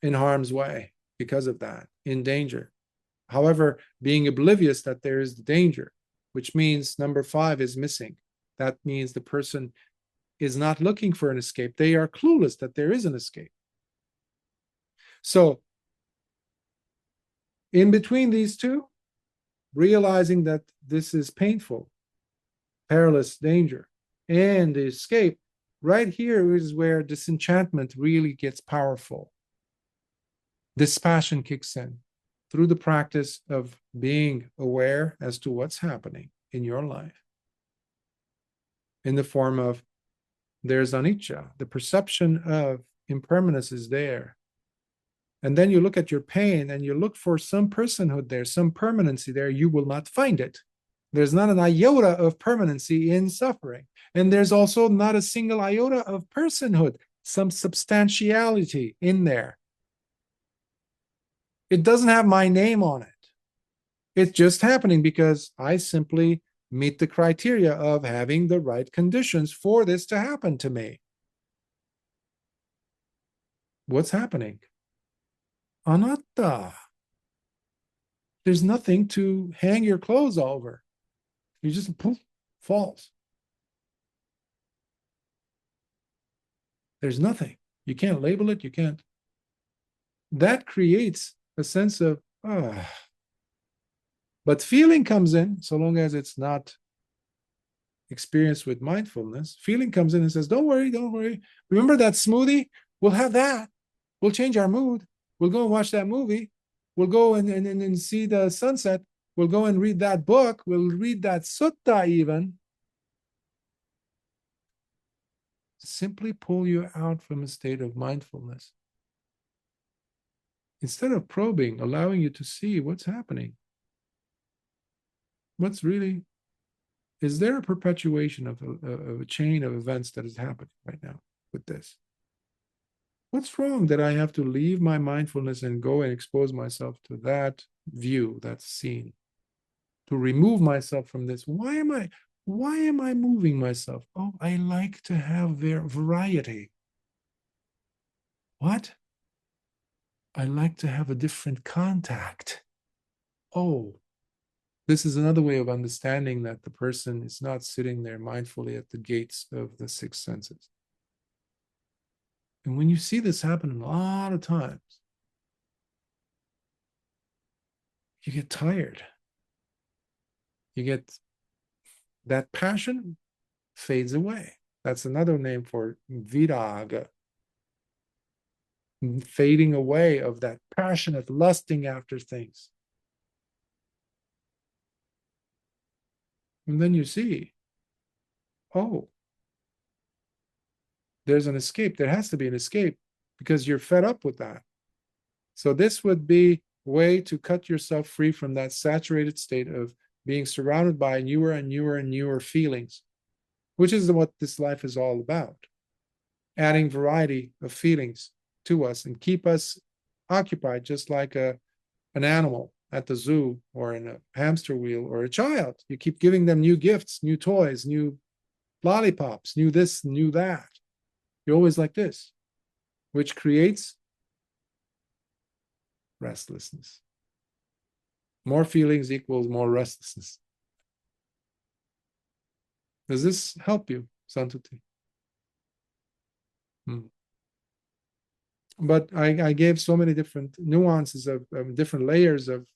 [SPEAKER 1] in harm's way because of that, in danger. However, being oblivious that there is danger, which means number 5 is missing. That means the person is not looking for an escape. They are clueless that there is an escape. So, in between these two, realizing that this is painful, perilous, danger, and the escape, right here is where disenchantment really gets powerful. Dispassion kicks in through the practice of being aware as to what's happening in your life. In the form of, there's anicca, the perception of impermanence is there. And then you look at your pain and you look for some personhood there, some permanency there, you will not find it. There's not an iota of permanency in suffering. And there's also not a single iota of personhood, some substantiality in there. It doesn't have my name on it. It's just happening because I simply meet the criteria of having the right conditions for this to happen to me. What's happening? Anatta. There's nothing to hang your clothes over. You just poof, falls. There's nothing. You can't label it. You can't. That creates a sense of, But feeling comes in so long as it's not experience with mindfulness, feeling comes in and says, don't worry, don't worry. Remember that smoothie? We'll have that. We'll change our mood. We'll go and watch that movie. We'll go and see the sunset. We'll go and read that book. We'll read that sutta even. Simply pull you out from a state of mindfulness. Instead of probing, allowing you to see what's happening. What's really, is there a perpetuation of a chain of events that is happening right now with this? What's wrong that I have to leave my mindfulness and go and expose myself to that view, that scene, to remove myself from this? Why am I moving myself? Oh, I like to have variety. What? I like to have a different contact. Oh, this is another way of understanding that the person is not sitting there mindfully at the gates of the six senses. And when you see this happen a lot of times, you get tired. You get that passion fades away. That's another name for viraga, fading away of that passionate lusting after things. And then you see, oh, there's an escape. There has to be an escape because you're fed up with that. So this would be a way to cut yourself free from that saturated state of being surrounded by newer and newer and newer feelings, which is what this life is all about. Adding variety of feelings to us and keep us occupied, just like an animal at the zoo or in a hamster wheel, or a child. You keep giving them new gifts, new toys, new lollipops, new this, new that. You're always like this, which creates restlessness. More feelings equals more restlessness. Does this help you, Santuti? But I gave so many different nuances of different layers of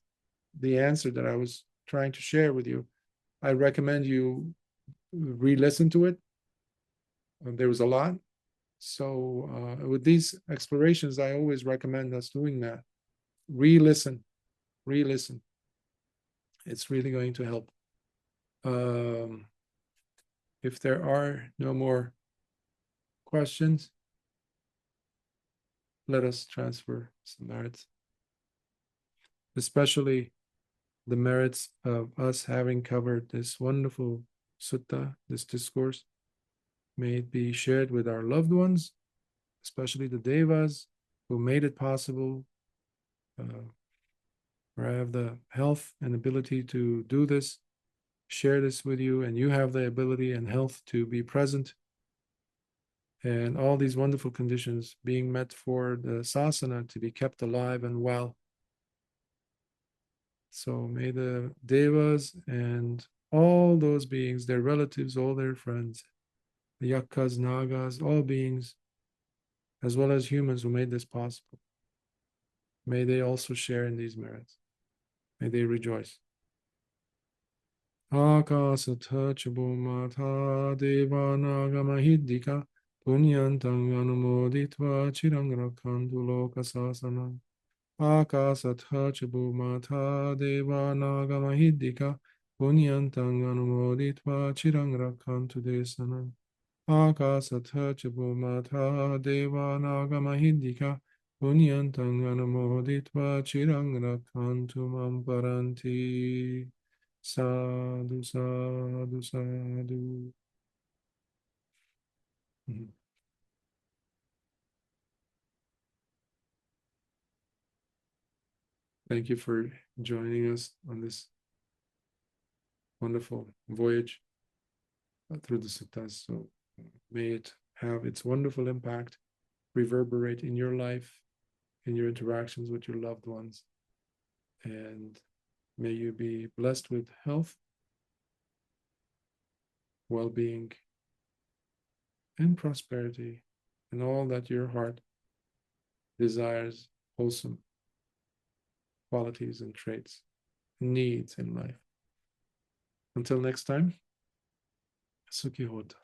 [SPEAKER 1] the answer that I was trying to share with you. I recommend you re-listen to it. There was a lot. So with these explorations, I always recommend us doing that. Re-listen. It's really going to help. If there are no more questions, let us transfer some merits, especially the merits of us having covered this wonderful sutta, this discourse. May it be shared with our loved ones, especially the devas who made it possible, or I have the health and ability to do this, share this with you, and you have the ability and health to be present. And all these wonderful conditions being met for the sasana to be kept alive and well. So may the devas and all those beings, their relatives, all their friends, the yaksas, nagas, all beings, as well as humans who made this possible, may they also share in these merits. May they rejoice. Akasatha Chubumata Devanaga Mahidika Punyantang Anumoditva Chirang Rakhantu Loka Sasana. Akasatha Chubumata Devanaga Mahidika Punyantang Anumoditva Chirang Rakhantu Desana. Akasatha Chubumata Devanaga Mahidika Punyantang Anumoditva Chirang Rakhantu Mamparanti. Sadhu, sadhu, sadhu. Thank you for joining us on this wonderful voyage through the suttas. So may it have its wonderful impact, reverberate in your life, in your interactions with your loved ones. And may you be blessed with health, well-being, and prosperity, and all that your heart desires, wholesome qualities and traits, needs in life. Until next time, Sukhi hota.